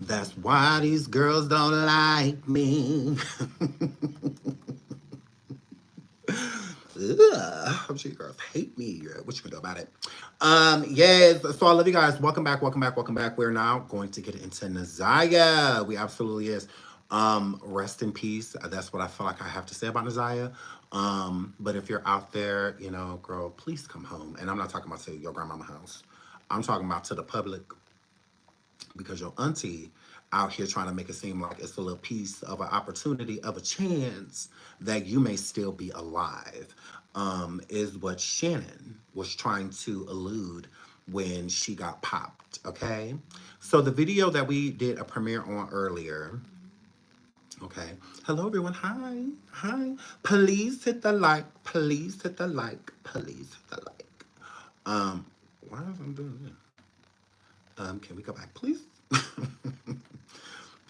That's why these girls don't like me. Ugh, I'm sure you girls hate me. What you can do about it? Yes. So I love you guys. Welcome back. Welcome back. Welcome back. We're now going to get into NaZiyah. We absolutely is. Rest in peace. That's what I feel like I have to say about NaZiyah. But if you're out there, you know, girl, please come home. And I'm not talking about to your grandmama house. I'm talking about to the public because your auntie out here trying to make it seem like it's a little piece of an opportunity of a chance that you may still be alive, is what Shannon was trying to allude when she got popped. Okay, so the video that we did a premiere on earlier. Okay, hello everyone. Hi, hi. Please hit the like. Please hit the like. Please hit the like. Um, why is I'm doing this? Can we go back, please?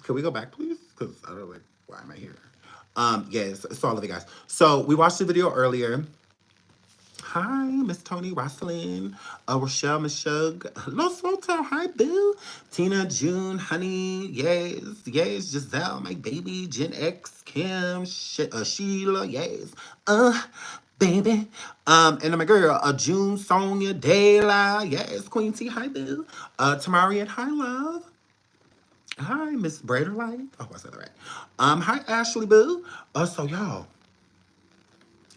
Can we go back, please? Because I don't like, why am I here? Yes, it's all of you guys. So we watched the video earlier. Hi, Miss Tony Rosalind, Rochelle Mishug, Los Soto, hi Bill, Tina, June, Honey, yes, yes, Giselle, my baby, Gen X, Kim, Sheila, yes, baby, and then my girl, June, Sonia, Dayla, yes, Queen T, hi Bill, Tamari, and hi Love. Hi, Miss Braiderlight. Oh, I said that right. Hi, Ashley Boo. So y'all,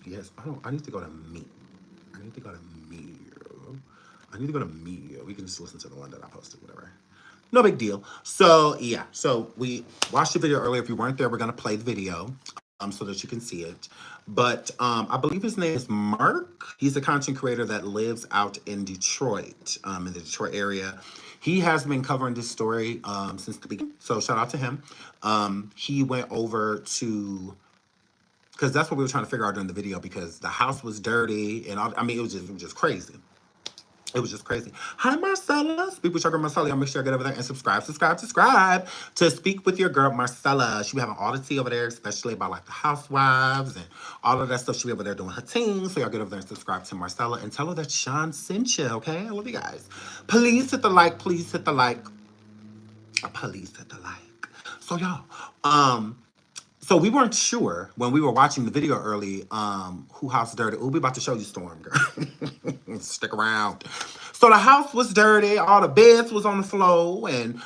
yes, I need to go to me. I need to go to me. I need to go to me. We can just listen to the one that I posted, whatever. No big deal. So yeah, so we watched the video earlier. If you weren't there, we're gonna play the video so that you can see it. But I believe his name is Mark. He's a content creator that lives out in Detroit, in the Detroit area. He has been covering this story since the beginning. So shout out to him. He went over to because that's what we were trying to figure out during the video because the house was dirty and all, I mean it was just crazy. It was just crazy. Hi, Marcella. Speak with your girl, Marcella. Y'all make sure I get over there and subscribe to Speak with your girl, Marcella. She be having all the tea over there, especially about like the housewives and all of that stuff. She be over there doing her thing. So y'all get over there and subscribe to Marcella and tell her that Sean sent you, okay? I love you guys. Please hit the like. Please hit the like. Please hit the like. So y'all, so we weren't sure when we were watching the video early, who house dirty. Oh, we about to show you Storm, girl. Stick around. So the house was dirty. All the beds was on the floor, and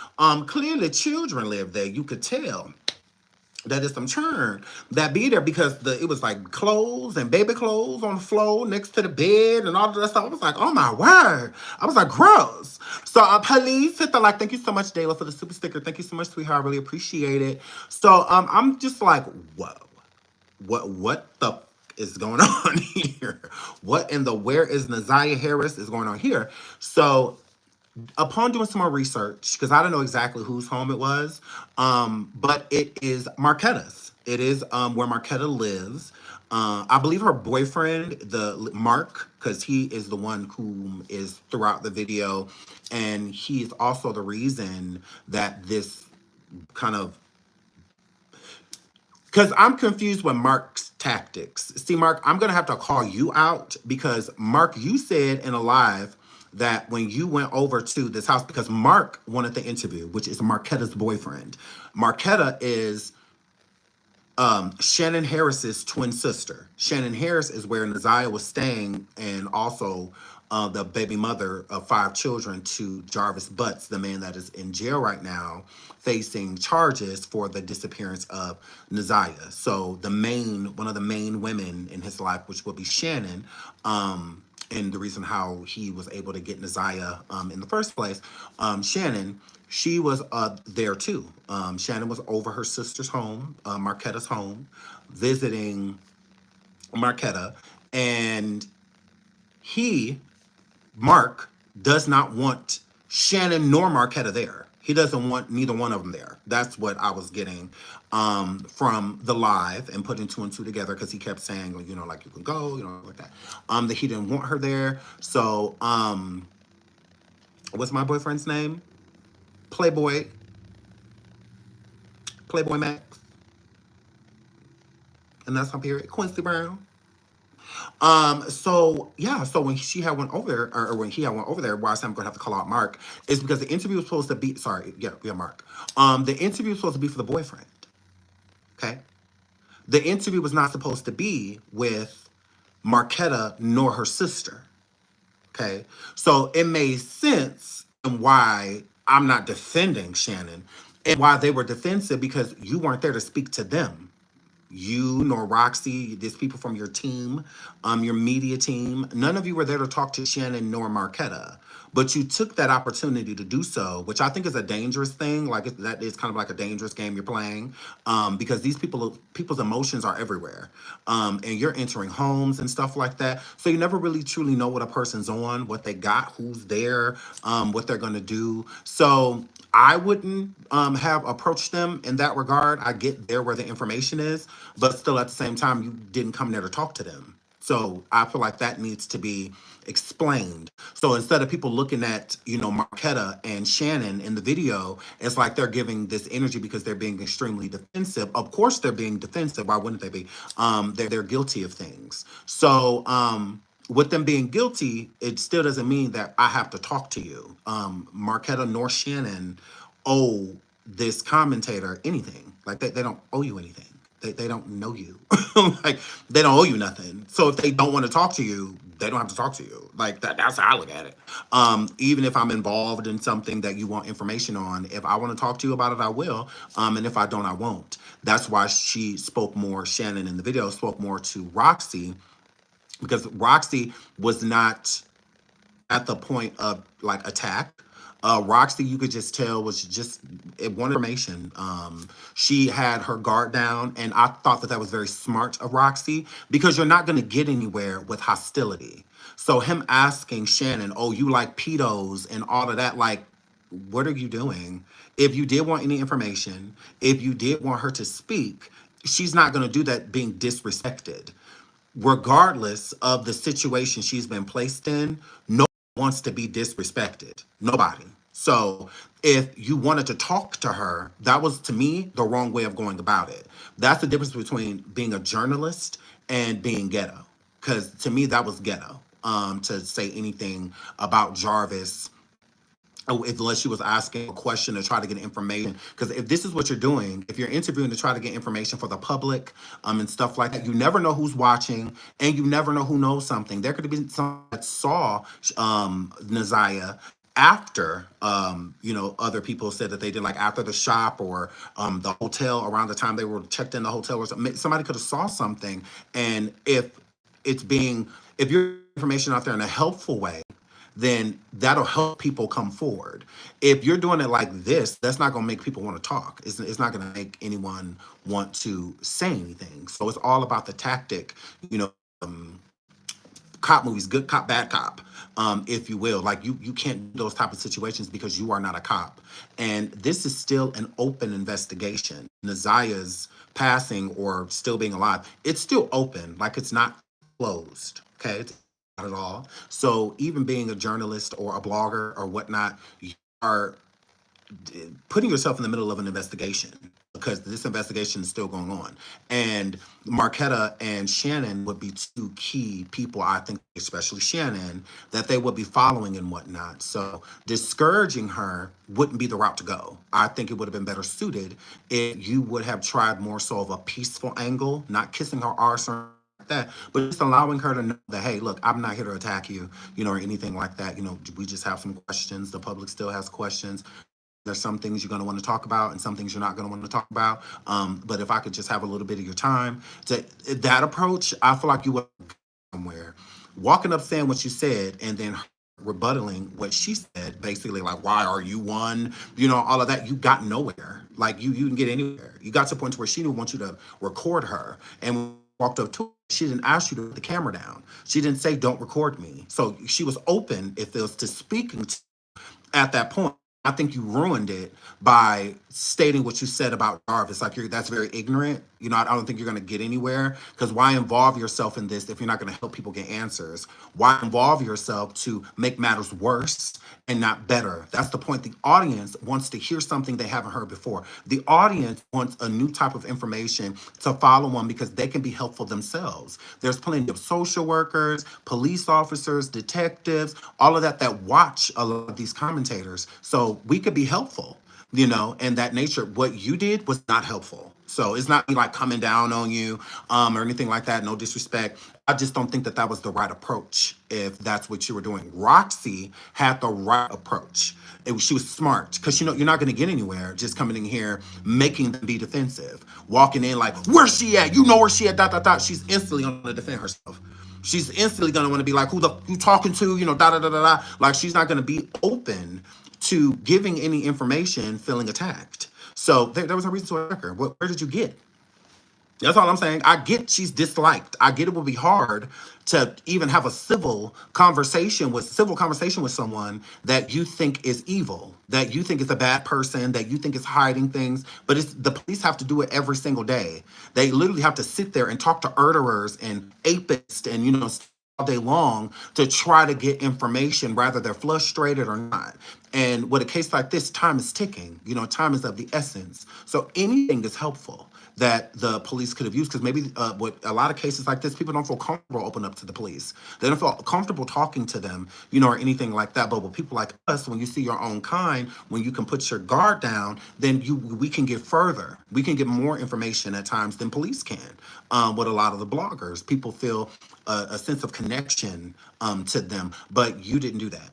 clearly children lived there. You could tell that is some churn that be there because it was like clothes and baby clothes on the floor next to the bed and all of that stuff. I was like, oh my word. I was like, gross. So please hit the like. Thank you so much, Dayla, for the super sticker. Thank you so much, sweetheart. I really appreciate it. So I'm just like, whoa. What the is going on here? What in the where is NaZiyah Harris is going on here? So upon doing some more research, because I don't know exactly whose home it was, but it is Marketta's. It is where Marketta lives. I believe her boyfriend, the Mark, because he is the one who is throughout the video, and he is also the reason that this kind of because I'm confused with Mark's tactics. See, Mark, I'm going to have to call you out because, Mark, you said in a live that when you went over to this house, because Mark wanted the interview, which is Marketta's boyfriend. Marketta is Shannon Harris's twin sister. Shannon Harris is where NaZiyah was staying and also the baby mother of 5 children to Jarvis Butts, the man that is in jail right now, facing charges for the disappearance of NaZiyah. So one of the main women in his life, which will be Shannon, and the reason how he was able to get NaZiyah in the first place, Shannon, she was there too. Shannon was over her sister's home, Marketta's home, visiting Marketta, and Mark, does not want Shannon nor Marketta there. He doesn't want neither one of them there. That's what I was getting from the live and putting 2 and 2 together because he kept saying, you know, like you can go, you know, like that. That he didn't want her there. So, what's my boyfriend's name? Playboy Max. And that's my period. Quincy Brown. So yeah, so when she had went over there, or when he had went over there, why I said I'm gonna have to call out Mark, is because the interview was supposed to be, sorry, yeah, Mark. The interview was supposed to be for the boyfriend. Okay. The interview was not supposed to be with Marketta nor her sister. Okay. So it made sense and why I'm not defending Shannon and why they were defensive because you weren't there to speak to them. You nor Roxy, there's people from your team, your media team. None of you were there to talk to Shannon nor Marketta, but you took that opportunity to do so, which I think is a dangerous thing. Like that is kind of like a dangerous game you're playing, because these people's emotions are everywhere, and you're entering homes and stuff like that. So you never really truly know what a person's on, what they got, who's there, what they're gonna do. So I wouldn't have approached them in that regard. I get there where the information is, but still at the same time, you didn't come there to talk to them. So I feel like that needs to be explained. So instead of people looking at, Marketta and Shannon in the video, it's like they're giving this energy because they're being extremely defensive. Of course they're being defensive. Why wouldn't they be? They're guilty of things. So with them being guilty, it still doesn't mean that I have to talk to you. Marketta nor Shannon owe this commentator anything. Like they don't owe you anything. They don't know you. Like they don't owe you nothing. So if they don't want to talk to you, they don't have to talk to you. Like that's how I look at it. Even if I'm involved in something that you want information on, if I want to talk to you about it, I will. And if I don't, I won't. That's why she spoke more, Shannon in the video spoke more to Roxy, because Roxy was not at the point of like attack. Roxy, you could just tell, was just it wanted information. She had her guard down, and I thought that was very smart of Roxy because you're not going to get anywhere with hostility. So him asking Shannon, "Oh, you like pedos and all of that," like, what are you doing? If you did want any information, if you did want her to speak, she's not going to do that being disrespected regardless of the situation she's been placed in. No one wants to be disrespected. Nobody. So if you wanted to talk to her, that was to me the wrong way of going about it. That's the difference between being a journalist and being ghetto. Because to me, that was ghetto. To say anything about Jarvis, unless she was asking a question to try to get information. Because if this is what you're doing, if you're interviewing to try to get information for the public, and stuff like that, you never know who's watching, and you never know who knows something. There could have been someone that saw NaZiyah after, other people said that they did, like after the shop or the hotel, around the time they were checked in the hotel or something. Somebody could have saw something, and if your information out there in a helpful way, then that'll help people come forward. If you're doing it like this, that's not going to make people want to talk. It's not going to make anyone want to say anything. So it's all about the tactic, um, cop movies, good cop, bad cop, if you will. Like you can't do those type of situations because you are not a cop. And this is still an open investigation. NaZiyah's passing or still being alive, it's still open. Like it's not closed. Okay. It's not at all. So even being a journalist or a blogger or whatnot, you are putting yourself in the middle of an investigation because this investigation is still going on. And Marketta and Shannon would be two key people, I think, especially Shannon, that they would be following and whatnot. So discouraging her wouldn't be the route to go. I think it would have been better suited if you would have tried more so of a peaceful angle, not kissing her arse or that, but just allowing her to know that, hey, look, I'm not here to attack you, or anything like that. We just have some questions. The public still has questions. There's some things you're going to want to talk about and some things you're not going to want to talk about. But if I could just have a little bit of your time, that approach, I feel like you would somewhere. Walking up saying what you said and then rebuttaling what she said, basically like, why are you one? All of that, you got nowhere. Like you didn't get anywhere. You got to the point where she didn't want you to record her. And when you walked up to her, she didn't ask you to put the camera down. She didn't say, don't record me. So she was open, if it was to speaking to at that point. I think you ruined it by stating what you said about Jarvis. Like that's very ignorant. You know, I don't think you're going to get anywhere because why involve yourself in this if you're not going to help people get answers? Why involve yourself to make matters worse and not better? That's the point. The audience wants to hear something they haven't heard before. The audience wants a new type of information to follow on because they can be helpful themselves. There's plenty of social workers, police officers, detectives, all of that watch a lot of these commentators. So we could be helpful, you know, and that nature. What you did was not helpful. So it's not me like coming down on you or anything like that. No disrespect. I just don't think that was the right approach if that's what you were doing. Roxy had the right approach. She was smart because you know you're not going to get anywhere just coming in here making them be defensive, walking in like, where's she at? You know where she at? Dot dot dot. She's instantly going to defend herself. She's instantly going to want to be like, who you talking to? You know, da da da da da. Like she's not going to be open to giving any information, feeling attacked. So there was a reason to attack her. Where did you get? That's all I'm saying. I get she's disliked. I get it will be hard to even have a civil conversation with someone that you think is evil, that you think is a bad person, that you think is hiding things. But it's the police have to do it every single day. They literally have to sit there and talk to murderers and apists and all day long to try to get information, whether they're frustrated or not. And with a case like this, time is ticking. You know, time is of the essence. So anything is helpful that the police could have used because maybe with a lot of cases like this, people don't feel comfortable opening up to the police. They don't feel comfortable talking to them, you know, or anything like that. But with people like us, when you see your own kind, when you can put your guard down, then we can get further. We can get more information at times than police can. With a lot of the bloggers, people feel a sense of connection to them, but you didn't do that.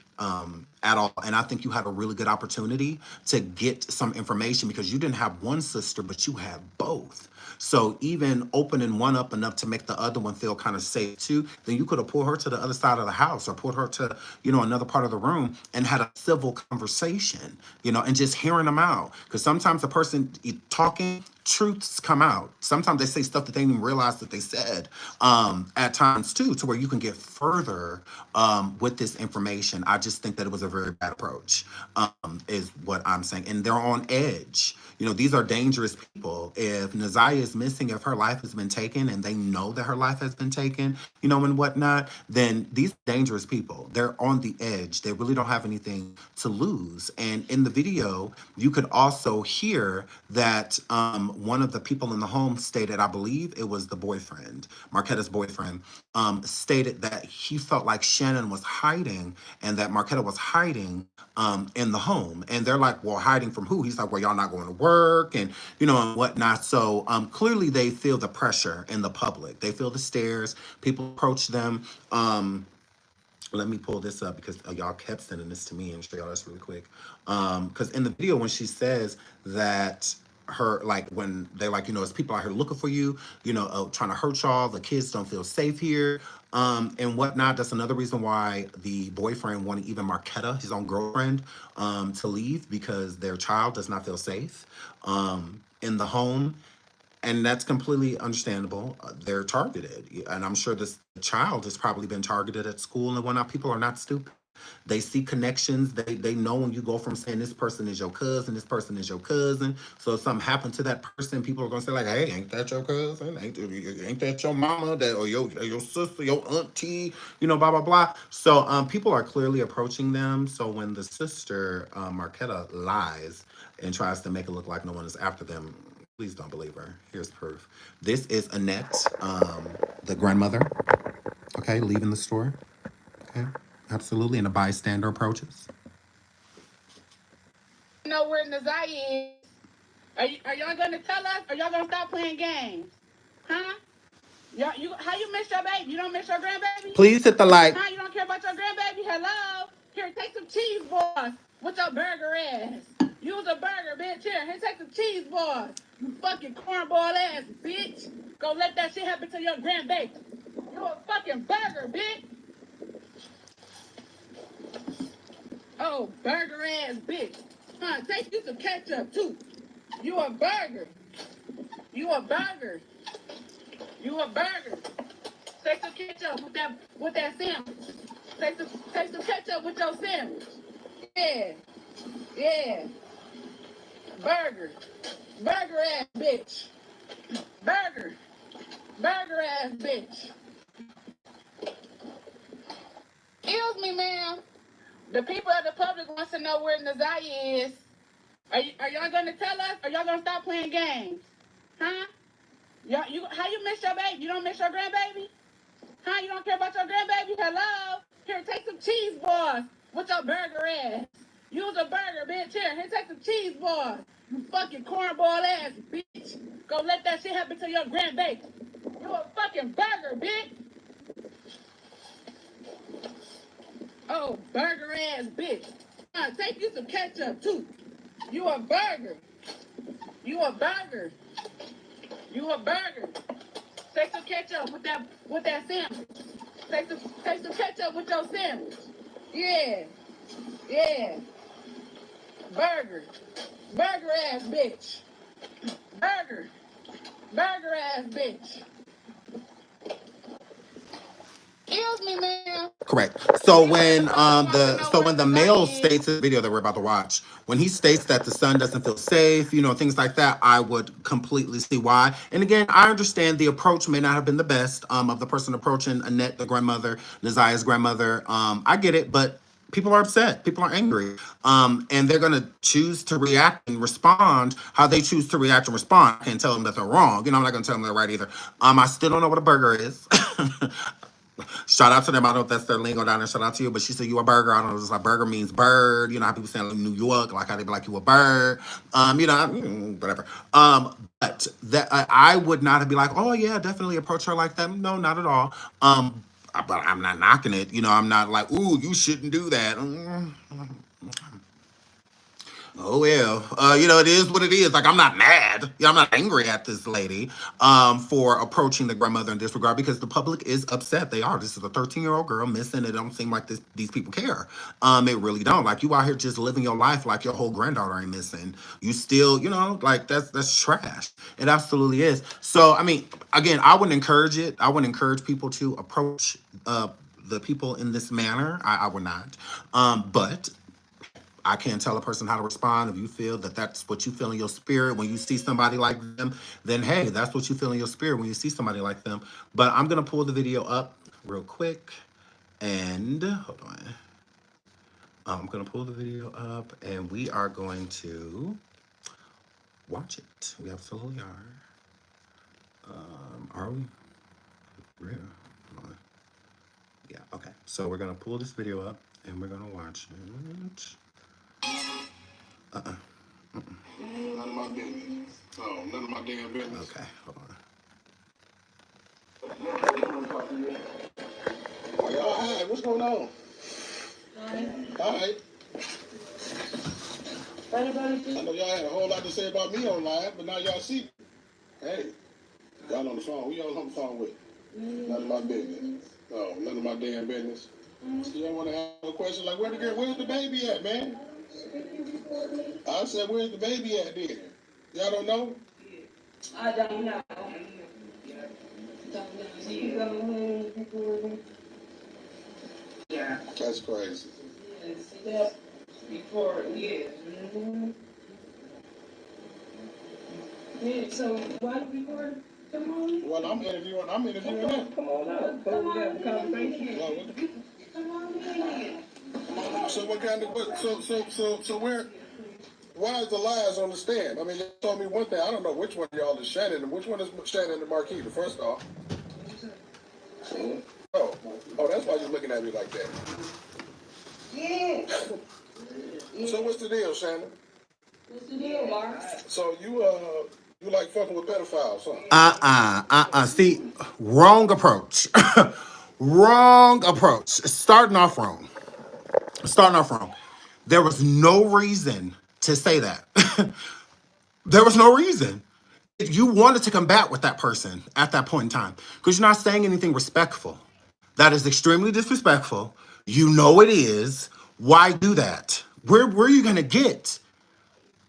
At all. And I think you had a really good opportunity to get some information because you didn't have one sister, but you had both. So even opening one up enough to make the other one feel kind of safe too, then you could have pulled her to the other side of the house or pulled her to, you know, another part of the room and had a civil conversation, you know, and just hearing them out. Because sometimes the person talking, truths come out. Sometimes they say stuff that they didn't even realize that they said at times too, to where you can get further with this information. I just think that it was a very bad approach, is what I'm saying. And they're on edge. You know, these are dangerous people. If NaZiyah is missing, if her life has been taken and they know that her life has been taken, you know, and whatnot, then these dangerous people, they're on the edge. They really don't have anything to lose. And in the video, you could also hear that one of the people in the home stated, I believe it was the boyfriend, Marketta's boyfriend, stated that he felt like Shannon was hiding and that Marketta was hiding in the home. And they're like, well, hiding from who? He's like, well, y'all not going to work and, you know, and whatnot. So clearly they feel the pressure in the public. They feel the stares. People approach them. Let me pull this up because y'all kept sending this to me and show y'all this really quick. Because in the video, when she says that her, like, when they're like, you know, it's people out here looking for you, you know, trying to hurt y'all, the kids don't feel safe here, and whatnot. That's another reason why the boyfriend wanted even Marketta, his own girlfriend, to leave because their child does not feel safe in the home. And that's completely understandable. They're targeted. And I'm sure this child has probably been targeted at school and whatnot. People are not stupid. They see connections. They know when you go from saying this person is your cousin, this person is your cousin. So if something happened to that person, people are gonna say like, "Hey, ain't that your cousin? Ain't that your mama? That or your sister, your auntie? You know, blah blah blah." So people are clearly approaching them. So when the sister Marketta lies and tries to make it look like no one is after them, please don't believe her. Here's proof. This is Annette, the grandmother. Okay, leaving the store. Okay, absolutely, and a bystander approaches. Know where NaZiyah is. Are y'all gonna tell us? Or y'all gonna stop playing games? Huh? How you miss your baby? You don't miss your grandbaby? Please hit the like. Huh? You don't care about your grandbaby? Hello? Here, take some cheese balls with your burger ass. Use a burger, bitch. Here, take some cheese balls. You fucking cornball ass, bitch. Go let that shit happen to your grandbaby. You a fucking burger, bitch. Oh, burger ass bitch. Huh, take you some ketchup too. You a burger. You a burger. You a burger. Take some ketchup with that sandwich. Take some ketchup with your sandwich. Yeah. Yeah. Burger. Burger ass bitch. Burger. Burger ass bitch. Excuse me, ma'am. The people of the public wants to know where NaZiyah is. Are y'all gonna tell us? Or y'all gonna stop playing games? Huh? How you miss your baby? You don't miss your grandbaby? Huh? You don't care about your grandbaby? Hello? Here, take some cheese balls with your burger ass. Use a burger, bitch. Here, take some cheese balls. You fucking cornball ass bitch. Go let that shit happen to your grandbaby. You a fucking burger, bitch. Oh, burger ass bitch. Take you some ketchup too. You a burger. You a burger. You a burger. Take some ketchup with that sandwich. Take some ketchup with your sandwich. Yeah. Yeah. Burger. Burger ass bitch. Burger. Burger ass bitch. Excuse me, ma'am. Correct. So when the male states in the video that we're about to watch, when he states that the son doesn't feel safe, things like that, I would completely see why. And again, I understand the approach may not have been the best of the person approaching Annette, the grandmother, NaZiyah's grandmother. I get it, but people are upset. People are angry. And they're going to choose to react and respond how they choose to react and respond. I can't tell them that they're wrong. I'm not going to tell them they're right either. I still don't know what a burger is. Shout out to them. I don't know if that's their lingo down there. Shout out to you. But she said, you a burger. I don't know. It's like burger means bird. You know how people say in New York, like how they be like, you a bird. Whatever. But that I would not be like, oh, yeah, definitely approach her like that. No, not at all. But I'm not knocking it. I'm not like, ooh, you shouldn't do that. Oh well, it is what it is. Like I'm not mad. I'm not angry at this lady for approaching the grandmother in this regard because the public is upset. They are. This is a 13-year-old girl missing. It don't seem like these people care. It really don't. Like you out here just living your life like your whole granddaughter ain't missing. You still, like that's trash. It absolutely is. So I mean, again, I wouldn't encourage it. I wouldn't encourage people to approach the people in this manner. I would not. But I can't tell a person how to respond. If you feel that that's what you feel in your spirit when you see somebody like them, then hey, that's what you feel in your spirit when you see somebody like them. But I'm going to pull the video up real quick and hold on. I'm going to pull the video up and we are going to watch it. We absolutely are. Are we? Yeah. Hold on. Yeah, okay. So we're going to pull this video up and we're going to watch it. None of my business. Oh, none of my damn business. Okay, hold on. Why y'all hide? What's going on? All right. I know y'all had a whole lot to say about me online, but now y'all see. Hey, y'all on the phone. Who y'all on the phone with? None of my business. Oh, none of my damn business. Y'all want to have a question like, where's the baby at, man? I said, where's the baby at then? Y'all don't know? I don't know. Yeah. That's crazy. Yes, that before, yes. Yeah, so why do we want to come on? Well, I'm interviewing them. Come on up. Come on up. Conversation. Come on in. So what kind of, so why is the lies on the stand? I mean, you told me one thing. I don't know which one of y'all is Shannon and which one is Shannon and Marketta, first off. Oh, that's why you're looking at me like that. Yeah. So what's the deal, Shannon? What's the deal, Mark? So you like fucking with pedophiles, huh? See, wrong approach. Wrong approach. Starting off wrong. There was no reason to say that. There was no reason. You wanted to combat with that person at that point in time because you're not saying anything respectful. That is extremely disrespectful. You know it is. Why do that? Where are you going to get?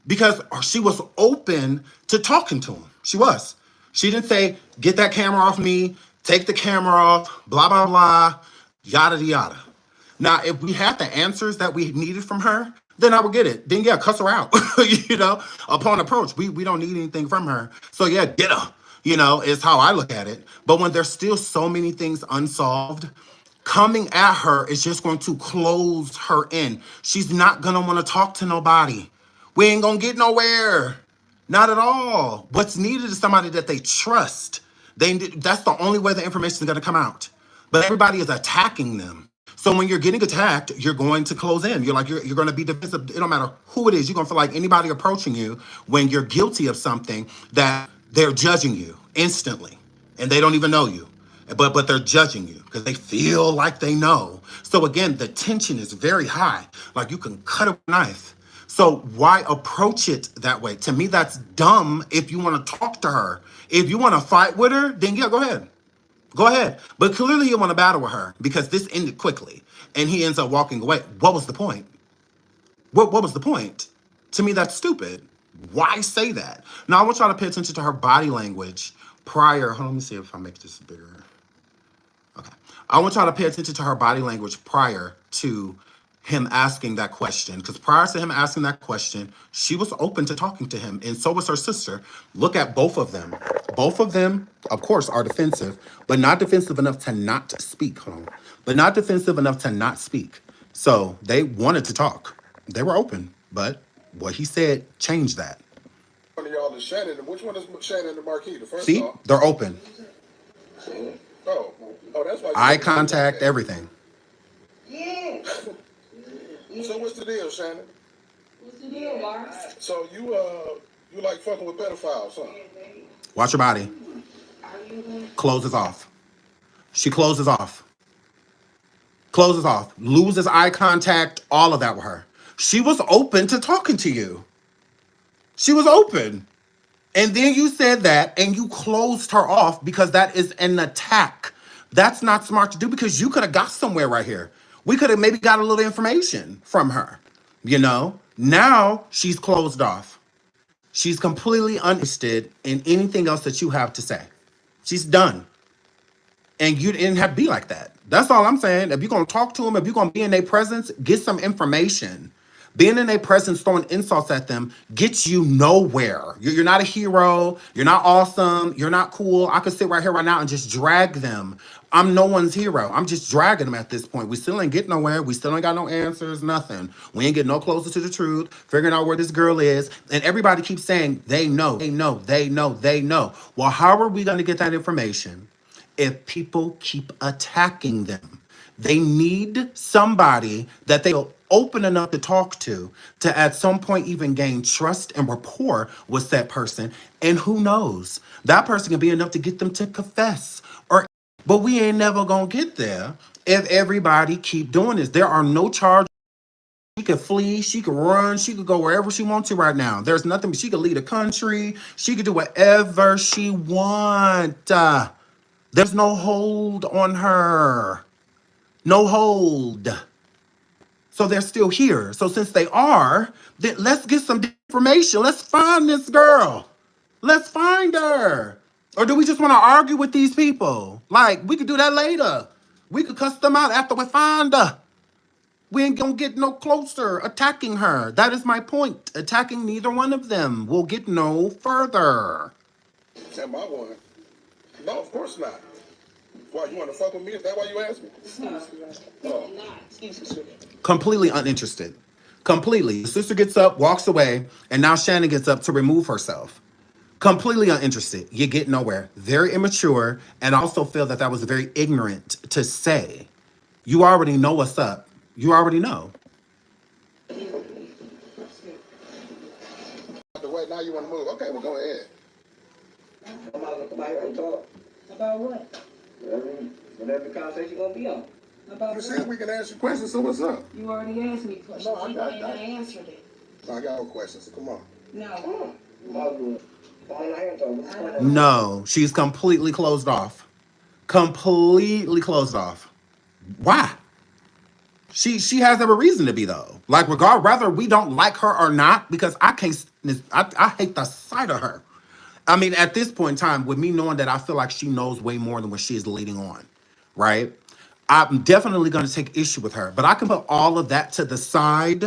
Because she was open to talking to him. She was. She didn't say, get that camera off me, take the camera off, blah, blah, blah, yada, yada. Now, if we had the answers that we needed from her, then I would get it. Then yeah, cuss her out. You know, upon approach, we don't need anything from her. So yeah, get her. You know, is how I look at it. But when there's still so many things unsolved, coming at her is just going to close her in. She's not gonna want to talk to nobody. We ain't gonna get nowhere. Not at all. What's needed is somebody that they trust. That's the only way the information is gonna come out. But everybody is attacking them. So when you're getting attacked, you're going to close in. You're going to be defensive. It don't matter who it is. You're going to feel like anybody approaching you when you're guilty of something that they're judging you instantly, and they don't even know you, but they're judging you because they feel like they know. So again, the tension is very high. Like you can cut a knife. So why approach it that way? To me, that's dumb. If you want to talk to her, if you want to fight with her, then yeah, go ahead. Go ahead. But clearly you want to battle with her because this ended quickly and he ends up walking away. What was the point? What was the point? To me, that's stupid. Why say that? Now, I want y'all to pay attention to her body language prior. Hold on, let me see if I make this bigger. Okay. I want y'all to pay attention to her body language prior to him asking that question. Because prior to him asking that question, she was open to talking to him. And so was her sister. Look at both of them. Both of them, of course, are defensive, but not defensive enough to not speak. Hold on. But not defensive enough to not speak. So they wanted to talk. They were open. But what he said changed that. One of y'all is Shannon. Which one is Shannon and Marketta? First See? off. They're open. Oh, that's why. Eye contact, everything. Yeah. So what's the deal, Shannon? What's the deal, Mark? So you like fucking with pedophiles, huh? Watch your body. Closes off. She closes off. Closes off. Loses eye contact, all of that with her. She was open to talking to you. She was open. And then you said that and you closed her off because that is an attack. That's not smart to do because you could have got somewhere right here. We could have maybe got a little information from her, you know? Now she's closed off. She's completely uninterested in anything else that you have to say. She's done. And you didn't have to be like that. That's all I'm saying. If you're going to talk to them, if you're going to be in their presence, get some information. Being in their presence, throwing insults at them gets you nowhere. You're not a hero. You're not awesome. You're not cool. I could sit right here right now and just drag them. I'm no one's hero. I'm just dragging them at this point. We still ain't getting nowhere. We still ain't got no answers, nothing. We ain't getting no closer to the truth, figuring out where this girl is. And everybody keeps saying, they know, they know, they know, they know. Well, how are we going to get that information if people keep attacking them? They need somebody that they'll open enough to talk to at some point even gain trust and rapport with that person. And who knows, that person can be enough to get them to confess. But we ain't never gonna get there if everybody keep doing this. There are no charges. She could flee, she could run, she could go wherever she wants to right now. There's nothing, she could leave the country, she could do whatever she want. There's no hold on her. No hold. So they're still here. So since they are, then let's get some information. Let's find this girl. Let's find her. Or do we just want to argue with these people? Like, we could do that later. We could cuss them out after we find her. We ain't gonna get no closer attacking her. That is my point. Attacking neither one of them will get no further. Am I one? No, of course not. Why, you want to fuck with me? Is that why you asked me? No. Completely uninterested. Completely. The sister gets up, walks away, and now Shannon gets up to remove herself. Completely uninterested. You get nowhere. Very immature, and I also feel that was very ignorant to say. You already know what's up. You already know. The way now you want to move. Okay, well, go ahead. About what? Whatever the conversation gonna be on. About You said we can ask you questions, so what's up? You already asked me questions. No, I You got ain't that. answered it. I got no questions, so come on. No. No, she's completely closed off. Completely closed off. Why? She has every reason to be though. Like whether we don't like her or not, because I hate the sight of her. I mean, at this point in time, with me knowing that I feel like she knows way more than what she is leading on, right? I'm definitely going to take issue with her, but I can put all of that to the side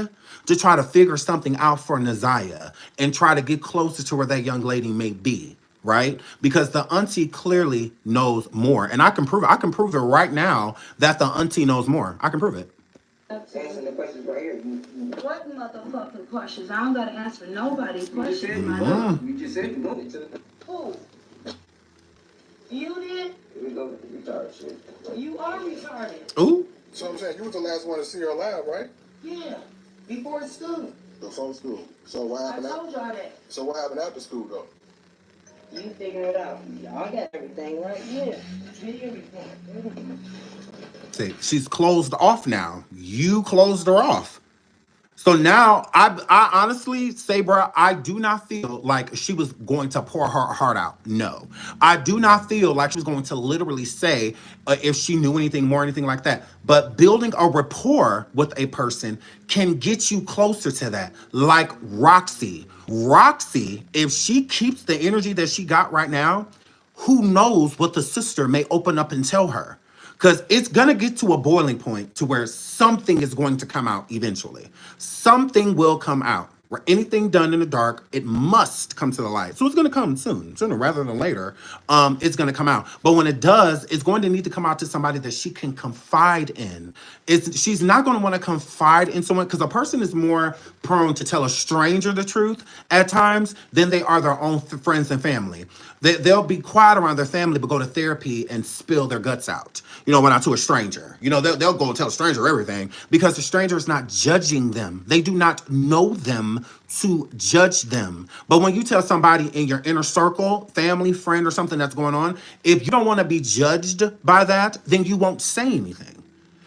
to try to figure something out for NaZiyah and try to get closer to where that young lady may be, right? Because the auntie clearly knows more. And I can prove it. I can prove it right now that the auntie knows more. I can prove it. Answering the questions right here. What motherfucking questions? I don't gotta answer nobody's You just questions. said you just said you wanted to. Who? You did? Here we go with the retarded shit. You are retarded. Ooh. So I'm saying, you was the last one to see her alive, right? Yeah. Before school. Before school. So what I happened told y'all that. So what happened after school, though? You figuring it out. Y'all got everything right. Yeah. Video report. See, she's closed off now. You closed her off. So now, I honestly say, bro, I do not feel like she was going to pour her heart out. No. I do not feel like she was going to literally say if she knew anything more, anything like that. But building a rapport with a person can get you closer to that. Like Roxy. Roxy, if she keeps the energy that she got right now, who knows what the sister may open up and tell her. Because it's going to get to a boiling point to where something is going to come out eventually. Something will come out. Where anything done in the dark, it must come to the light. So it's going to come soon, sooner rather than later. It's going to come out. But when it does, it's going to need to come out to somebody that she can confide in. She's not going to want to confide in someone because a person is more prone to tell a stranger the truth at times than they are their own friends and family. They'll be quiet around their family, but go to therapy and spill their guts out. You know, when not to a stranger. You know, they'll go and tell a stranger everything because the stranger is not judging them. They do not know them to judge them. But when you tell somebody in your inner circle, family, friend, or something that's going on, if you don't want to be judged by that, then you won't say anything.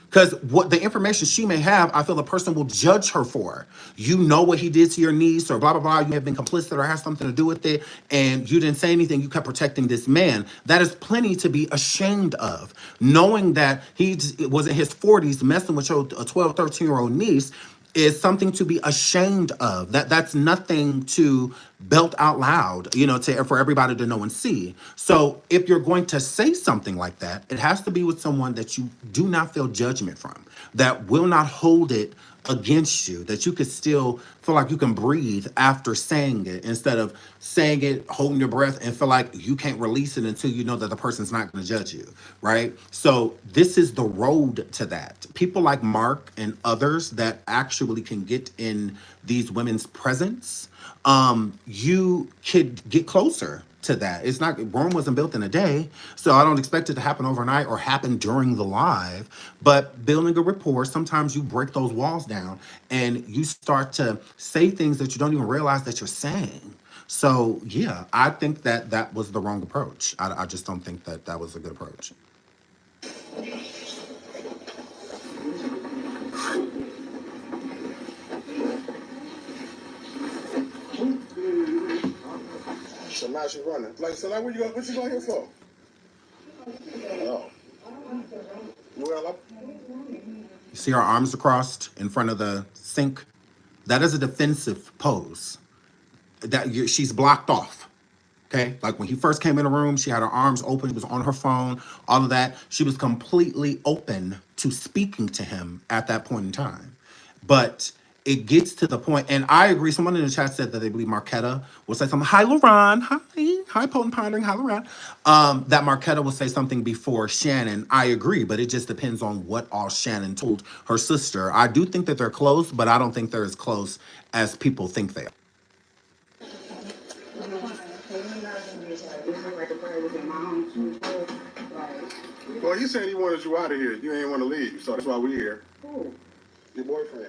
Because what the information she may have, I feel the person will judge her for. You know what he did to your niece or blah, blah, blah. You may have been complicit or has something to do with it. And you didn't say anything. You kept protecting this man. That is plenty to be ashamed of. Knowing that he was in his 40s messing with your 12, 13-year-old niece is something to be ashamed of. That's nothing to belt out loud, you know, for everybody to know and see. So if you're going to say something like that, it has to be with someone that you do not feel judgment from, that will not hold it against you, that you could still feel like you can breathe after saying it instead of saying it, holding your breath and feel like you can't release it until you know that the person's not going to judge you, right? So this is the road to that. People like Mark and others that actually can get in these women's presence, you could get closer to that. It's not, Rome wasn't built in a day, so I don't expect it to happen overnight or happen during the live, but building a rapport, sometimes you break those walls down and you start to say things that you don't even realize that you're saying. So yeah, I think that that was the wrong approach. I just don't think that that was a good approach. So now she's running. Like, so now what you going here for? Oh. Well, You see her arms crossed in front of the sink? That is a defensive pose. She's blocked off. Okay, like when he first came in the room, she had her arms open, she was on her phone, all of that. She was completely open to speaking to him at that point in time. But it gets to the point, and I agree. Someone in the chat said that they believe Marketta will say something. Hi, Lauren. Hi, Potent Pondering. Hi, Lauren. That Marketta will say something before Shannon. I agree, but it just depends on what all Shannon told her sister. I do think that they're close, but I don't think they're as close as people think they are. well, he said he wanted you out of here. You ain't want to leave, so that's why we're here. Who? Your boyfriend.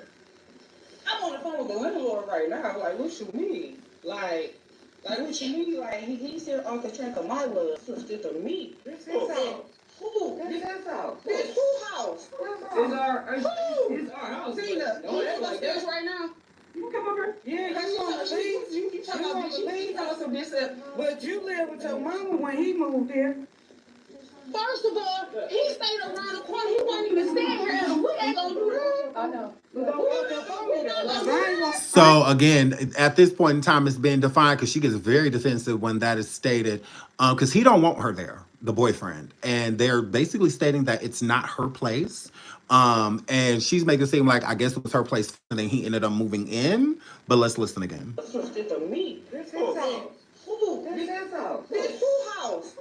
I'm on the phone with the landlord right now. Like, what you need? Like what you need? Like, he's here off the track of my love sister to me. This is house. Who? This is house. This who house? It's our house. Tina, No, you like this right now? You can come over here. Yeah, you want to leave? You keep talking about bitch. You keep talking some bitch. But you lived with your mama when he moved here. First of all, he stayed around the corner. He wasn't even staying here. And we ain't gonna do that. I know. So again, at this point in time, it's being defined because she gets very defensive when that is stated, because he don't want her there, the boyfriend, and they're basically stating that it's not her place. And she's making it seem like I guess it was her place, and then he ended up moving in. But let's listen again. Sister to me. This is house. Who? This is house. This who house?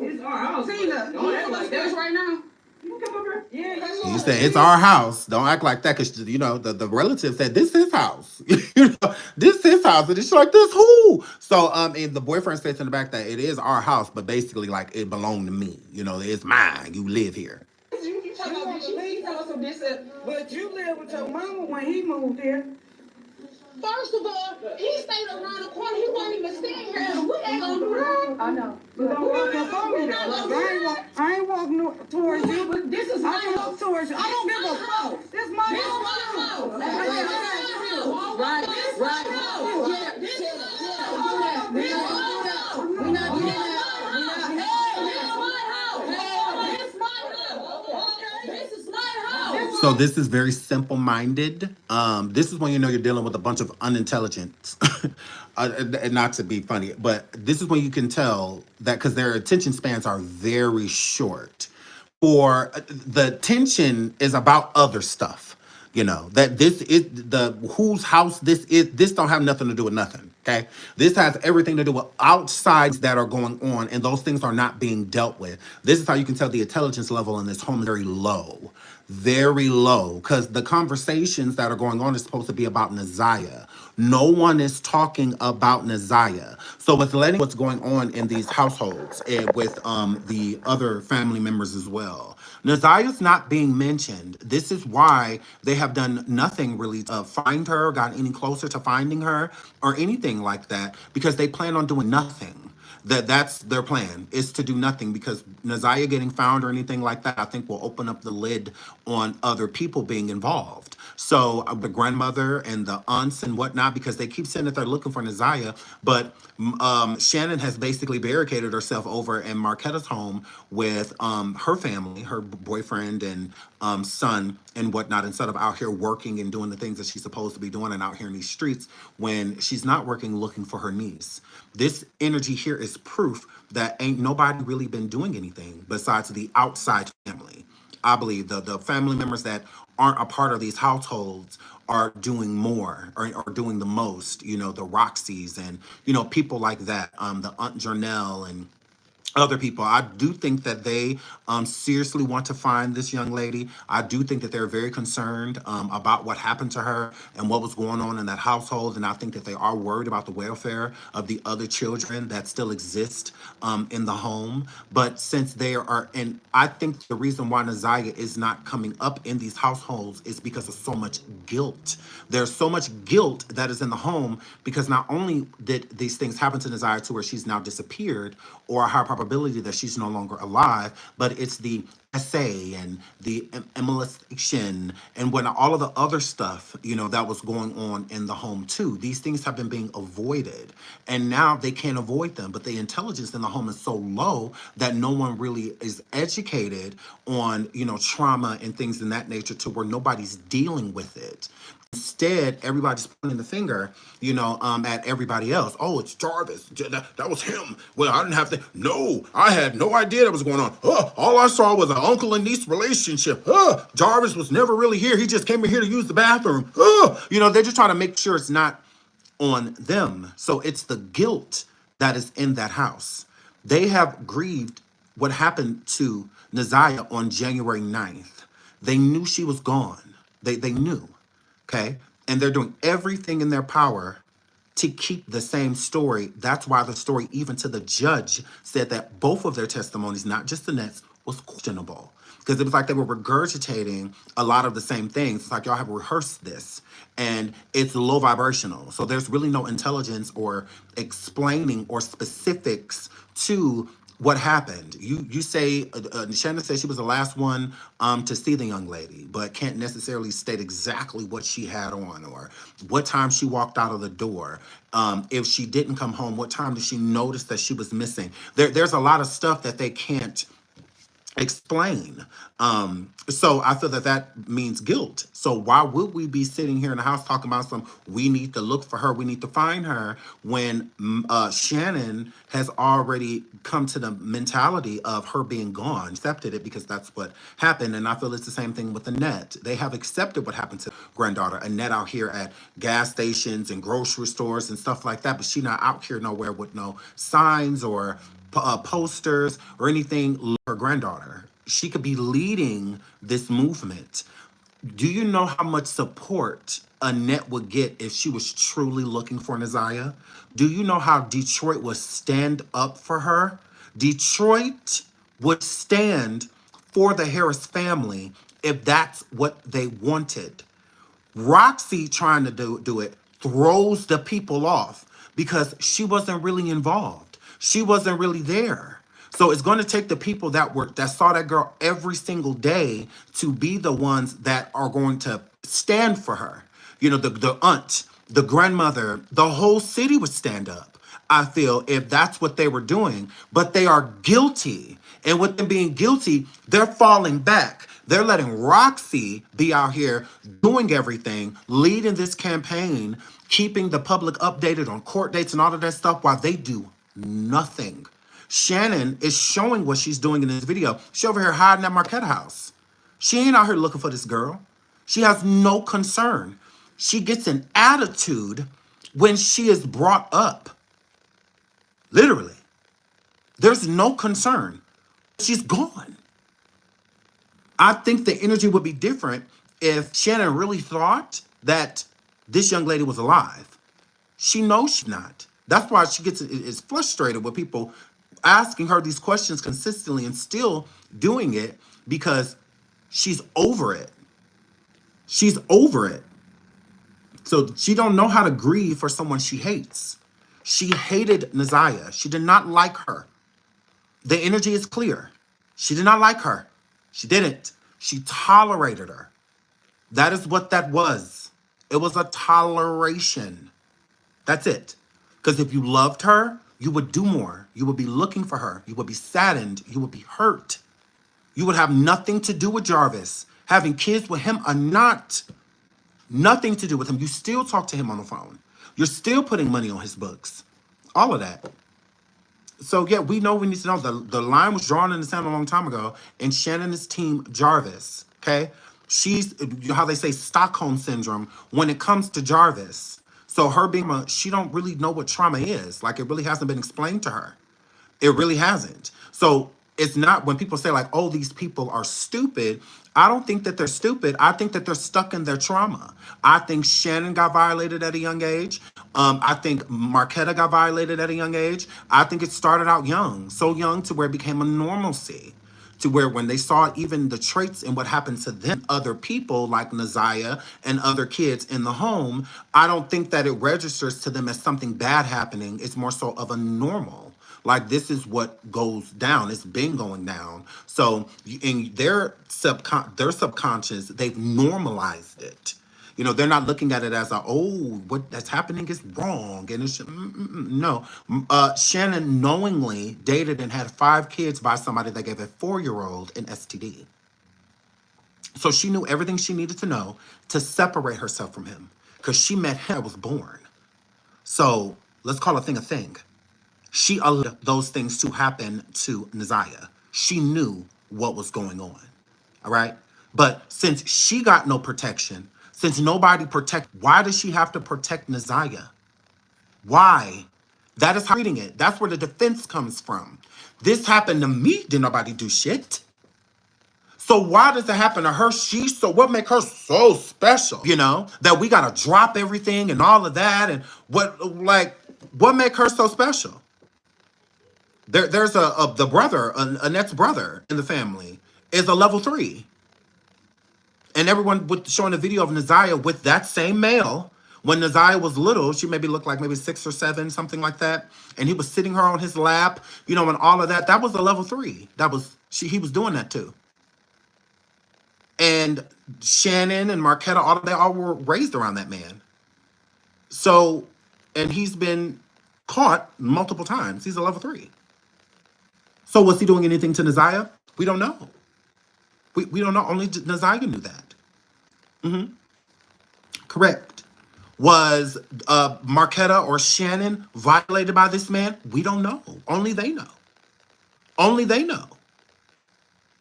It's our house. Tina, Don't act like that right now. you come over here. Yeah, He said it's our house. Don't act like that, because you know the relative said this is his house. You know, this is his house, and she's like, this who? So and the boyfriend says in the back that it is our house, but basically like it belonged to me. You know, it's mine. You live here. You talking about you tell us some this But you lived with your mama when he moved here. First of all, he stayed around the corner. He wasn't even staying here. And we ain't gonna do that. I know. You don't walk up on me though. I ain't walking towards you. But this is my I can house. walk towards you. I don't give a fuck. This my This house. my house. Right. Yeah, this is my house. This is my house. We not doing that. This is my house. This is my house. This is my house. So this is very simple-minded. This is when you know you're dealing with a bunch of unintelligence. And not to be funny, but this is when you can tell that because their attention spans are very short. For the tension is about other stuff. You know, that this is the whose house this is. This don't have nothing to do with nothing. Okay. This has everything to do with outsides that are going on, and those things are not being dealt with. This is how you can tell the intelligence level in this home is very low. Very low. Because the conversations that are going on is supposed to be about NaZiyah. No one is talking about NaZiyah. So with letting what's going on in these households and with the other family members as well. NaZiyah's not being mentioned. This is why they have done nothing really to find her, gotten any closer to finding her, or anything like that, because they plan on doing nothing. That's their plan, is to do nothing, because NaZiyah getting found or anything like that, I think will open up the lid on other people being involved. So the grandmother and the aunts and whatnot, because they keep saying that they're looking for NaZiyah, but Shannon has basically barricaded herself over in Marketta's home with her family, her boyfriend and son and whatnot, instead of out here working and doing the things that she's supposed to be doing and out here in these streets when she's not working looking for her niece. This energy here is proof that ain't nobody really been doing anything besides the outside family. I believe the family members that aren't a part of these households are doing more or doing the most, you know, the Roxys and, you know, people like that, the Aunt Janelle and other people. I do think that they seriously want to find this young lady. I do think that they're very concerned about what happened to her and what was going on in that household. And I think that they are worried about the welfare of the other children that still exist in the home. But since they are, and I think the reason why NaZiyah is not coming up in these households is because of so much guilt. There's so much guilt that is in the home because not only did these things happen to NaZiyah to where she's now disappeared, or a high probability that she's no longer alive, but it's the essay and the molestation and when all of the other stuff, you know, that was going on in the home too. These things have been being avoided, and now they can't avoid them. But the intelligence in the home is so low that no one really is educated on, you know, trauma and things in that nature to where nobody's dealing with it. Instead, everybody's pointing the finger, you know, at everybody else. Oh, it's Jarvis. That was him. Well, I didn't have to. No, I had no idea that was going on. All I saw was an uncle and niece relationship. Jarvis was never really here. He just came in here to use the bathroom. You know, they're just trying to make sure it's not on them. So it's the guilt that is in that house. They have grieved what happened to NaZiyah on January 9th. They knew she was gone. They knew. Okay. And they're doing everything in their power to keep the same story. That's why the story, even to the judge, said that both of their testimonies, not just Annette's, was questionable. Because it was like they were regurgitating a lot of the same things. It's like y'all have rehearsed this and it's low vibrational. So there's really no intelligence or explaining or specifics to what happened. You say Shannon said she was the last one to see the young lady, but can't necessarily state exactly what she had on or what time she walked out of the door. If she didn't come home, what time did she notice that she was missing? There's a lot of stuff that they can't explain. So I feel that that means guilt. So why would we be sitting here in the house talking about some, we need to look for her, we need to find her, when Shannon has already come to the mentality of her being gone, accepted it because that's what happened. And I feel it's the same thing with Annette. They have accepted what happened to granddaughter Annette out here at gas stations and grocery stores and stuff like that, but she not out here nowhere with no signs or posters or anything. Her granddaughter, she could be leading this movement. Do you know how much support Annette would get if she was truly looking for NaZiyah? Do you know how Detroit would stand up for her? Detroit would stand for the Harris family if that's what they wanted. Roxy trying to do it throws the people off because she wasn't really involved. She wasn't really there. So it's going to take the people that saw that girl every single day to be the ones that are going to stand for her. You know, the aunt, the grandmother, the whole city would stand up. I feel, if that's what they were doing, but they are guilty. And with them being guilty, they're falling back. They're letting Roxy be out here doing everything, leading this campaign, keeping the public updated on court dates and all of that stuff while they do nothing. Shannon is showing what she's doing in this video. She over here hiding at Marketta house. She ain't out here looking for this girl. She has no concern. She gets an attitude when she is brought up. Literally. There's no concern. She's gone. I think the energy would be different if Shannon really thought that this young lady was alive. She knows she's not. That's why she is frustrated with people asking her these questions consistently and still doing it, because she's over it. She's over it. So she don't know how to grieve for someone she hates. She hated NaZiyah. She did not like her. The energy is clear. She did not like her. She didn't. She tolerated her. That is what that was. It was a toleration. That's it. Because if you loved her, you would do more. You would be looking for her. You would be saddened. You would be hurt. You would have nothing to do with Jarvis. Having kids with him or not, nothing to do with him. You still talk to him on the phone. You're still putting money on his books. All of that. So yeah, we know we need to know the line was drawn in the sand a long time ago, and Shannon is team Jarvis. Okay, she's how they say Stockholm syndrome when it comes to Jarvis. So her being she don't really know what trauma is. Like, it really hasn't been explained to her. It really hasn't. So it's not, when people say like, oh, these people are stupid. I don't think that they're stupid. I think that they're stuck in their trauma. I think Shannon got violated at a young age. I think Marketta got violated at a young age. I think it started out young, so young to where it became a normalcy. To where when they saw even the traits and what happened to them, other people like NaZiyah and other kids in the home, I don't think that it registers to them as something bad happening. It's more so of a normal. Like, this is what goes down. It's been going down. So in their subconscious, they've normalized it. You know, they're not looking at it as a, oh, what that's happening is wrong. And it's, no. Shannon knowingly dated and had 5 kids by somebody that gave a 4-year-old an STD. So she knew everything she needed to know to separate herself from him, because she met him when I was born. So let's call a thing a thing. She allowed those things to happen to NaZiyah. She knew what was going on. All right? But since she got no protection, since nobody why does she have to protect NaZiyah? Why? That is how I'm reading it. That's where the defense comes from. This happened to me. Did nobody do shit? So why does it happen to her? So what make her so special? You know, that we gotta drop everything and all of that, and what make her so special? There's the brother, Annette's brother in the family is a level 3. And everyone showing a video of NaZiyah with that same male. When NaZiyah was little, she maybe looked like maybe 6 or 7, something like that. And he was sitting her on his lap, you know, and all of that. That was a level 3. He was doing that too. And Shannon and Marketta, they all were raised around that man. So, and he's been caught multiple times. He's a level 3. So was he doing anything to NaZiyah? We don't know. We don't know. Only NaZiyah knew that. Correct. Was Marketta or Shannon violated by this man? We don't know. Only they know. Only they know.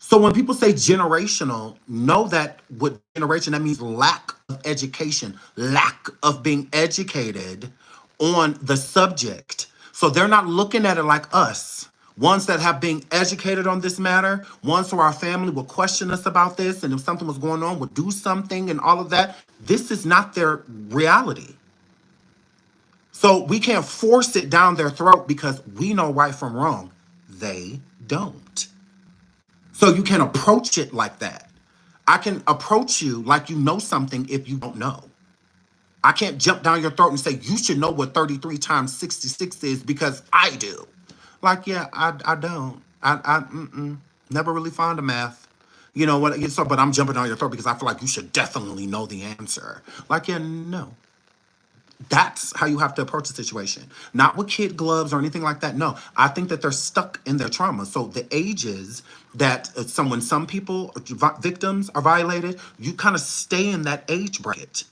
So when people say generational, know that what generation, that means lack of education, lack of being educated on the subject. So they're not looking at it like us. Ones that have been educated on this matter, ones who our family will question us about this, and if something was going on, would do something and all of that. This is not their reality. So we can't force it down their throat because we know right from wrong. They don't. So you can approach it like that. I can approach you like you know something if you don't know. I can't jump down your throat and say, you should know what 33 times 66 is because I do. Like, yeah, I don't. Never really found a math. You know what? So, but I'm jumping down your throat because I feel like you should definitely know the answer. Like, yeah, no. That's how you have to approach the situation. Not with kid gloves or anything like that. No, I think that they're stuck in their trauma. So the ages that some people, victims are violated, you kind of stay in that age bracket.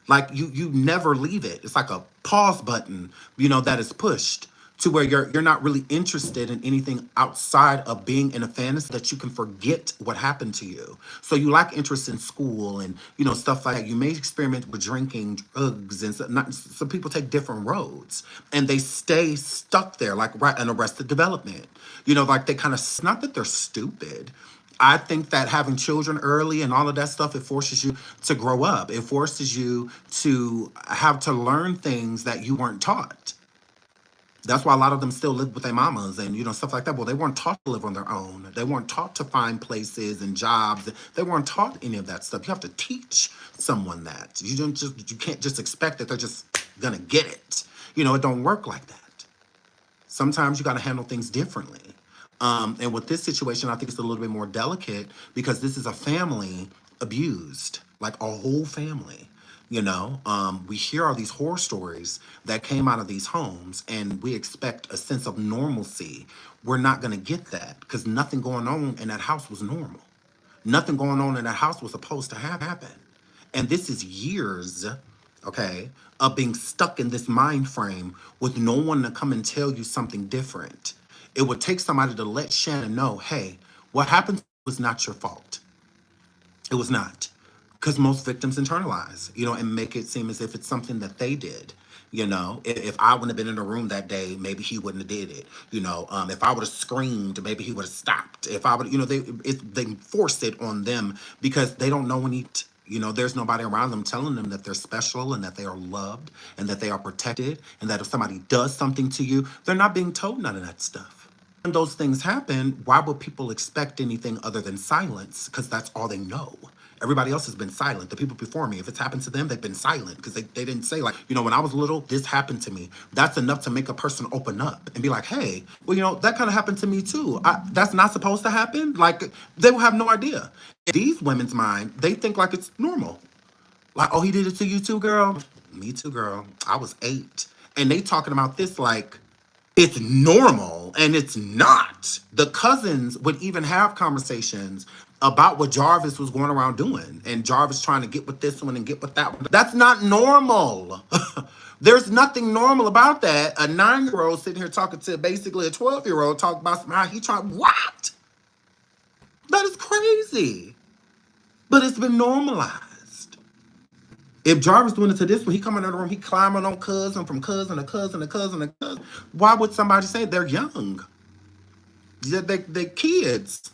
Like you never leave it. It's like a pause button, that is pushed to where you're not really interested in anything outside of being in a fantasy that you can forget what happened to you. So you lack interest in school and stuff like that. You may experiment with drinking, drugs, and some people take different roads and they stay stuck there, like right in Arrested Development. Like they kind of, not that they're stupid. I think that having children early and all of that stuff, it forces you to grow up. It forces you to have to learn things that you weren't taught. That's why a lot of them still live with their mamas and stuff like that. Well, they weren't taught to live on their own. They weren't taught to find places and jobs. They weren't taught any of that stuff. You have to teach someone that. You can't just expect that they're just gonna get it. It don't work like that. Sometimes you got to handle things differently. And with this situation, I think it's a little bit more delicate because this is a family abused, like a whole family. We hear all these horror stories that came out of these homes, and we expect a sense of normalcy. We're not going to get that because nothing going on in that house was normal. Nothing going on in that house was supposed to happen. And this is years, okay, of being stuck in this mind frame with no one to come and tell you something different. It would take somebody to let Shannon know, hey, what happened was not your fault. It was not. Because most victims internalize, and make it seem as if it's something that they did. If I wouldn't have been in the room that day, maybe he wouldn't have did it. If I would have screamed, maybe he would have stopped. If I would, they force it on them because they don't know any. There's nobody around them telling them that they're special and that they are loved and that they are protected and that if somebody does something to you, they're not being told none of that stuff. When those things happen, why would people expect anything other than silence? Because that's all they know. Everybody else has been silent. The people before me, if it's happened to them, they've been silent because they didn't say like, when I was little, this happened to me. That's enough to make a person open up and be like, hey, well, that kind of happened to me too. That's not supposed to happen. Like they will have no idea. In these women's mind, they think like it's normal. Like, oh, he did it to you too, girl? Me too, girl. I was 8. And they talking about this like it's normal, and it's not. The cousins would even have conversations about what Jarvis was going around doing, and Jarvis trying to get with this one and get with that one. That's not normal. There's nothing normal about that. A 9-year-old sitting here talking to basically a 12-year-old talking about how he tried. What? That is crazy. But it's been normalized. If Jarvis doing it to this one, he coming in the room, he climbing on cousin from cousin to cousin to cousin to cousin. Why would somebody say they're young? They're kids.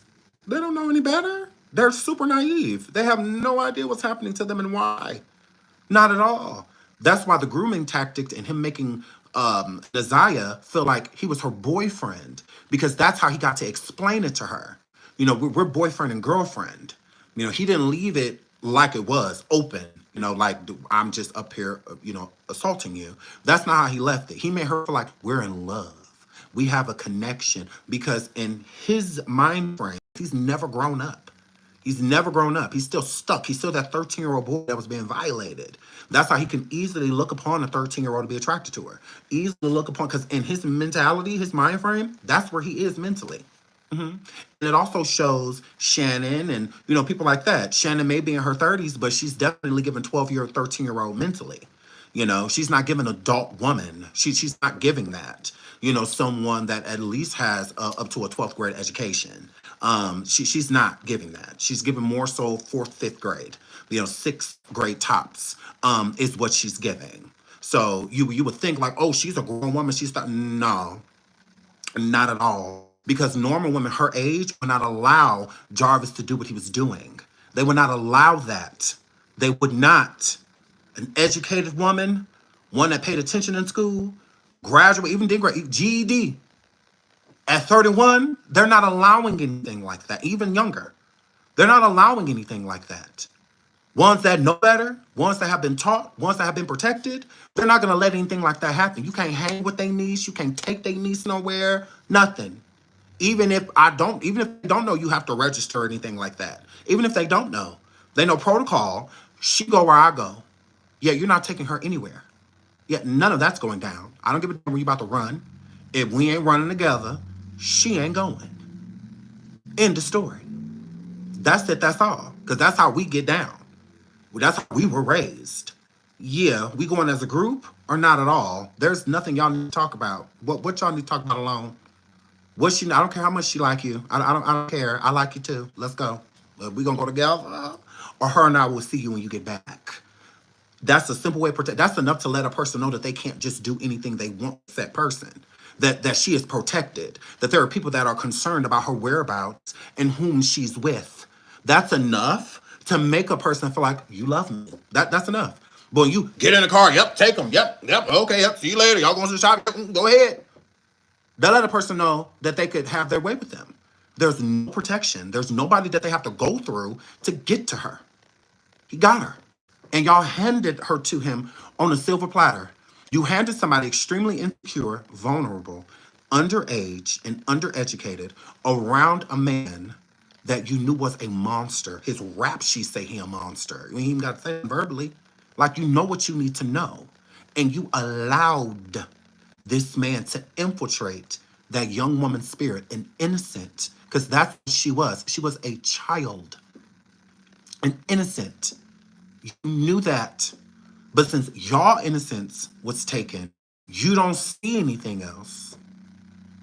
They don't know any better. They're super naive. They have no idea what's happening to them and why. Not at all. That's why the grooming tactic and him making NaZiyah feel like he was her boyfriend, because that's how he got to explain it to her. We're boyfriend and girlfriend. He didn't leave it like it was open, like I'm just up here, assaulting you. That's not how he left it. He made her feel like we're in love. We have a connection because in his mind frame, he's never grown up. He's never grown up. He's still stuck. He's still that 13-year-old boy that was being violated. That's how he can easily look upon a 13-year-old to be attracted to her. Easily look upon, because in his mentality, his mind frame, that's where he is mentally. Hmm. And it also shows Shannon and, you know, people like that. Shannon may be in her 30s, but she's definitely giving 12-year, 13-year-old mentally. You know, she's not giving adult woman. She's not giving that. You know, someone that at least has up to a 12th grade education. She's not giving that. She's giving more so fourth, fifth grade. You know, sixth grade tops is what she's giving. So you would think like, oh, she's a grown woman. She's not. No, not at all. Because normal women her age would not allow Jarvis to do what he was doing. They would not allow that. They would not. An educated woman, one that paid attention in school, graduate, even did great, GED. At 31, they're not allowing anything like that, even younger. They're not allowing anything like that. Ones that know better, ones that have been taught, ones that have been protected, they're not going to let anything like that happen. You can't hang with their niece. You can't take their niece nowhere. Nothing. Even if they don't know you have to register or anything like that. Even if they don't know, they know protocol. She go where I go. Yeah, you're not taking her anywhere. Yeah, none of that's going down. I don't give a damn where you about to run. If we ain't running together, she ain't going. End of story. That's it. That's all. Because that's how we get down. That's how we were raised. Yeah, we going as a group or not at all. There's nothing y'all need to talk about. What y'all need to talk about alone? What she? I don't care how much she like you. I don't care. I like you too. Let's go. We gonna go together, or her and I will see you when you get back. That's a simple way to protect. That's enough to let a person know that they can't just do anything they want with that person. That she is protected. That there are people that are concerned about her whereabouts and whom she's with. That's enough to make a person feel like you love me. That's enough. But when you get in the car, yep, take them, yep, okay, yep, see you later. Y'all going to the shop? Go ahead. That let a person know that they could have their way with them. There's no protection. There's nobody that they have to go through to get to her. He got her. And y'all handed her to him on a silver platter. You handed somebody extremely insecure, vulnerable, underage, and undereducated around a man that you knew was a monster. His rap sheets say he a monster. You ain't even got to say it verbally. Like you know what you need to know. And you allowed this man to infiltrate that young woman's spirit, an innocent, because that's what she was. She was a child, an innocent. You knew that. But since y'all innocence was taken, you don't see anything else.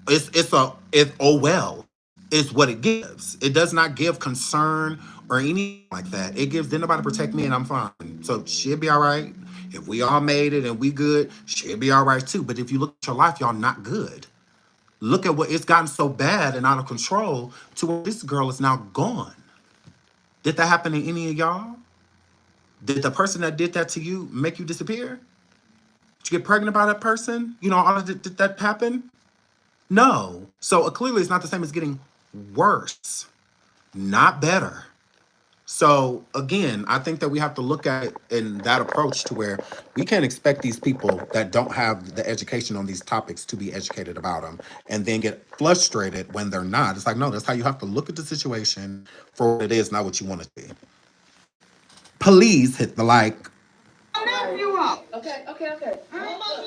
It's oh well, is what it gives. It does not give concern or anything like that. It gives, didn't nobody protect me and I'm fine. So she'll be all right. If we all made it and we good, she'll be all right too. But if you look at your life, y'all not good. Look at what it's gotten so bad and out of control to where this girl is now gone. Did that happen to any of y'all? Did the person that did that to you make you disappear? Did you get pregnant by that person? You know, all of it, did that happen? No. So clearly it's not the same as getting worse, not better. So again, I think that we have to look at it in that approach to where we can't expect these people that don't have the education on these topics to be educated about them and then get frustrated when they're not. It's like, no, that's how you have to look at the situation for what it is, not what you want it to be. Please hit the like. I'll you up. Okay. I'm hot.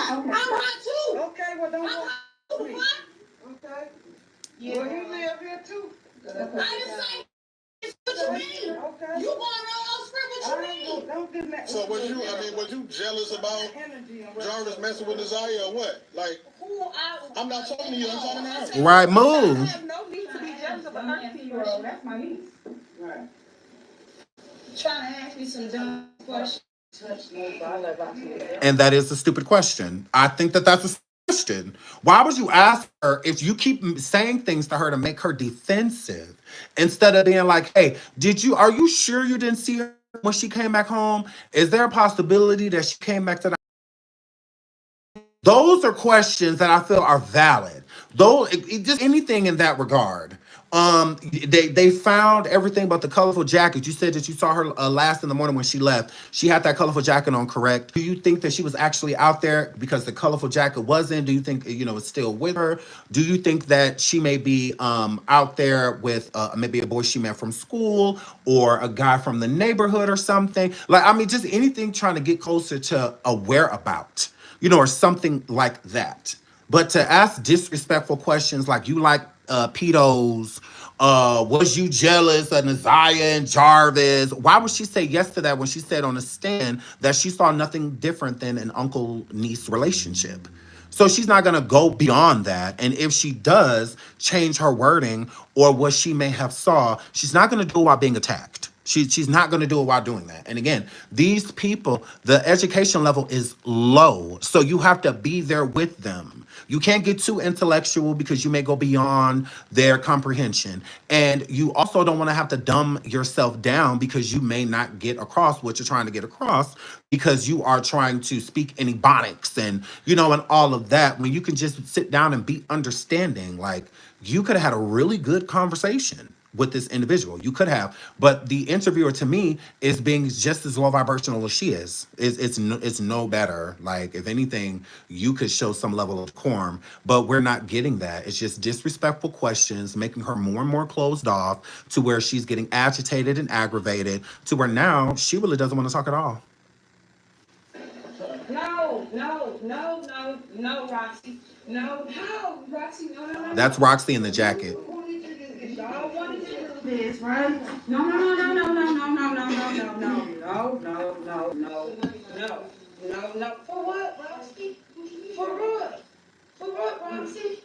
I'm hot too. Okay, well, don't I'm go. hot too. What? Okay. Yeah. Well, you live here too. I didn't say it's what you mean. Okay. You going all script what you mean? Don't get mad. So was you jealous about Jarvis messing with NaZiyah or what? Like, I'm not talking to you, I'm talking to her. Right I move. have no need to be jealous of a 13-year-old. That's my niece. Right. Trying to ask me some dumb questions. And that is a stupid question. I think that that's a question. Why would you ask her if you keep saying things to her to make her defensive instead of being like, hey, are you sure you didn't see her when she came back home? Is there a possibility that she came back to the Those are questions that I feel are valid. Though just anything in that regard. They found everything but the colorful jacket. You said that you saw her last in the morning when she left. She had that colorful jacket on, correct? Do you think that she was actually out there because the colorful jacket wasn't? Do you think it's still with her? Do you think that she may be out there with maybe a boy she met from school or a guy from the neighborhood or something? Like, I mean, just anything trying to get closer to a whereabout. Or something like that. But to ask disrespectful questions like you like pedos, was you jealous of NaZiyah and Jarvis? Why would she say yes to that when she said on the stand that she saw nothing different than an uncle-niece relationship? So she's not going to go beyond that. And if she does change her wording or what she may have saw, she's not going to do it while being attacked. She's not going to do it while doing that. And again, these people, the education level is low. So you have to be there with them. You can't get too intellectual because you may go beyond their comprehension. And you also don't want to have to dumb yourself down because you may not get across what you're trying to get across because you are trying to speak in ebonics and, and all of that when you can just sit down and be understanding. Like, you could have had a really good conversation with this individual. You could have, but the interviewer to me is being just as low vibrational as she is. It's no better. Like, if anything, you could show some level of decorum, but we're not getting that. It's just disrespectful questions, making her more and more closed off to where she's getting agitated and aggravated to where now she really doesn't want to talk at all. No, Roxy. No, Roxy, no. That's Roxy in the jacket. Y'all want to do this, right? No. For what, Roxy? For what? For what, Roxy?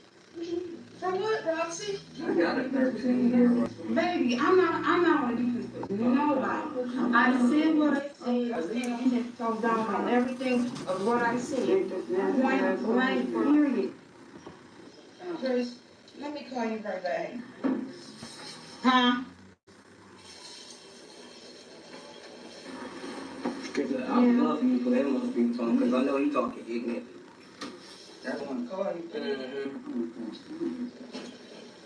For what, Roxy? I got it 13 years. Baby, I'm not gonna do this with nobody. I said what I said. I said so down on everything of what I said. Point blank, period. Chris, let me call you right back. Huh? I love you, but they must be talking, because I know you talking ignorant. That's why I'm calling you.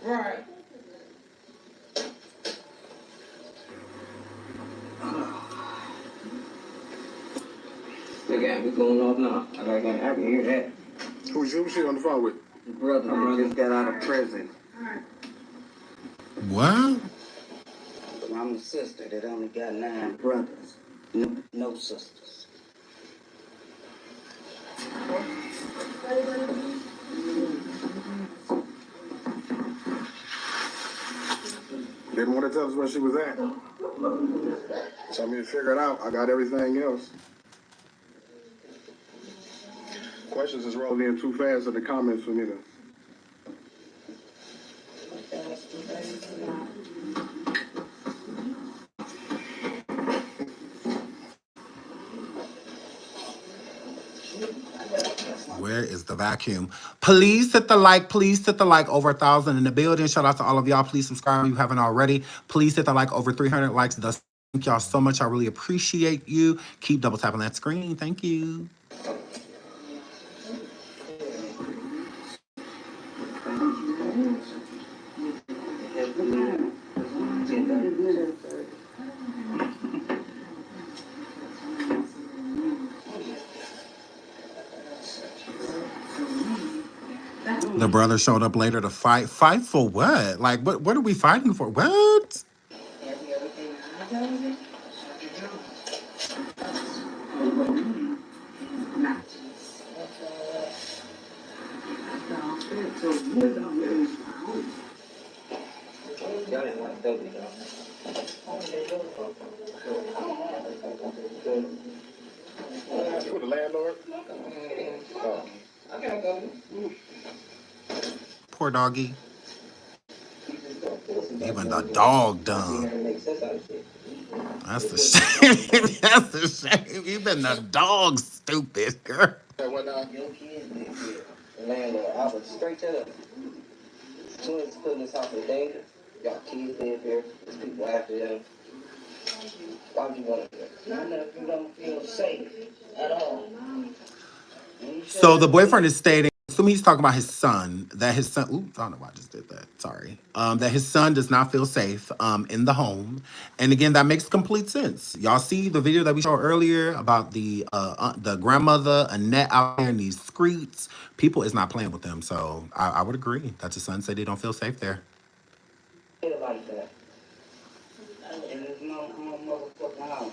Right. Look at me going off now. I can hear that. Who's she on the phone with? Your brother just got out of prison. What? I'm the sister that only got 9 brothers. No sisters. Didn't want to tell us where she was at. Tell me to figure it out. I got everything else. Questions is rolling in too fast in the comments for me to. Where is the vacuum? Please hit the like. Please hit the like. Over 1,000 in the building. Shout out to all of y'all. Please subscribe if you haven't already. Please hit the like. Over 300 likes. Thank y'all so much. I really appreciate you. Keep double tapping that screen. Thank you. The brother showed up later to fight. Fight for what? Like, what are we fighting for? What? You the landlord? Oh. I gotta go. Poor doggy. Even the dog done. That's the shame. That's the shame. Even the dog's stupid, girl. What now? Your kids live here. The landlord, I was straight up. Twins putting us off in danger. Y'all kids live here. There's people after them. Why would you want to do it? None of you don't feel safe at all. So the boyfriend is stating, assuming he's talking about his son, that his son, oops, I don't know why I just did that. Sorry. That his son does not feel safe in the home. And again, that makes complete sense. Y'all see the video that we showed earlier about the grandmother, Annette, out there in these streets. People is not playing with them. So I would agree that his son said they don't feel safe there. Like that. And there's no motherfucking house.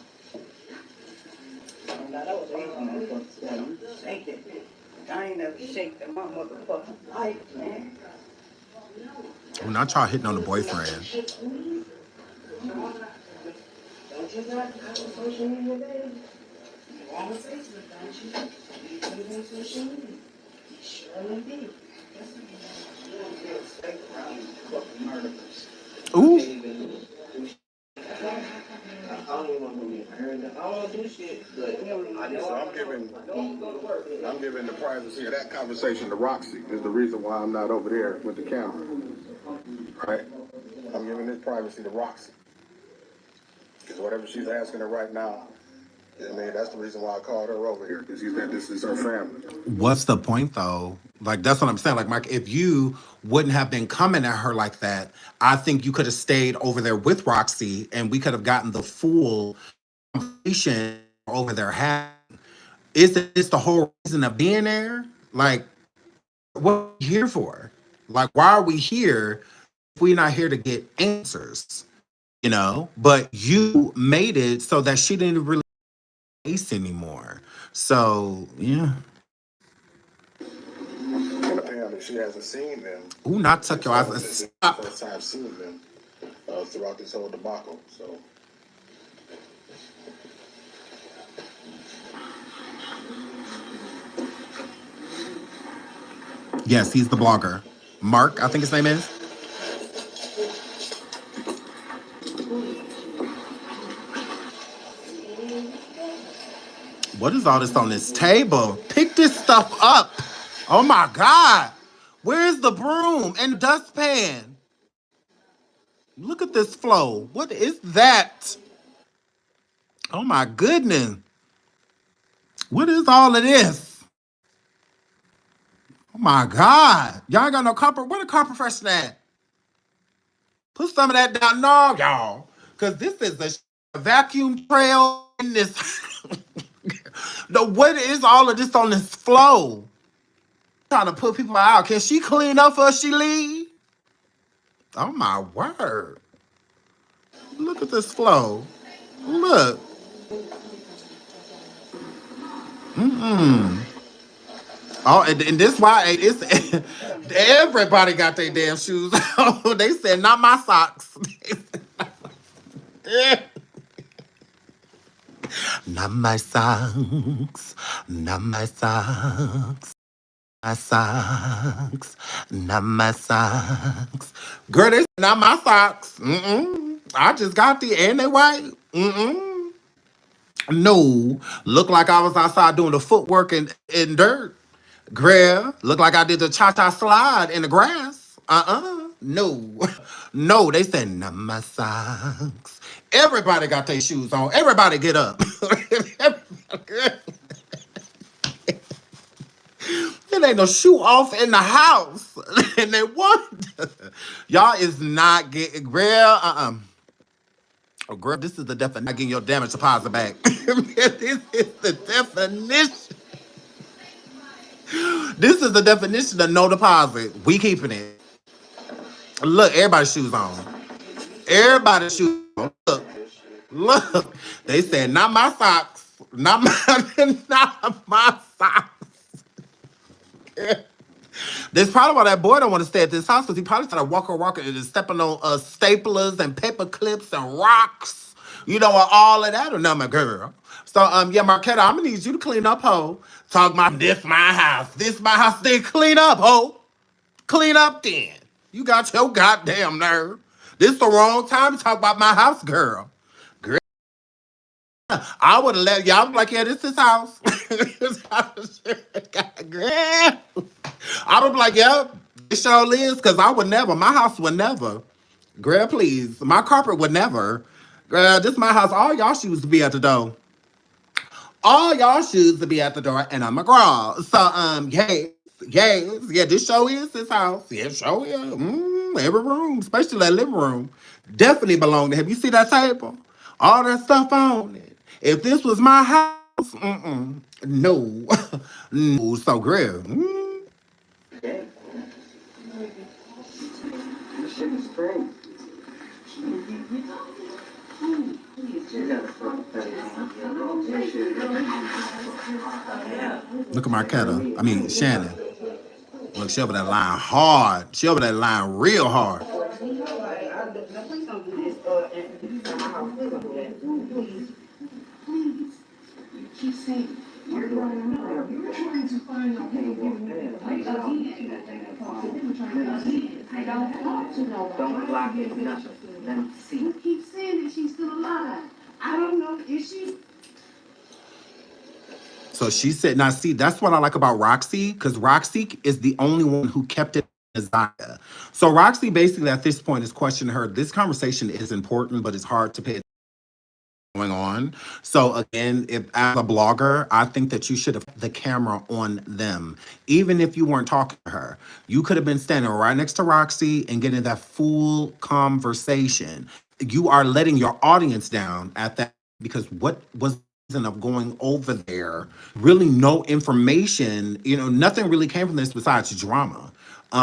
And that was easy, motherfucker. Take it. I ain't never shaked in my motherfucking life, man. Well, not y'all hitting on the boyfriend. Don't you not have a social media, baby? You on Facebook, don't you? You put it on social media. You surely did. You don't feel safe around these fucking murderers. Ooh. I don't even want to be heard. I don't want to do shit, but I'm giving the privacy of that conversation to Roxy. Is the reason why I'm not over there with the camera. Right? I'm giving this privacy to Roxy. Because whatever she's asking her right now, I mean, that's the reason why I called her over here. Because this is her family. What's the point though? Like that's what I'm saying. Like Mike, if you wouldn't have been coming at her like that, I think you could have stayed over there with Roxy and we could have gotten the full conversation over there. Is this the whole reason of being there? Like, what are we here for? Like, why are we here if we're not here to get answers? You know, but you made it so that she didn't really face anymore. So yeah. And apparently she hasn't seen them. Ooh, not tuck your eyes. This is the Stop. first time seeing them throughout this whole debacle. So. Yes, he's the blogger. Mark, I think his name is. What is all this on this table? Pick this stuff up. Oh my God. Where's the broom and dustpan? Look at this flow. What is that? Oh my goodness. What is all of this? Oh my God. Y'all ain't got no copper. Where the copper freshener at? Put some of that down. No, y'all. Because this is a vacuum trail in this. No, what is all of this on this flow? Trying to put people out. Can she clean up or she leave? Oh my word. Look at this flow. Look. Mm-mm. Oh, and this why it's everybody got their damn shoes on. They said, not my socks. Not my socks. Not my socks. My socks. Not my socks. Girl, they said, not my socks. Mm-mm. I just got the and they white. Mm-mm. No. Look like I was outside doing the footwork in dirt. Girl, look like I did the cha-cha slide in the grass. No. No, they said, not my socks. Everybody got their shoes on. Everybody get up. It ain't no shoe off in the house. And they want y'all is not getting girl. Oh, girl, this is the definition. Not getting your damage deposit back. This is the definition. This is the definition of no deposit. We keeping it. Look, everybody's shoes on. Everybody's shoes on. Look. They said, not my socks. Not my, not my socks. That's probably why that boy don't want to stay at this house because he probably started walking and just stepping on staplers and paper clips and rocks, you know, and all of that. Or no, my girl. So yeah, Marketta, I'm gonna need you to clean up, ho. Talk about this my house. This my house. Then clean up, ho. Clean up then. You got your goddamn nerve. This the wrong time to talk about my house, girl. Girl, I would have let y'all like, yeah, this is house. Girl. I would be like, yep, it sure is, because I would never. My house would never. Girl, please. My carpet would never. Girl, this is my house. All y'all shoes to be at the door. All y'all shoes to be at the door, and I'm a girl. So, yeah, this show is this house. Yeah, show is. Every room, especially that living room, definitely belong to him. You see that table? All that stuff on it. If this was my house, no, no. So, girl, This shit is crazy. Look at Marketta. I mean, Shannon. Look, she over that line hard. She over that line real hard. Please don't do this. And my house, please don't do that. Please. Please. You keep saying, you're trying to find out people giving you information. I don't want to know. Don't block it, nothing. Let me see. You keep saying that she's still alive. I don't know. Is she? So she said, now see, that's what I like about Roxy, because Roxy is the only one who kept it NaZiyah. So Roxy basically at this point is questioning her. This conversation is important, but it's hard to pay going on. So again, if as a blogger, I think that you should have the camera on them. Even if you weren't talking to her, you could have been standing right next to Roxy and getting that full conversation. You are letting your audience down at that, because what was of going over there, really no information, nothing really came from this besides drama.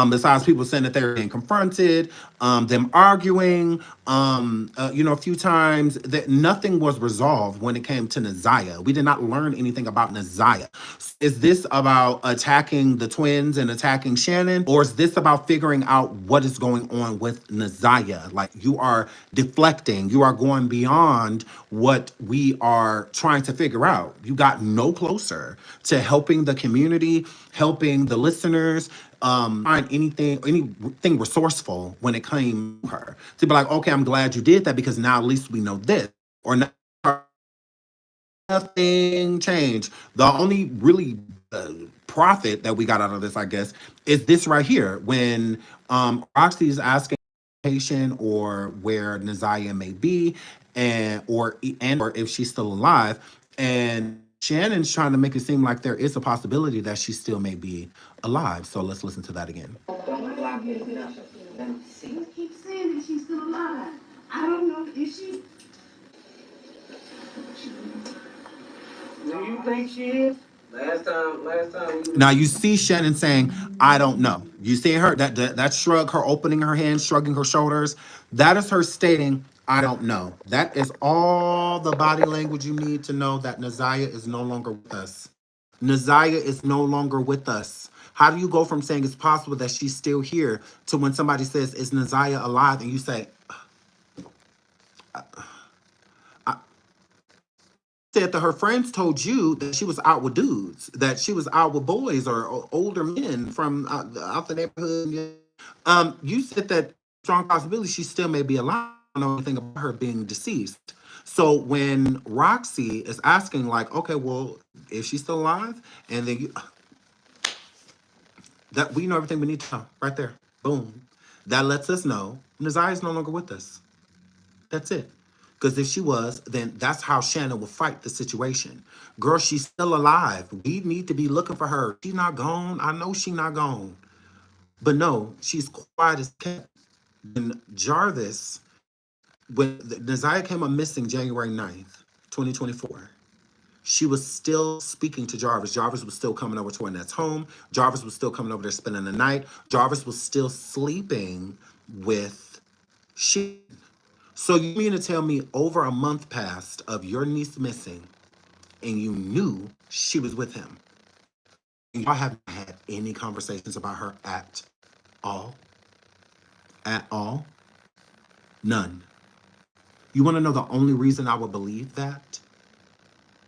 Besides people saying that they're being confronted, them arguing, a few times, that nothing was resolved when it came to NaZiyah. We did not learn anything about NaZiyah. Is this about attacking the twins and attacking Shannon? Or is this about figuring out what is going on with NaZiyah? Like, you are deflecting, you are going beyond what we are trying to figure out. You got no closer to helping the community, helping the listeners, find anything resourceful when it came to her. To be like, okay, I'm glad you did that, because now at least we know this. Or nothing changed. The only really profit that we got out of this, I guess, is this right here. When Roxy is asking patient or where NaZiyah may be, or if she's still alive, and Shannon's trying to make it seem like there is a possibility that she still may be alive. So let's listen to that again. You keep saying that she's still alive. I don't know. Is she? Do you think she is? Last time. Now you see Shannon saying, "I don't know." You see her that shrug, her opening her hands, shrugging her shoulders. That is her stating, "I don't know." That is all the body language you need to know that NaZiyah is no longer with us. NaZiyah is no longer with us. How do you go from saying it's possible that she's still here to when somebody says, "Is NaZiyah alive?" and you say, said that her friends told you that she was out with dudes, that she was out with boys or older men from out the neighborhood. You said that strong possibility she still may be alive. I don't know anything about her being deceased. So when Roxy is asking, like, okay, well, is she still alive? And then that we know everything we need to know right there. Boom. That lets us know NaZiyah is no longer with us. That's it. Because if she was, then that's how Shannon will fight the situation. Girl, she's still alive. We need to be looking for her. She's not gone. I know she's not gone. But no, she's quiet as kept. And Jarvis, when NaZiyah came up missing January 9th, 2024, she was still speaking to Jarvis. Jarvis was still coming over to Annette's home. Jarvis was still coming over there spending the night. Jarvis was still sleeping with Shannon. So you mean to tell me over a month passed of your niece missing and you knew she was with him? And y'all haven't had any conversations about her at all? At all? None. You want to know the only reason I would believe that?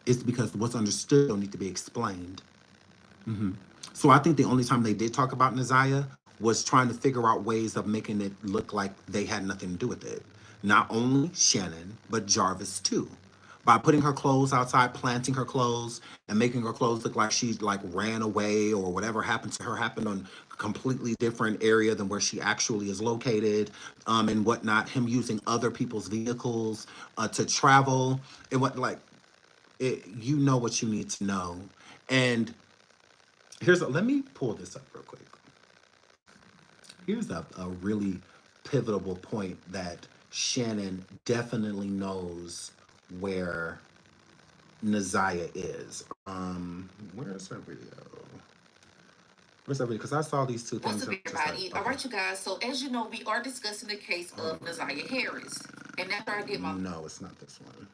Is because what's understood don't need to be explained. So I think the only time they did talk about NaZiyah was trying to figure out ways of making it look like they had nothing to do with it. Not only Shannon, but Jarvis too. By putting her clothes outside, planting her clothes, and making her clothes look like she like ran away or whatever happened to her happened on a completely different area than where she actually is located, and whatnot. Him using other people's vehicles to travel. And you know what you need to know. And let me pull this up real quick. Here's a really pivotal point that Shannon definitely knows where NaZiyah is. Where's her video? Where's that video? Because I saw these two things. What's up, everybody? All right, you guys. So as you know, we are discussing the case of NaZiyah Harris. And after I get my... No, it's not this one.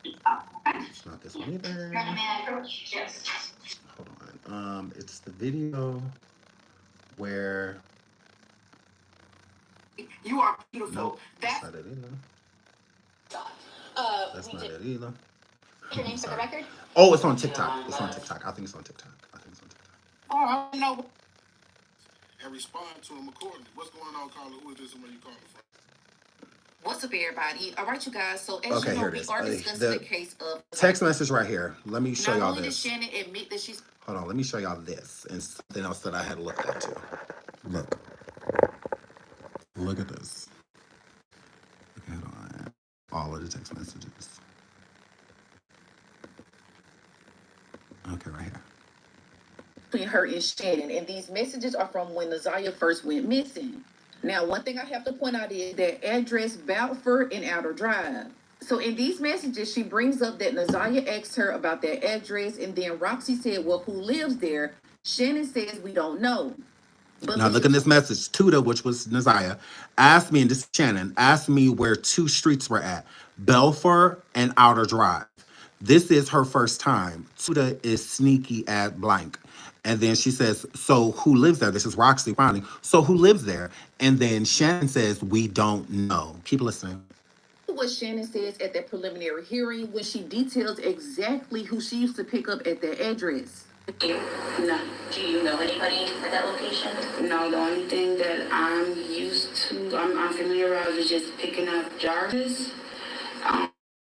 It's not this one either. Hold on. It's the video where... You are beautiful. Nope, that's not it either. That's not it either. Your name for the record? Oh, it's on TikTok. It's on TikTok. I think it's on TikTok. Oh, I know. And respond to him accordingly. What's going on, caller? Who is this and where you calling from? What's up, everybody? All right, you guys. So, as you know, we are discussing the case of... Text message right here. Let me show y'all this. Not only did Shannon admit that she's... Hold on. Let me show y'all this and something else that I had looked at, too. Look. Look at this. Okay, hold on. All of the text messages. Okay, right here. Between her and Shannon, and these messages are from when NaZiyah first went missing. Now, one thing I have to point out is that address Balfour and Outer Drive. So in these messages, she brings up that NaZiyah asked her about that address, and then Roxy said, well, who lives there? Shannon says, we don't know. But now look at this message. Tuda, which was NaZiyah, asked me, and this is Shannon, asked me where two streets were at, Balfour and Outer Drive. This is her first time. Tuda is sneaky at blank. And then she says, so who lives there? This is Roxy responding. So who lives there? And then Shannon says, we don't know. Keep listening. What Shannon says at that preliminary hearing when she details exactly who she used to pick up at that address. No. Do you know anybody at that location? No, the only thing that I'm used to, I'm familiarized with just picking up Jarvis.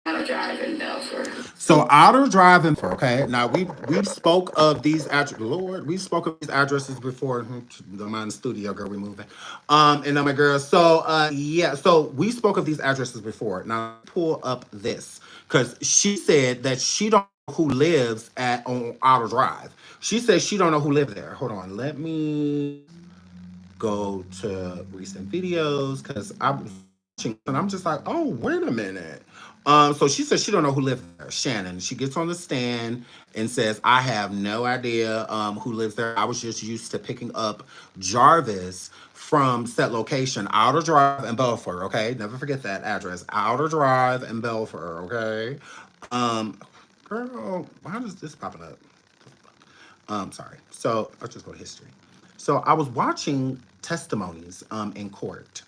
Outer Drive in Belfort. So Outer Drive in Belfort, okay. Now we spoke of these we spoke of these addresses before. Don't mind the studio, girl. We moving. And my girl. So yeah. So we spoke of these addresses before. Now pull up this because she said that she don't know who lives on Outer Drive. She says she don't know who lives there. Hold on. Let me go to recent videos because I'm watching and I'm just like, oh, wait a minute. So she says she don't know who lives there. Shannon. She gets on the stand and says, I have no idea who lives there. I was just used to picking up Jarvis from set location, Outer Drive and Belfort, okay? Never forget that address. Outer Drive and Belfort, okay? Girl, why is this popping up? Sorry. So I'll just go to history. So I was watching testimonies in court.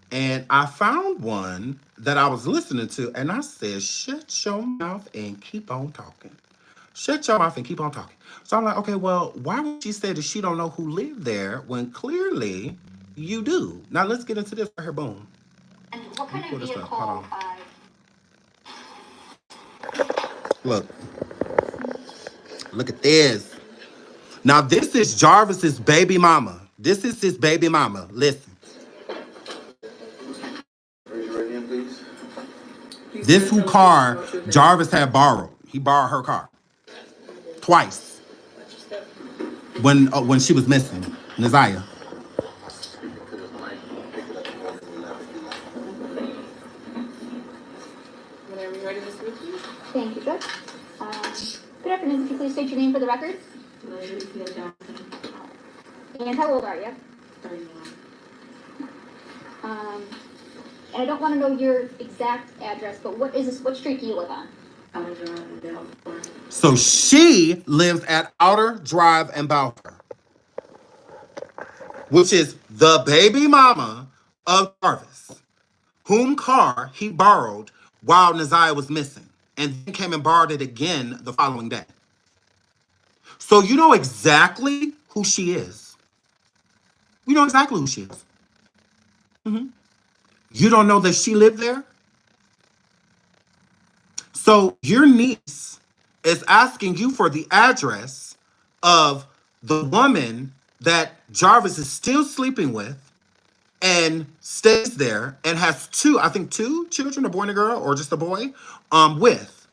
And I found one that I was listening to, and I said, shut your mouth and keep on talking. Shut your mouth and keep on talking. So I'm like, okay, well, why would she say that she don't know who lived there when clearly you do? Now let's get into this right here, boom. And what kind of vehicle? Look at this. Now this is Jarvis's baby mama. This is his baby mama. Listen. This who car Jarvis had borrowed. He borrowed her car twice when she was missing. NaZiyah. Whenever you're ready to speak. Thank you, Judge. Good afternoon. Could you please state your name for the record? And how old are you? 31. And I don't want to know your exact address, but what street do you live on? Outer Drive and Belfort. So she lives at Outer Drive and Balfour, which is the baby mama of Jarvis, whom car he borrowed while NaZiyah was missing, and then came and borrowed it again the following day. So you know exactly who she is. You know exactly who she is. Mm-hmm. You don't know that she lived there? So your niece is asking you for the address of the woman that Jarvis is still sleeping with and stays there and has two children, a boy and a girl, or just a boy, with.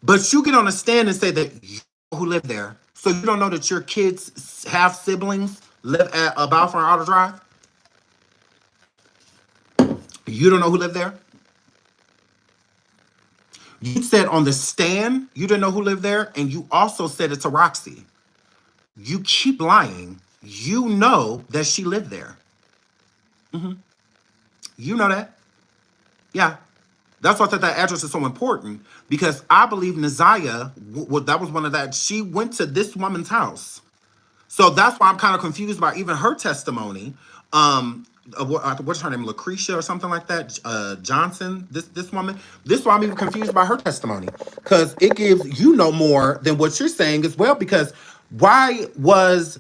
But you get on a stand and say that you know who live there. So you don't know that your kids have siblings live at Balfour and Outer Drive? You don't know who lived there? You said on the stand you didn't know who lived there, and you also said it to Roxy. You keep lying. You know that she lived there. Mm-hmm. You know that? Yeah. That's why I thought that address is so important because I believe NaZiyah, that was one of that. She went to this woman's house. So that's why I'm kind of confused by even her testimony. What's her name, Lucretia or something like that? Johnson. This woman. This why I'm even confused by her testimony because it gives more than what you're saying as well. Because why was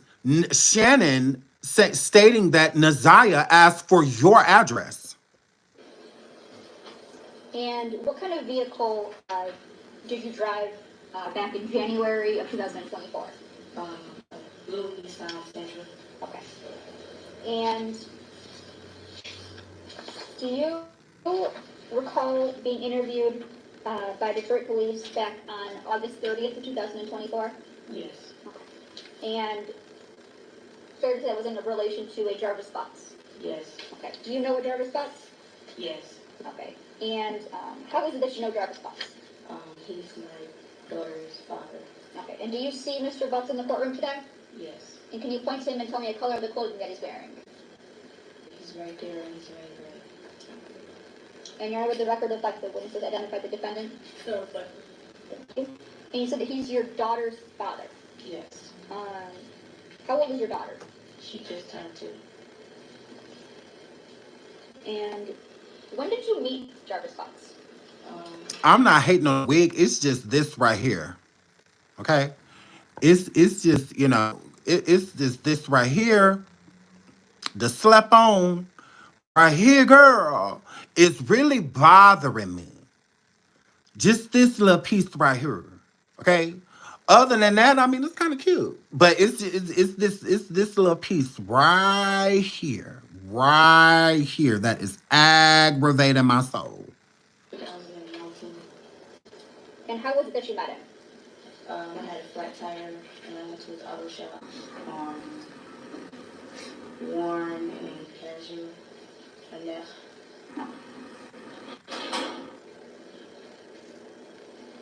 Shannon stating that NaZiyah asked for your address? And what kind of vehicle did you drive back in January of 2024? Blue Nissan Sentra. Okay. And do you recall being interviewed by Detroit police back on August 30th of 2024? Yes. Okay. And fair to say that was in relation to a Jarvis Fox? Yes. Okay. Do you know a Jarvis Fox? Yes. Okay. And how is it that you know Jarvis Fox? He's my daughter's father. Okay. And do you see Mr. Butts in the courtroom today? Yes. And can you point to him and tell me the color of the clothing that he's wearing? He's right there and he's wearing gray. And you're with the record of like the witnesses identified the defendant? No, but. And you said that he's your daughter's father? Yes. How old is your daughter? She just turned 2. And when did you meet Jarvis Fox? I'm not hating on the wig. It's just this right here. Okay? It's just, it's just this right here. The slap on right here, girl. It's really bothering me. Just this little piece right here. Okay? Other than that, I mean, it's kind of cute. But it's this little piece right here. Right here. That is aggravating my soul. 2019. And how was it that you met him? I had a flat tire and I went to his auto shop. Warm and casual. And yeah.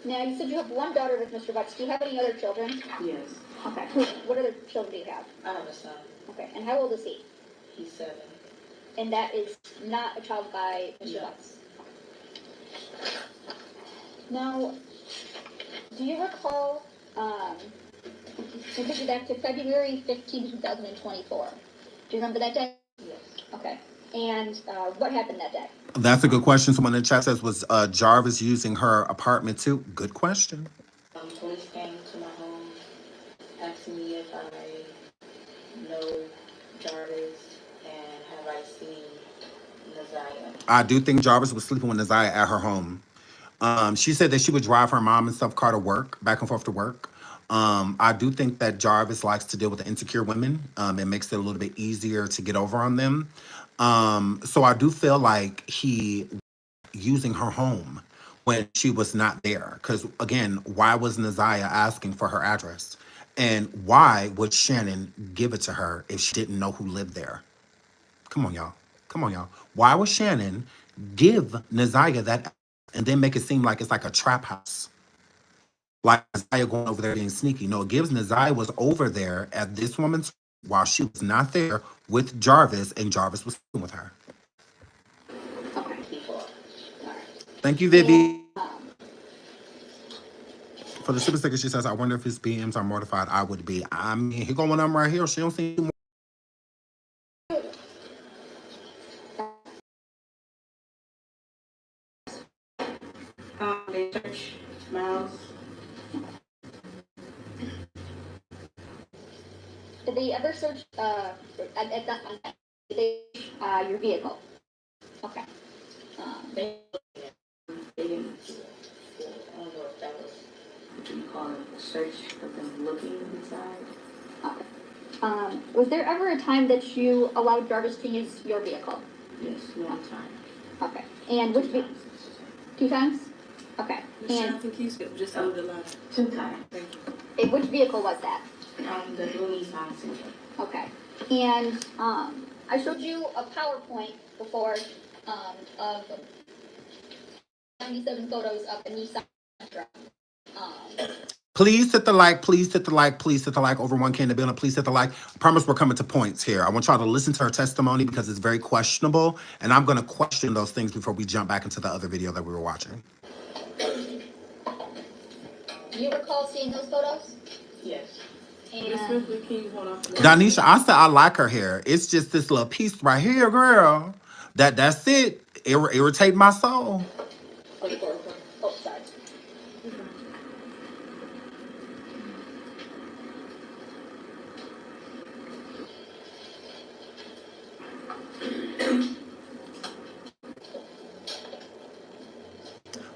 Now, you said you have one daughter with Mr. Butts. Do you have any other children? Yes. Okay. What other children do you have? I have a son. Okay. And how old is he? He's 7. And that is not a child by Mr. Butts? Okay. Now, do you recall, take you back to February 15, 2024. Do you remember that day? Yes. Okay. And what happened that day? That's a good question. Someone in the chat says, was Jarvis using her apartment too? Good question. Police came to my home, asking me if I know Jarvis and have I seen NaZiyah. I do think Jarvis was sleeping with NaZiyah at her home. She said that she would drive her mom and stuff car to work, back and forth to work. I do think that Jarvis likes to deal with the insecure women. It makes it a little bit easier to get over on them. So I do feel like he using her home when she was not there. Because again, why was NaZiyah asking for her address? And why would Shannon give it to her if she didn't know who lived there? Come on, y'all. Come on, y'all. Why would Shannon give NaZiyah that and then make it seem like it's like a trap house? Like NaZiyah going over there being sneaky. No, it gives NaZiyah was over there at this woman's while she was not there with Jarvis, and Jarvis was with her. Okay. Thank you, Vivi. For the super sticker, she says, I wonder if his BMs are mortified. I would be. I mean, he got one of them right here. She don't see more. They search my house. Did they ever search at that time? Did they your vehicle? Okay. They didn't. I don't know if that was what you call it, a search of them looking inside. Okay. Was there ever a time that you allowed Jarvis to use your vehicle? Yes, one time. Okay. And which vehicle? 2 times? Okay. And just over the line. 2 times. And which vehicle was that? The blue Nissan Sentra. Okay. And I showed you a PowerPoint before of 97 photos of the Nissan Sentra. Please hit the like, please hit the like, please hit the like over 1K in the building. Please hit the like. I promise we're coming to points here. I want y'all to listen to her testimony because it's very questionable. And I'm going to question those things before we jump back into the other video that we were watching. Do you recall seeing those photos? Yes. And Donisha, I said I like her hair. It's just this little piece right here, girl. That's it. Irritate my soul. oh, sorry.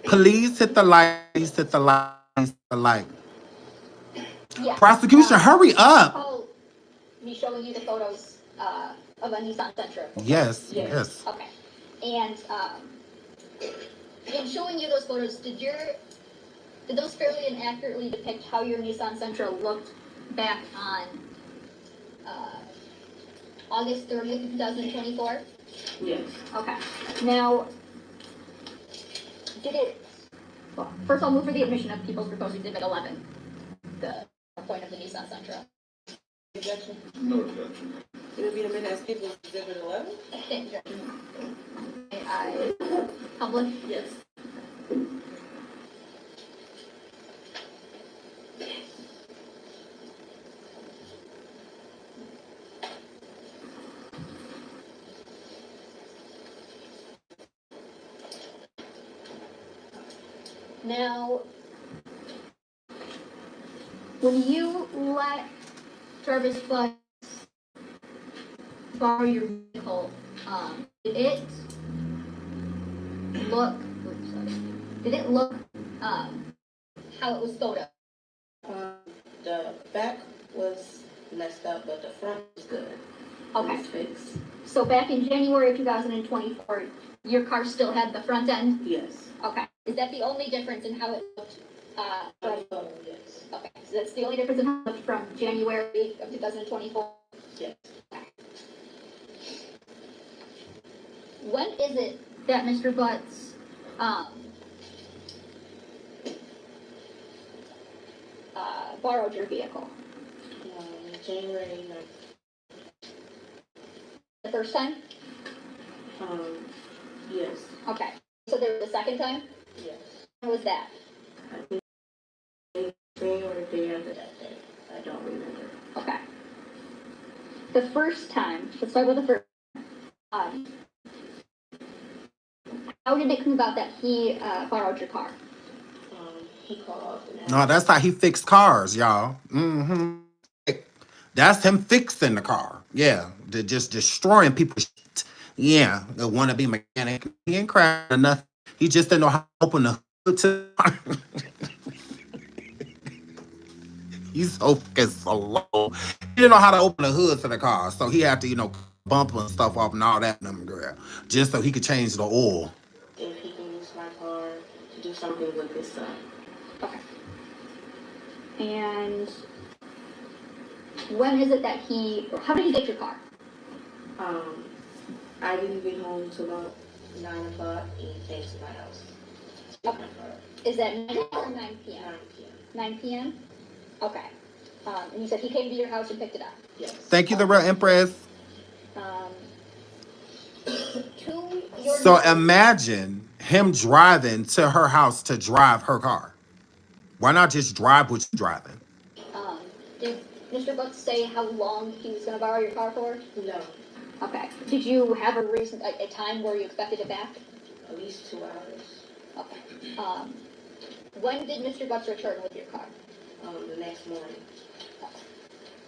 Please hit the like. Please hit the like. Please hit the like. Yeah. Prosecution, hurry up. Recall me showing you the photos of a Nissan Sentra. Yes, yes. Okay. And in showing you those photos, did those fairly and accurately depict how your Nissan Sentra looked back on August 30th, 2024? Yes. Okay. Now, did it? Well, first I'll move for the admission of People's Proposed Exhibit 11, the point of the Nissan Sentra. Objection. No objection. It would be the minute as People's Exhibit 11? I publish? Yes. Now, when you let Travis Butts borrow your vehicle, did it look? Oops, sorry. Did it look how it was photographed? The back was messed up, but the front was good. Okay. It was fixed. So back in January of 2024, your car still had the front end? Yes. Okay. Is that the only difference in how it looked? Yes. Okay. So that's the only difference in how it looked from January of 2024? Yes. When is it that Mr. Butts borrowed your vehicle? January 9th. The first time? Yes. Okay. So there was a second time? Yes. When was that? I think day or day after that day. I don't remember. Okay. The first time, let's talk about the first time. How did it come about that he borrowed your car? He called. No, that's how he fixed cars, y'all. Mm-hmm. That's him fixing the car. Yeah. They're just destroying people's shit. Yeah. They want to be mechanic. He ain't crashing or nothing. He just didn't know how to open the hood to He's so fucking slow. He didn't know how to open the hood to the car. So he had to, bump and stuff off and all that, girl. Just so he could change the oil. If he can use my car to do something with his son. Okay. And when is it that how did he get your car? I didn't get home till about 9 o'clock and he came to my house. Okay. Is that 9 or 9 p.m.? 9 p.m. 9 p.m.? Okay. And you said he came to your house and picked it up? Yes. Thank you, the real Empress. So imagine him driving to her house to drive her car. Why not just drive what you're driving? Did Mr. Bucks say how long he was going to borrow your car for? No. Okay. Did you have a time where you expected it back? At least 2 hours. Okay. When did Mr. Bucks return with your car? The next morning.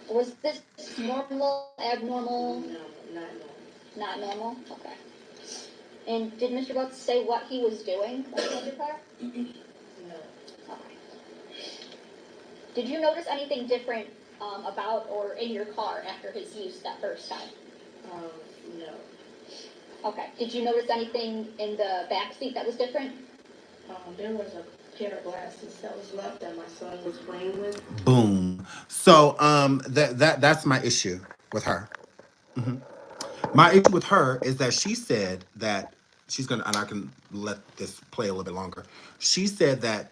Was this normal, abnormal? No, not normal. Not normal? Okay. And did Mr. Bucks say what he was doing when he had your car? No. Okay. Did you notice anything different about or in your car after his use that first time? No. Okay. Did you notice anything in the back seat that was different? There was a pair of glasses that was left that my son was playing with. Boom. So that's my issue with her. Mm-hmm. My issue with her is that she said that she's gonna, and I can let this play a little bit longer. She said that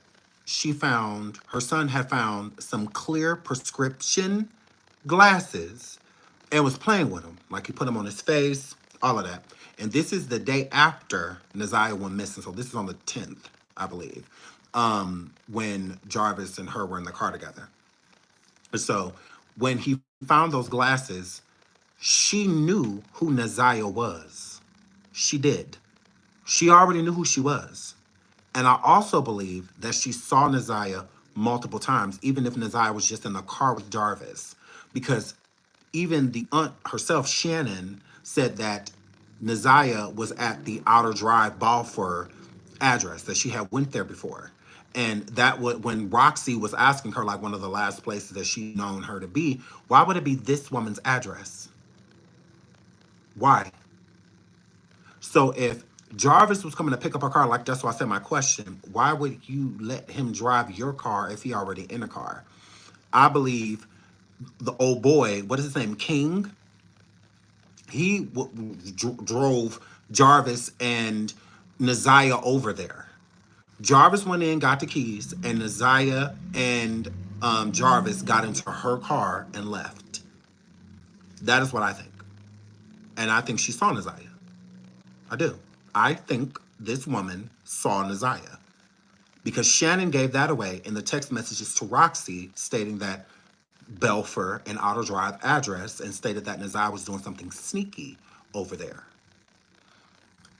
her son had found some clear prescription glasses and was playing with them. Like he put them on his face, all of that. And this is the day after NaZiyah went missing. So this is on the 10th, I believe, when Jarvis and her were in the car together. So when he found those glasses, she knew who NaZiyah was. She did. She already knew who she was. And I also believe that she saw NaZiyah multiple times, even if NaZiyah was just in the car with Jarvis. Because even the aunt herself, Shannon, said that NaZiyah was at the Outer Drive Balfour address, that she had went there before. And that would, when Roxy was asking her, like one of the last places that she known her to be, why would it be this woman's address? Why? So if Jarvis was coming to pick up her car, like that's why I said my question, why would you let him drive your car if he already in a car? I believe the old boy, what is his name, King? He drove Jarvis and NaZiyah over there. Jarvis went in, got the keys, and NaZiyah and Jarvis got into her car and left. That is what I think. And I think she saw NaZiyah. I do. I think this woman saw NaZiyah because Shannon gave that away in the text messages to Roxy stating that Belfer and Auto Drive address and stated that NaZiyah was doing something sneaky over there.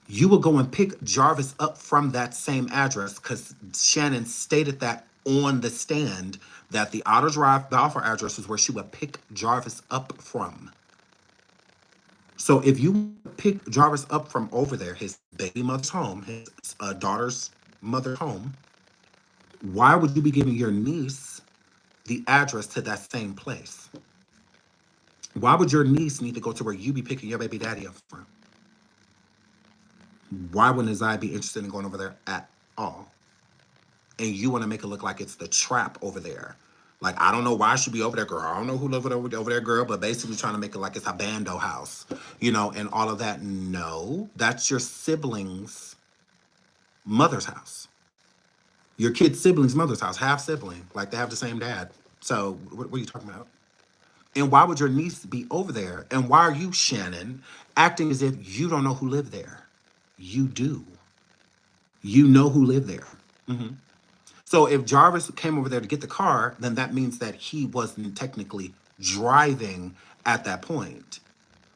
You will go and pick Jarvis up from that same address because Shannon stated that on the stand that the Outer Drive Balfour address is where she would pick Jarvis up from. So if you pick Jarvis up from over there, his baby mother's home, his daughter's mother's home, why would you be giving your niece the address to that same place? Why would your niece need to go to where you be picking your baby daddy up from? Why would NaZiyah be interested in going over there at all? And you want to make it look like it's the trap over there. Like, I don't know why she be over there, girl. I don't know who lives over there, girl, but basically trying to make it like it's a bando house, and all of that. No, that's your sibling's mother's house. Your kid's sibling's mother's house, half sibling. Like, they have the same dad. So, what are you talking about? And why would your niece be over there? And why are you, Shannon, acting as if you don't know who lived there? You do. You know who lived there. Mm-hmm. So if Jarvis came over there to get the car, then that means that he wasn't technically driving at that point.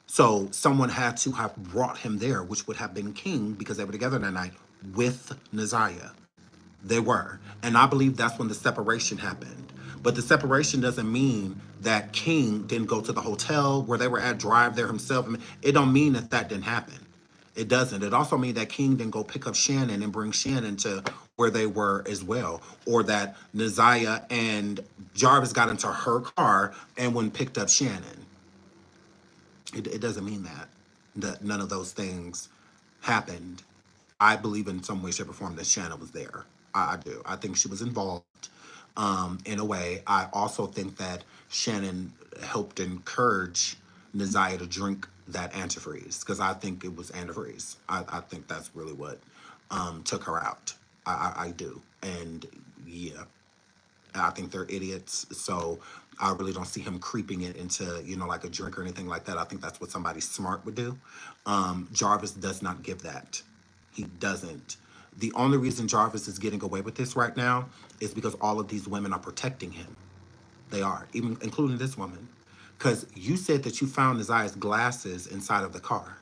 So someone had to have brought him there, which would have been King because they were together that night with NaZiyah. They were. And I believe that's when the separation happened. But the separation doesn't mean that King didn't go to the hotel where they were at, drive there himself. I mean, it don't mean that that didn't happen. It doesn't. It also means that King didn't go pick up Shannon and bring Shannon to where they were as well. Or that NaZiyah and Jarvis got into her car and went and picked up Shannon. It doesn't mean that none of those things happened. I believe in some way, shape, or form that Shannon was there. I do. I think she was involved in a way. I also think that Shannon helped encourage NaZiyah to drink that antifreeze because I think it was antifreeze. I think that's really what took her out. I do. And yeah, I think they're idiots. So I really don't see him creeping it into, like a drink or anything like that. I think that's what somebody smart would do. Jarvis does not give that. He doesn't. The only reason Jarvis is getting away with this right now is because all of these women are protecting him. They are, even including this woman. Because you said that you found NaZiyah's glasses inside of the car.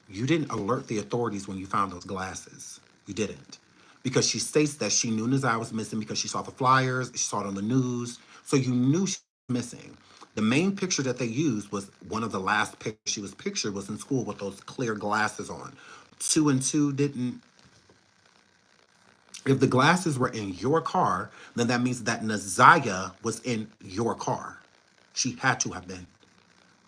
You didn't alert the authorities when you found those glasses. You didn't. Because she states that she knew NaZiyah was missing because she saw the flyers, she saw it on the news. So you knew she was missing. The main picture that they used was one of the last pictures she was pictured was in school with those clear glasses on. 2 and 2 didn't. If the glasses were in your car, then that means that NaZiyah was in your car. She had to have been.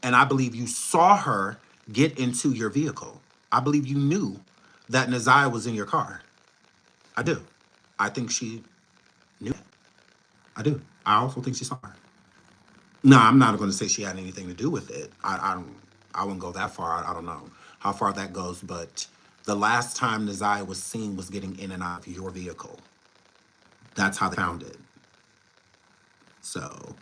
And I believe you saw her get into your vehicle. I believe you knew that NaZiyah was in your car. I do. I think she knew it. I do. I also think she saw her. No, I'm not going to say she had anything to do with it. I wouldn't go that far. I don't know how far that goes, but the last time NaZiyah was seen was getting in and out of your vehicle. That's how they found it. So,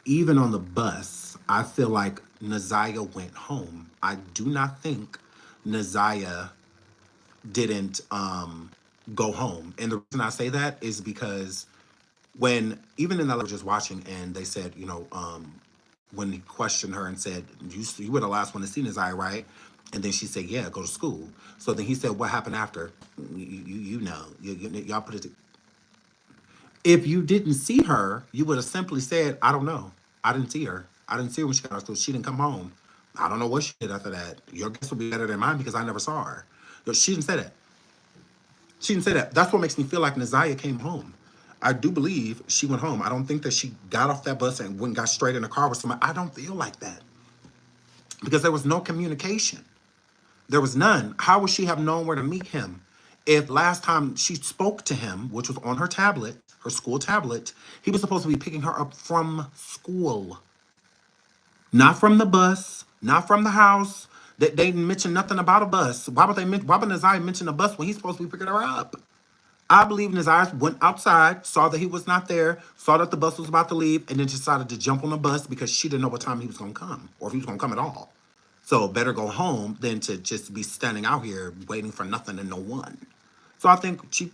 even on the bus, I feel like NaZiyah went home. I do not think NaZiyah didn't go home. And the reason I say that is because when, even in the, just watching, and they said, when he questioned her and said, you were the last one to see NaZiyah, right? And then she said, yeah, go to school. So then he said, what happened after? Y'all put it. If you didn't see her, you would have simply said, I don't know. I didn't see her. I didn't see her when she got out of school. She didn't come home. I don't know what she did after that. Your guess will be better than mine because I never saw her. But she didn't say that. She didn't say that. That's what makes me feel like NaZiyah came home. I do believe she went home. I don't think that she got off that bus and went got straight in the car with somebody. I don't feel like that because there was no communication. There was none. How would she have known where to meet him if last time she spoke to him, which was on her tablet, her school tablet, he was supposed to be picking her up from school, not from the bus, not from the house. They didn't mention nothing about a bus. Why would NaZiyah mention a bus when he's supposed to be picking her up? I believe NaZiyah went outside, saw that he was not there, saw that the bus was about to leave, and then decided to jump on the bus because she didn't know what time he was going to come or if he was going to come at all. So better go home than to just be standing out here waiting for nothing and no one. So I think she,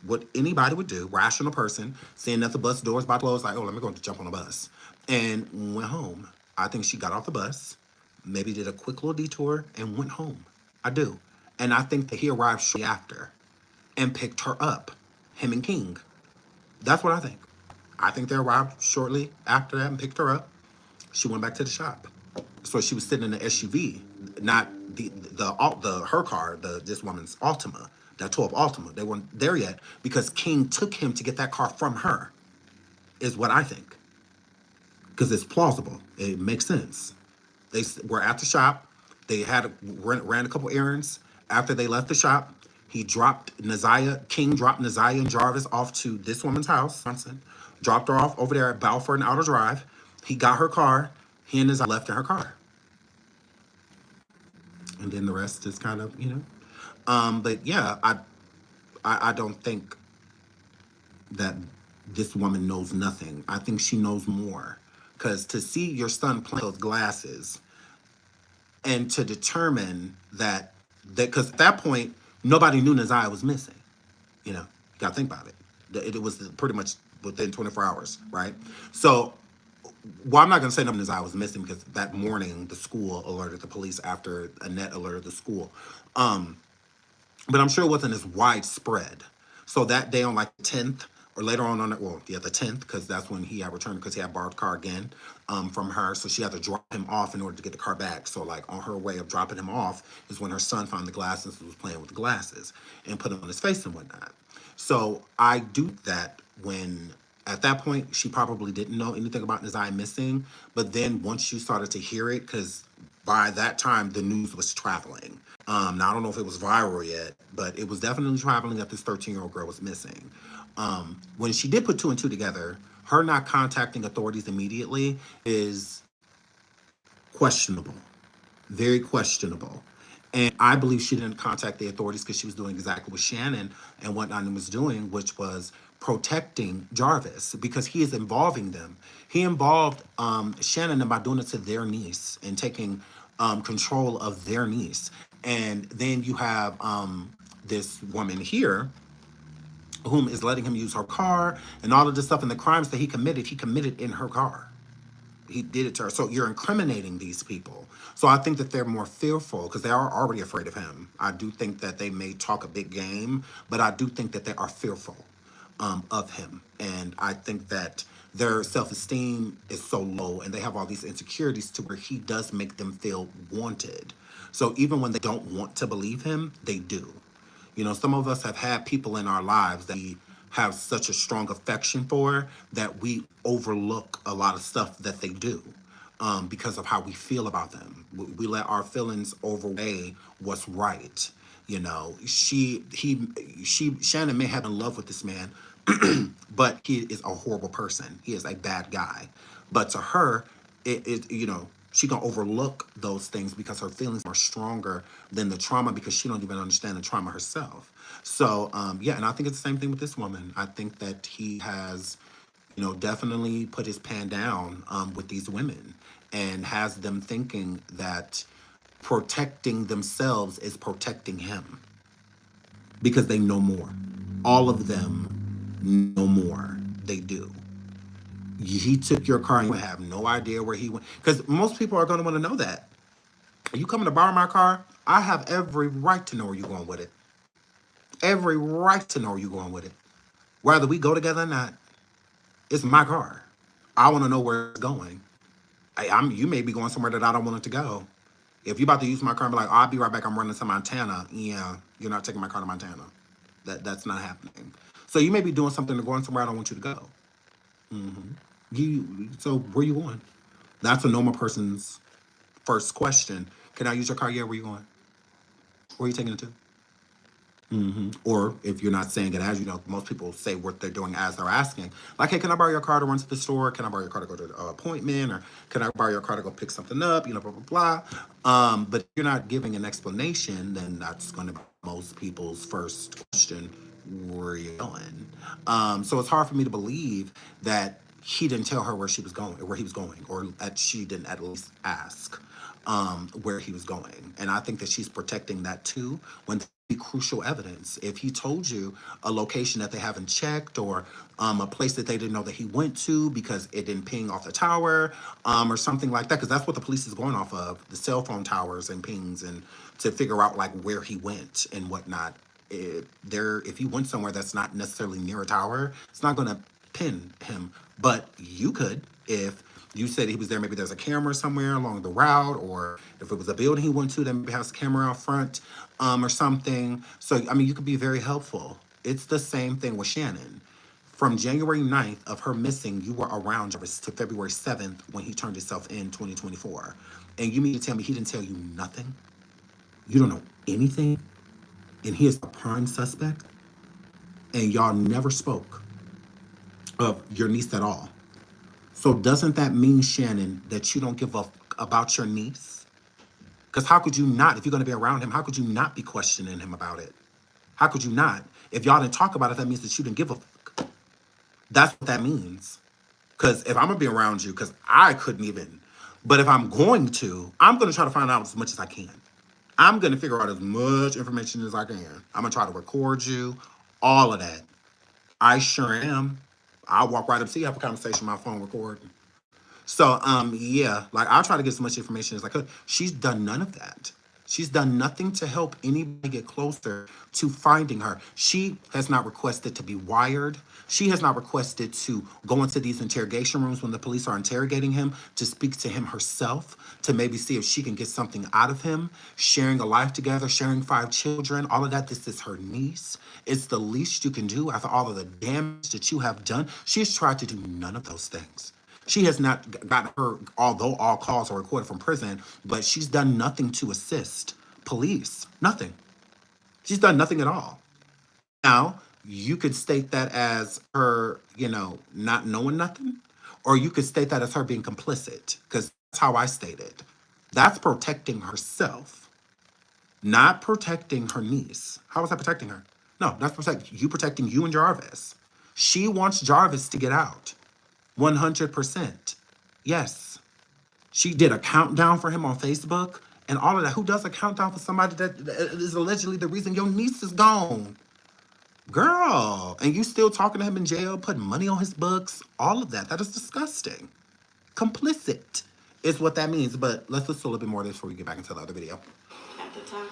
what anybody would do, rational person, seeing that the bus doors about to close, like, oh, let me go jump on the bus, and went home. I think she got off the bus, maybe did a quick little detour, and went home. I do. And I think that he arrived shortly after and picked her up, him and King. That's what I think. I think they arrived shortly after that and picked her up. She went back to the shop. So she was sitting in the SUV, not the her car, this woman's Altima, that 12 Altima. They weren't there yet because King took him to get that car from her, is what I think. Because it's plausible. It makes sense. They were at the shop. They had ran a couple errands. After they left the shop, King dropped NaZiyah and Jarvis off to this woman's house, dropped her off over there at Balfour and Outer Drive. He got her car. He and NaZiyah left in her car. And then the rest is kind of, But yeah, I don't think that this woman knows nothing. I think she knows more. Because to see your son play those glasses and to determine because at that point, nobody knew NaZiyah was missing. You got to think about it. It was pretty much within 24 hours, right? So, well, I'm not going to say nothing NaZiyah was missing because that morning the school alerted the police after Annette alerted the school. But I'm sure it wasn't as widespread. So that day on like the 10th or later on the 10th, because that's when he had returned because he had borrowed the car again from her. So she had to drop him off in order to get the car back. So like on her way of dropping him off is when her son found the glasses and was playing with the glasses and put them on his face and whatnot. So I do that when at that point she probably didn't know anything about NaZiyah missing. But then once you started to hear it, because by that time the news was traveling. Now I don't know if it was viral yet, but it was definitely traveling that this 13-year-old girl was missing. When she did put two and two together, her not contacting authorities immediately is questionable, very questionable. And I believe she didn't contact the authorities because she was doing exactly what Shannon and whatnot was doing, which was protecting Jarvis because he is involving them. He involved Shannon by doing it to their niece and taking control of their niece. And then you have this woman here whom is letting him use her car and all of this stuff and the crimes that he committed in her car. He did it to her. So you're incriminating these people. So I think that they're more fearful because they are already afraid of him. I do think that they may talk a big game, but I do think that they are fearful of him. And I think that their self-esteem is so low and they have all these insecurities to where he does make them feel wanted. So even when they don't want to believe him, they do. Some of us have had people in our lives that we have such a strong affection for that we overlook a lot of stuff that they do because of how we feel about them. We let our feelings overweigh what's right. Shannon may have been in love with this man, but he is a horrible person. He is a bad guy. But to her, She gonna overlook those things because her feelings are stronger than the trauma because she don't even understand the trauma herself. So yeah, and I think it's the same thing with this woman. I think that he has, definitely put his pen down with these women and has them thinking that protecting themselves is protecting him because they know more. All of them know more. They do. He took your car and you have no idea where he went. Because most people are going to want to know that. Are you coming to borrow my car? I have every right to know where you're going with it. Every right to know where you're going with it. Whether we go together or not, it's my car. I want to know where it's going. You may be going somewhere that I don't want it to go. If you're about to use my car and be like, oh, I'll be right back, I'm running to Montana. Yeah, you're not taking my car to Montana. That's not happening. So you may be doing something to going somewhere I don't want you to go. So where you going? That's a normal person's first question. Can I use your car? Yeah, where you going? Where are you taking it to? Or if you're not saying it as most people say what they're doing as they're asking. Like, hey, can I borrow your car to run to the store? Can I borrow your car to go to an appointment? Or can I borrow your car to go pick something up? Blah, blah, blah. But if you're not giving an explanation, then that's going to be most people's first question. Where are you going? So it's hard for me to believe that he didn't tell her where she was going, or where he was going, or that she didn't at least ask where he was going. And I think that she's protecting that too when crucial evidence. If he told you a location that they haven't checked or a place that they didn't know that he went to because it didn't ping off the tower or something like that, because that's what the police is going off of, the cell phone towers and pings, and to figure out like where he went and whatnot. If he went somewhere that's not necessarily near a tower, it's not going to pin him. But you could, if you said he was there, maybe there's a camera somewhere along the route, or if it was a building he went to that maybe has a camera out front or something. So, I mean, you could be very helpful. It's the same thing with Shannon. From January 9th of her missing, you were around Jarvis to February 7th when he turned himself in 2024. And you mean to tell me he didn't tell you nothing? You don't know anything? And he is the prime suspect? And y'all never spoke of your niece at all. So doesn't that mean, Shannon, that you don't give a about your niece? Because how could you not, if you're going to be around him, how could you not be questioning him about it? How could you not? If y'all didn't talk about it, that means that you didn't give a fuck. That's what that means. Because if I'm going to be around you, because I couldn't even, but if I'm going to, I'm going to try to find out as much as I can. I'm going to figure out as much information as I can. I'm going to try to record you, all of that. I sure am. I'll walk right up to you, have a conversation, my phone recording. So, yeah, like I'll try to get as much information as I could. She's done none of that. She's done nothing to help anybody get closer to finding her. She has not requested to be wired. She has not requested to go into these interrogation rooms when the police are interrogating him, to speak to him herself, to maybe see if she can get something out of him. Sharing a life together, sharing 5 children, all of that. This is her niece. It's the least you can do after all of the damage that you have done. She has tried to do none of those things. She has not gotten her, although all calls are recorded from prison, but she's done nothing to assist police. Nothing. She's done nothing at all. Now, you could state that as her, not knowing nothing, or you could state that as her being complicit, because that's how I stated. That's protecting herself, not protecting her niece. How is that protecting her? No, that's protecting you and Jarvis. She wants Jarvis to get out. 100%. Yes. She did a countdown for him on Facebook and all of that. Who does a countdown for somebody that is allegedly the reason your niece is gone? Girl. And you still talking to him in jail, putting money on his books, all of that. That is disgusting. Complicit is what that means. But let's listen to a little bit more of this before we get back into the other video. At the time.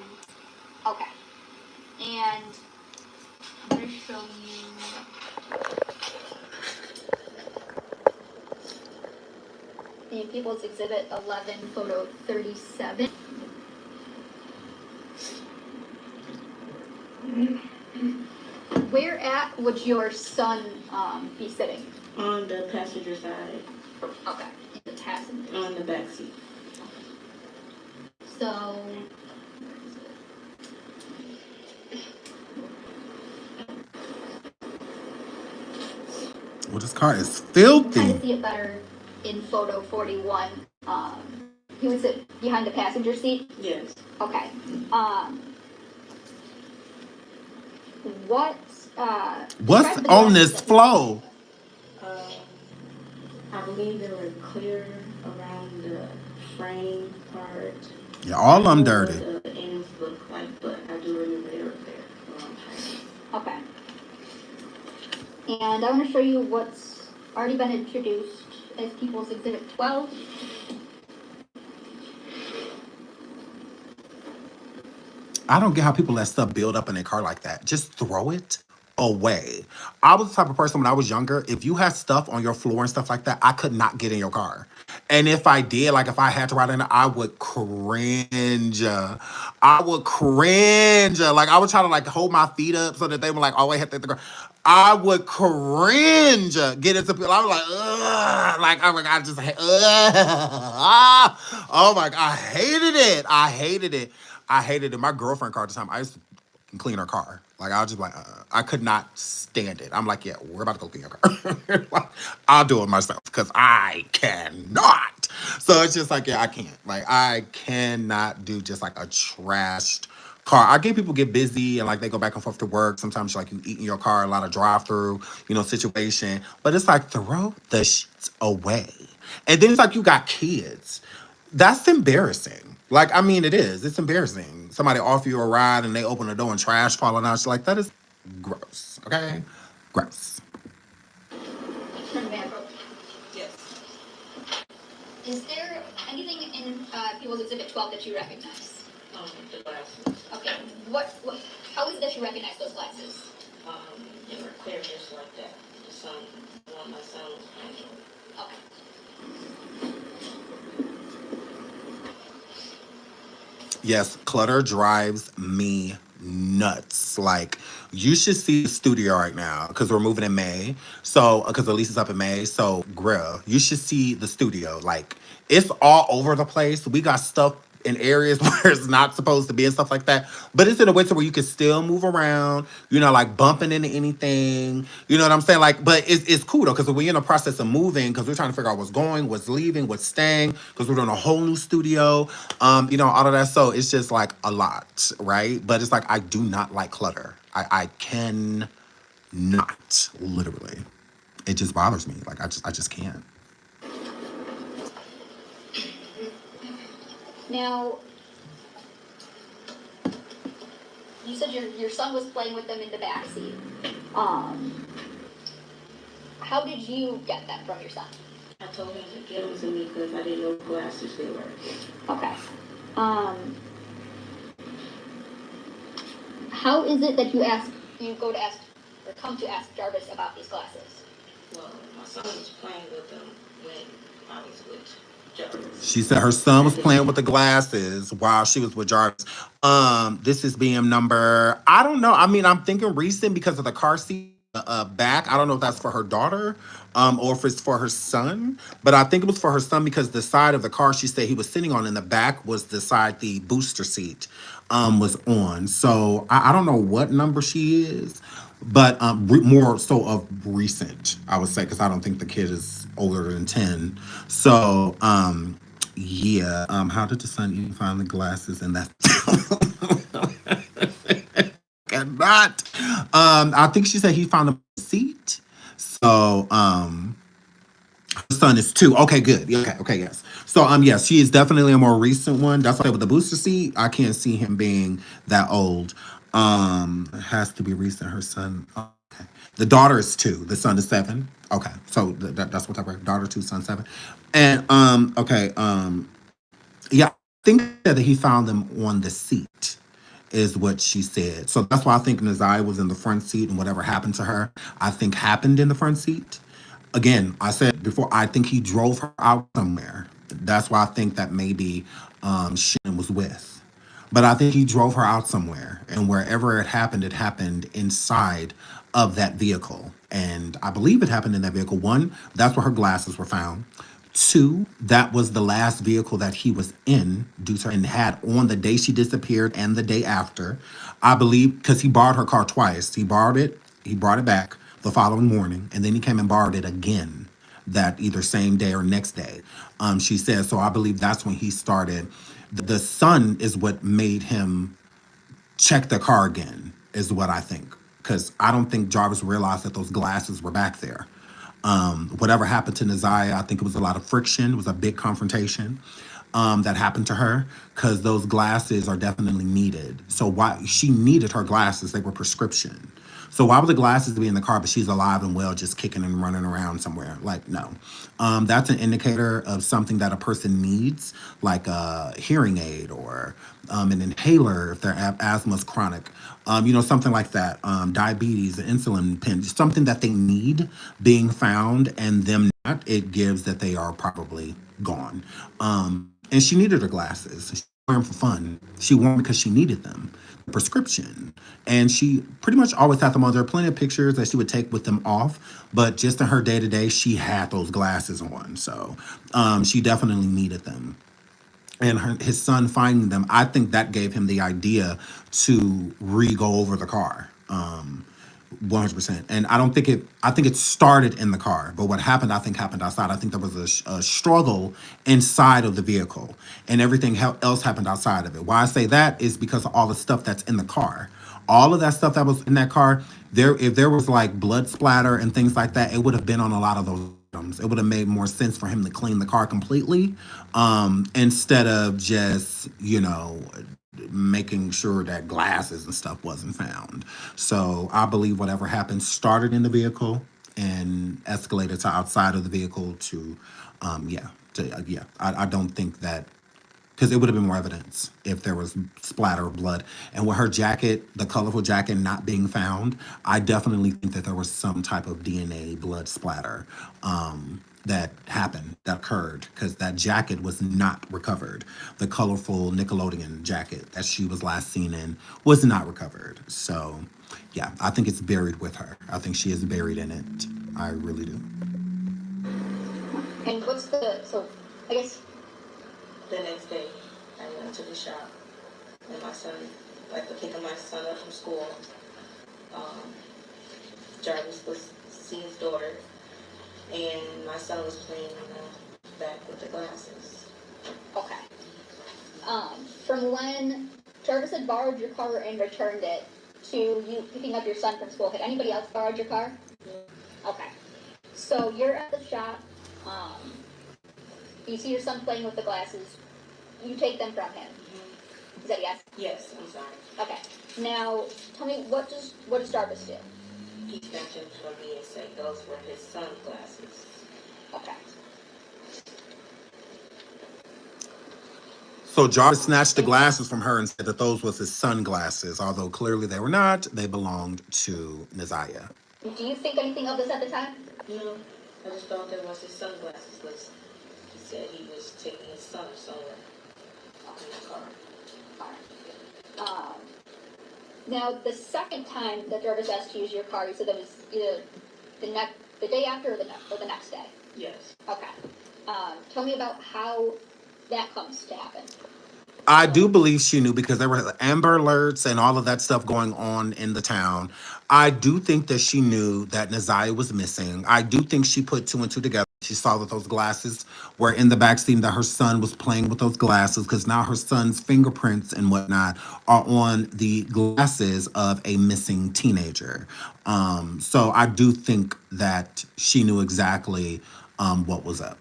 Okay. And I'm going to show you. The People's Exhibit 11, photo 37. Where at would your son be sitting? On the passenger side. Okay, in the passenger. On the back seat. So, Well, this car is filthy. kind of see it better in photo 41. He would sit behind the passenger seat? Yes. Okay. What, What's describe the on glasses this that he was flow? I believe they were clear around the frame part. Yeah, all of them I don't know dirty. what the ends look like, but I do remember they were clear around the frame. Okay. And I want to show you what's already been introduced as People's Exhibit 12. I don't get how people let stuff build up in their car like that. Just throw it away. I was the type of person when I was younger, if you had stuff on your floor and stuff like that, I could not get in your car. And if I did, like if I had to ride in it, I would cringe. I would cringe. Like I would try to like hold my feet up so that they would like always have to hit the ground. I would cringe. Get into people. I was like, ugh. Like, oh my God, I just hate, ugh. Oh my God, I hated it. I hated it. I hated it. My girlfriend car at the time, I used to clean her car. Like, I was just like, I could not stand it. I'm like, yeah, we're about to go clean your car. Like, I'll do it myself because I cannot. So it's just like, yeah, I can't. Like, I cannot do just like a trashed car. I get people get busy and like they go back and forth to work. Sometimes like you eat in your car, a lot of drive through, situation. But it's like throw the shit away. And then it's like you got kids. That's embarrassing. Like, I mean, it is. It's embarrassing. Somebody offer you a ride and they open the door and trash falling out. She's like, that is gross. Okay? Gross. Turn the back up. Yes. Is there anything in People's Exhibit 12 that you recognize? The glasses. Okay. How is it that you recognize those glasses? They were clear just like that. The sun, one my son was playing with. Okay. Yes, clutter drives me nuts. Like, you should see the studio right now because we're moving in May. So, because the lease is up in May. So, grill, you should see the studio. Like, it's all over the place. We got stuff in areas where it's not supposed to be and stuff like that. But it's in a way to where you can still move around, like bumping into anything. You know what I'm saying? Like, but it's cool though, because we're in the process of moving, because we're trying to figure out what's going, what's leaving, what's staying, because we're doing a whole new studio, all of that. So it's just like a lot, right? But it's like I do not like clutter. I can not, literally. It just bothers me. Like I just can't. Now, you said your son was playing with them in the backseat. How did you get that from your son? I told him to get them to me because I didn't know what glasses they were. Okay. How is it that you go to ask, or come to ask Jarvis about these glasses? Well, my son was playing with them when I was with Jarvis. She said her son was playing with the glasses while she was with Jarvis. This is BM number, I don't know. I mean, I'm thinking recent because of the car seat back. I don't know if that's for her daughter, or if it's for her son. But I think it was for her son because the side of the car she said he was sitting on in the back was the side the booster seat was on. So I don't know what number she is, but more so of recent, I would say, because I don't think the kid is older than 10. So yeah. How did the son even find the glasses in that? Cannot. I think she said he found a seat. So her son is 2. Okay, good. Okay, yes. So yes, she is definitely a more recent one. That's why with the booster seat, I can't see him being that old. It has to be recent. Her son. Okay. The daughter is 2. The son is 7. Okay. So that's what type of daughter 2, son 7. And okay, yeah, I think that he found them on the seat is what she said. So that's why I think NaZiyah was in the front seat, and whatever happened to her, I think happened in the front seat. Again, I said before, I think he drove her out somewhere. That's why I think that maybe Shannon was with. But I think he drove her out somewhere, and wherever it happened inside of that vehicle. And I believe it happened in that vehicle. 1, that's where her glasses were found. 2, that was the last vehicle that he was in due to and had on the day she disappeared and the day after. I believe because he borrowed her car twice. He brought it back the following morning, and then he came and borrowed it again that either same day or next day. She said, so I believe that's when he started. The son is what made him check the car again, is what I think. Because I don't think Jarvis realized that those glasses were back there. Whatever happened to NaZiyah, I think it was a lot of friction. It was a big confrontation that happened to her because those glasses are definitely needed. So why she needed her glasses? They were prescription. So why would the glasses be in the car, but she's alive and well, just kicking and running around somewhere? Like, no. That's an indicator of something that a person needs, like a hearing aid or an inhaler if their asthma is chronic. Something like that. Diabetes, an insulin pen, something that they need being found and them not, it gives that they are probably gone. And she needed her glasses. She wore them for fun. She wore them because she needed them. Prescription. And she pretty much always had them on. There are plenty of pictures that she would take with them off, but just in her day to day, she had those glasses on. So she definitely needed them. And his son finding them, I think that gave him the idea to re-go over the car. 100%. And I think it started in the car, but what happened, I think happened outside. I think there was a struggle inside of the vehicle and everything else happened outside of it. Why I say that is because of all the stuff that's in the car. All of that stuff that was in that car, if there was like blood splatter and things like that, it would have been on a lot of those items. It would have made more sense for him to clean the car completely, instead of just, making sure that glasses and stuff wasn't found. So I believe whatever happened started in the vehicle and escalated to outside of the vehicle to, yeah. I don't think that because it would have been more evidence if there was splatter of blood. And with her jacket, the colorful jacket not being found, I definitely think that there was some type of DNA blood splatter that happened, that occurred, because that jacket was not recovered. The colorful Nickelodeon jacket that she was last seen in was not recovered. So, yeah, I think it's buried with her. I think she is buried in it. I really do. And I guess, The next day, I went to the shop, and my son, like picking my son up from school. Jarvis was see his daughter, and my son was playing in the back with the glasses. okay. From when Jarvis had borrowed your car and returned it to you picking up your son from school, had anybody else borrowed your car? Yeah. Okay. So you're at the shop, you see your son playing with the glasses, you take them from him. Is that yes? Yes, I'm sorry. Okay. Now, tell me, what does Jarvis do? He snatched them from me and said those were his son's glasses. Okay. So Jarvis snatched the glasses from her and said that those was his sunglasses, although clearly they were not. They belonged to NaZiyah. Do you think anything of this at the time? No, I just thought that was his sunglasses. Because he said he was taking his son somewhere in the car. Now, the second time that Jarvis asked to use your car, you said that was either the day after or the next day? Yes. Okay. Tell me about how that comes to happen. I do believe she knew because there were Amber Alerts and all of that stuff going on in the town. I do think that she knew that NaZiyah was missing. I do think she put two and two together. She saw that those glasses were in the backseat, that her son was playing with those glasses because now her son's fingerprints and whatnot are on the glasses of a missing teenager. So I do think that she knew exactly what was up.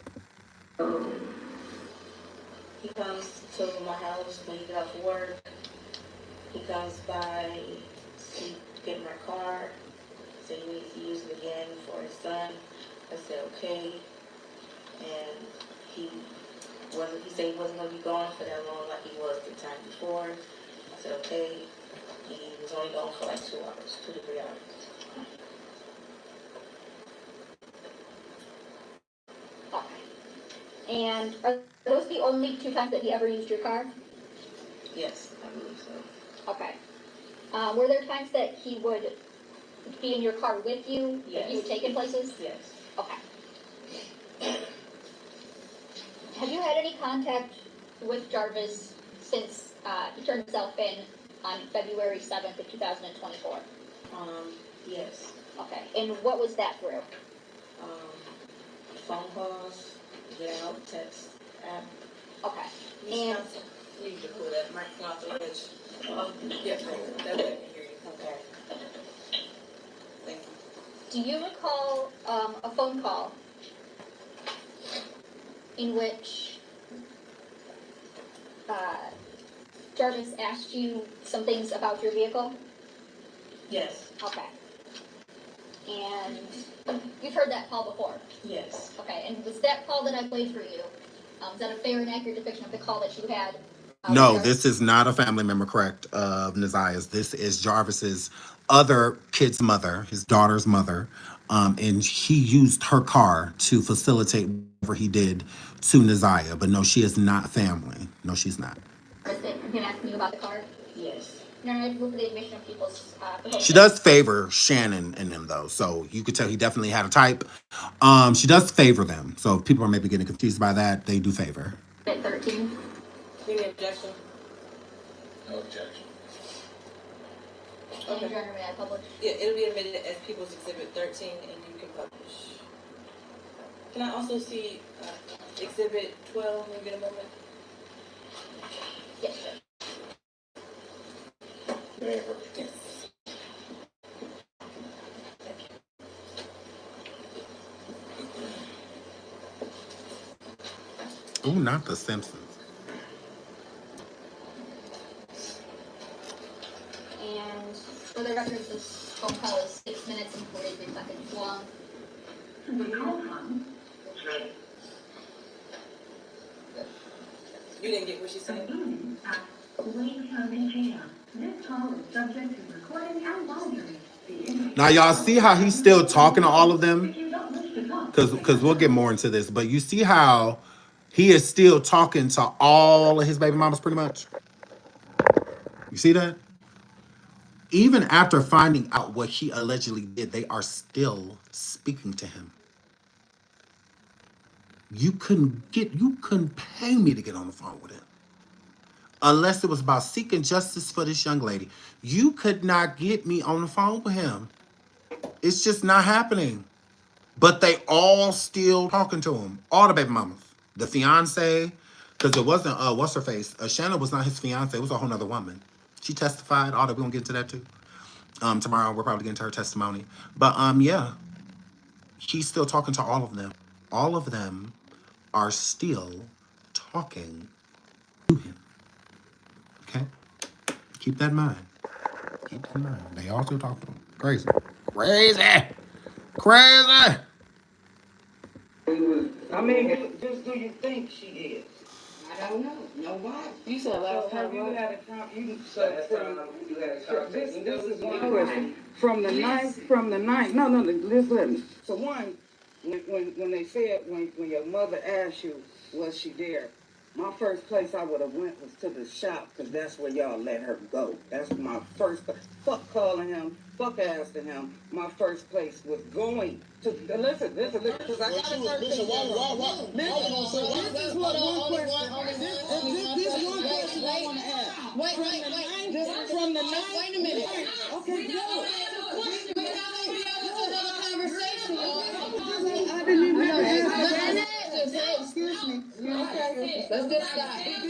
He comes to my house when he get off work. He comes by, get my car, said he needs to use it again for his son. I said okay. And he said he wasn't gonna be gone for that long like he was the time before. I said okay. He was only gone for like 2 hours, 2 to 3 hours. Okay. And are those the only 2 times that he ever used your car? Yes, I believe so. Okay. Were there times that he would be in your car with you? Yes. That you would take him places? Yes. Okay. Have you had any contact with Jarvis since he turned himself in on February 7th of 2024? Yes. Okay. And what was that through? phone calls, get out, text, app. Okay. And And you need to pull that mic off the edge. Yeah, that way I can hear you. okay. Thank you. Do you recall a phone call in which Jarvis asked you some things about your vehicle? Yes. Okay. And you've heard that call before? Yes. Okay, and was that call that I played for you, is that a fair and accurate depiction of the call that you had? No, this is not a family member, correct, of NaZiyah's. This is Jarvis's other kid's mother, his daughter's mother. And he used her car to facilitate whatever he did to NaZiyah. But no, she is not family. No, she's not. Is it him asking you about the car? Yes. No, I look at the admission of people's. She does favor Shannon and them, though. So you could tell he definitely had a type. She does favor them. So if people are maybe getting confused by that, they do favor. At 13. Any objection? No objection. And you're under I publish. Yeah, it'll be admitted as People's Exhibit 13, and you can publish. Can I also see Exhibit 12 when you get a moment? Yes, sir. Never. Yes. Ooh, not The Simpsons. And for the record, this phone call is 6 minutes and 43 seconds long. The call from You didn't get what she said? Again at Wayne County Jail. This call is subject to recording and monitoring. Now, y'all see how he's still talking to all of them? If you don't wish to talk, Because we'll get more into this. But you see how he is still talking to all of his baby mamas pretty much? You see that? Even after finding out what he allegedly did, they are still speaking to him. You couldn't pay me to get on the phone with him. Unless it was about seeking justice for this young lady. You could not get me on the phone with him. It's just not happening. But they all still talking to him. All the baby mamas. The fiance, because it wasn't, what's her face? Shannon was not his fiance. It was a whole nother woman. She testified. All that, we're going to get into that too. Tomorrow, we're probably getting to her testimony. But, yeah. He's still talking to all of them. All of them are still talking to him. Okay? Keep that in mind. Keep that in mind. They all still talk to him. Crazy. Crazy. Crazy. I mean, just do you think she is? I don't know, nobody. You said So last time, have you right? had a this is one question. From the ninth, no, listen. So one, when they said, when your mother asked you, was she there? My first place I would have went was to the shop, because that's where y'all let her go. That's my first, fuck calling him, fuck asking him. My first place was going to, listen, because I got a first Listen, why this is what one question, this one question I want to ask. Wait. From the ninth. Wait a minute. Okay, go. I didn't even ask. Excuse me. Okay. Let's get started.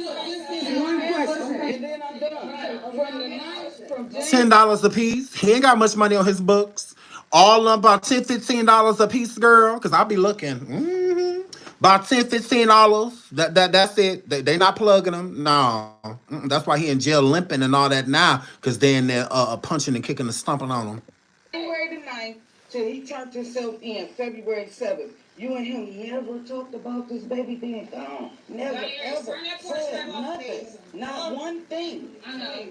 One question, and then I'm done. From the ninth, from $10 a piece. He ain't got much money on his books. All of them about $10, $15 a piece, girl. Because I'll be looking. About $10, $15. That's it. They not plugging him. No. That's why he in jail limping and all that now. Because they in there punching and kicking and stomping on him. January the 9th till he turned himself in February 7th. You and him never talked about this baby being gone. Never, ever said nothing. Not one thing. I know.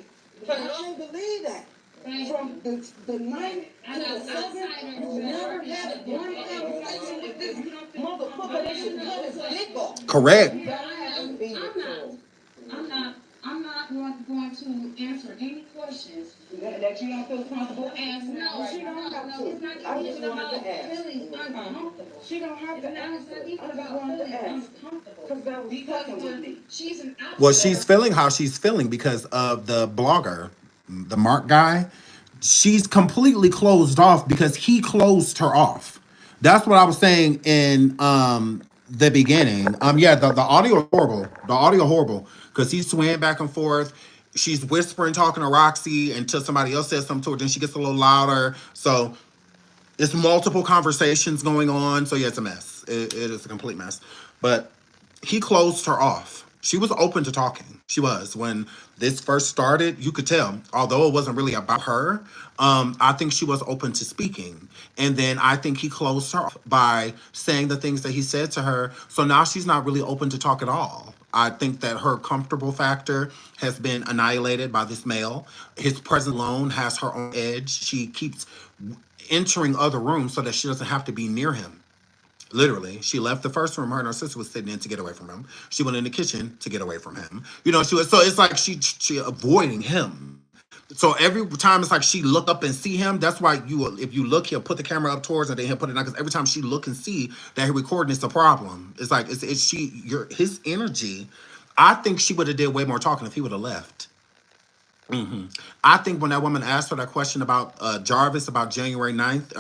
I can't believe that. From the 9th to the 7th, you never had one conversation with this motherfucker that should cut his dick off. Correct. I'm not going to answer any questions. That you don't feel comfortable asking? No, She don't have to. It's not I even just wanted about to ask. feeling uncomfortable. She don't have to ask. It's not even I just about wanted to feeling ask. uncomfortable. Because that was fucking with me. She's an outsider. Well, she's feeling how she's feeling because of the blogger, the Mark guy. She's completely closed off because he closed her off. That's what I was saying in the beginning. Yeah, the audio horrible. The audio horrible because he's swaying back and forth. She's whispering, talking to Roxy until somebody else says something to her. Then she gets a little louder. So it's multiple conversations going on. So yeah, it's a mess. It is a complete mess. But he closed her off. She was open to talking. She was. When this first started, you could tell, although it wasn't really about her, I think she was open to speaking. And then I think he closed her off by saying the things that he said to her. So now she's not really open to talk at all. I think that her comfortable factor has been annihilated by this male. His presence alone has her on edge. She keeps entering other rooms so that she doesn't have to be near him. Literally, she left the first room her and her sister was sitting in to get away from him. She went in the kitchen to get away from him. You know, she was, so it's like she avoiding him. So every time it's like she look up and see him. That's why you, if you look, he'll put the camera up towards her, then he'll put it down. Because every time she look and see that he recording, it's a problem. It's like it's she your his energy. I think she would have did way more talking if he would have left. hmm I think when that woman asked her that question about Jarvis about January 9th,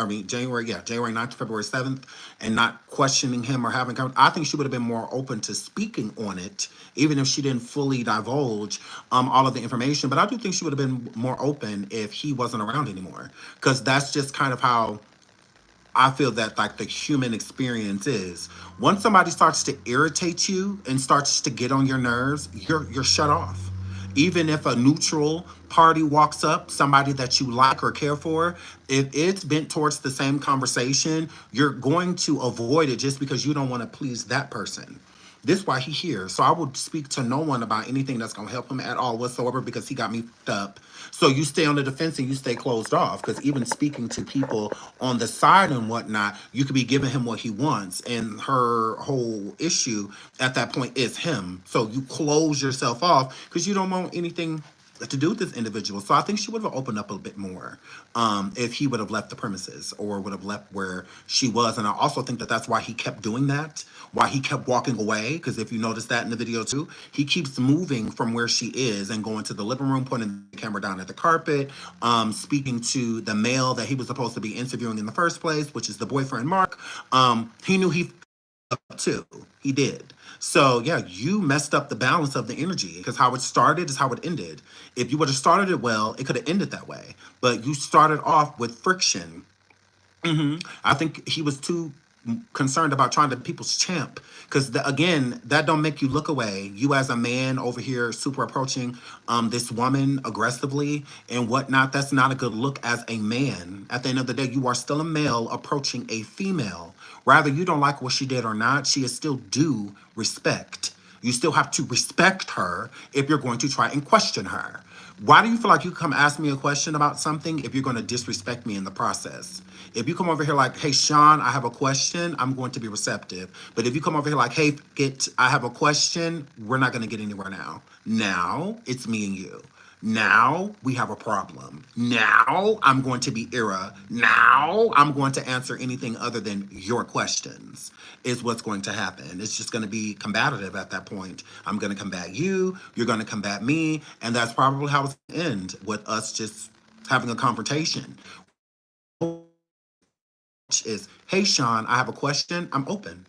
February 7th, and not questioning him or having, I think she would have been more open to speaking on it, even if she didn't fully divulge all of the information. But I do think she would have been more open if he wasn't around anymore, because that's just kind of how I feel that like the human experience is. Once somebody starts to irritate you and starts to get on your nerves, you're shut off. Even if a neutral party walks up, somebody that you like or care for, if it's bent towards the same conversation, you're going to avoid it just because you don't want to please that person. This is why he here. So I would speak to no one about anything that's gonna help him at all whatsoever because he got me fucked up. So you stay on the defense and you stay closed off. Because even speaking to people on the side and whatnot, you could be giving him what he wants. And her whole issue at that point is him. So you close yourself off because you don't want anything to do with this individual. So I think she would have opened up a bit more if he would have left the premises or would have left where she was. And I also think that that's why he kept doing that, why he kept walking away. Because if you notice that in the video too, he keeps moving from where she is and going to the living room, pointing the camera down at the carpet, speaking to the male that he was supposed to be interviewing in the first place, which is the boyfriend, Mark. He knew he up too. He did. So yeah, you messed up the balance of the energy because how it started is how it ended. If you would have started it well, it could have ended that way. But you started off with friction. I think he was too concerned about trying to be people's champ because again, that don't make you look away. You as a man over here super approaching this woman aggressively and whatnot, that's not a good look as a man. At the end of the day, you are still a male approaching a female. Rather you don't like what she did or not, she is still due respect. You still have to respect her if you're going to try and question her. Why do you feel like you come ask me a question about something if you're going to disrespect me in the process? If you come over here like, hey, Sean, I have a question, I'm going to be receptive. But if you come over here like, hey, I have a question, we're not going to get anywhere now. Now it's me and you. Now we have a problem. Now I'm going to be Ira. Now I'm going to answer anything other than your questions is what's going to happen. It's just going to be combative at that point. I'm going to combat you. You're going to combat me. And that's probably how it's going to end with us just having a confrontation. Is, hey, Sean, I have a question. I'm open.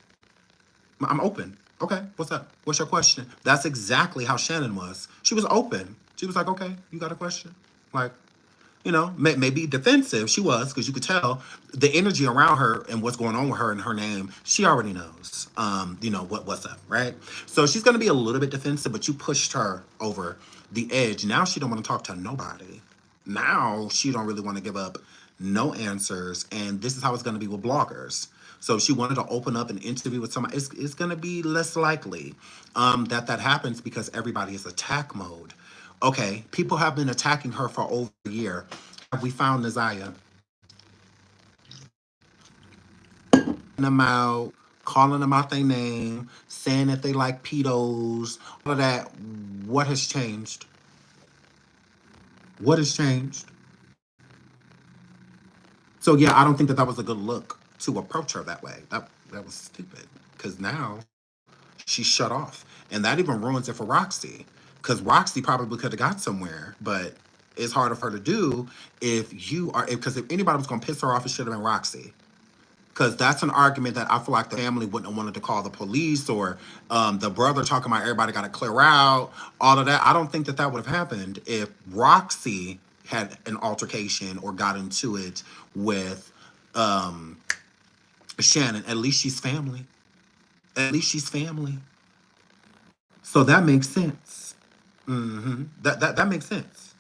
I'm open. Okay, what's up? What's your question? That's exactly how Shannon was. She was open. She was like, okay, you got a question? Like, you know, maybe defensive. She was, because you could tell the energy around her and what's going on with her and her name. She already knows, you know, what's up, right? So she's going to be a little bit defensive, but you pushed her over the edge. Now she don't want to talk to nobody. Now she don't really want to give up no answers. And this is how it's going to be with bloggers. So if she wanted to open up an interview with somebody, it's going to be less likely that happens because everybody is attack mode. Okay, people have been attacking her for over a year. Have we found NaZiyah? Them out, calling them out their name, saying that they like pedos, all of that. What has changed? What has changed? So yeah, I don't think that was a good look to approach her that way. That was stupid because now she's shut off, and that even ruins it for Roxy because Roxy probably could have got somewhere, but it's harder for her to do if you are because if anybody was going to piss her off, it should have been Roxy. Because that's an argument that I feel like the family wouldn't have wanted to call the police, or the brother talking about everybody got to clear out, all of that. I don't think that that would have happened if Roxy had an altercation or got into it with um, Shannon. At least she's family. At least she's family. So that makes sense. That makes sense.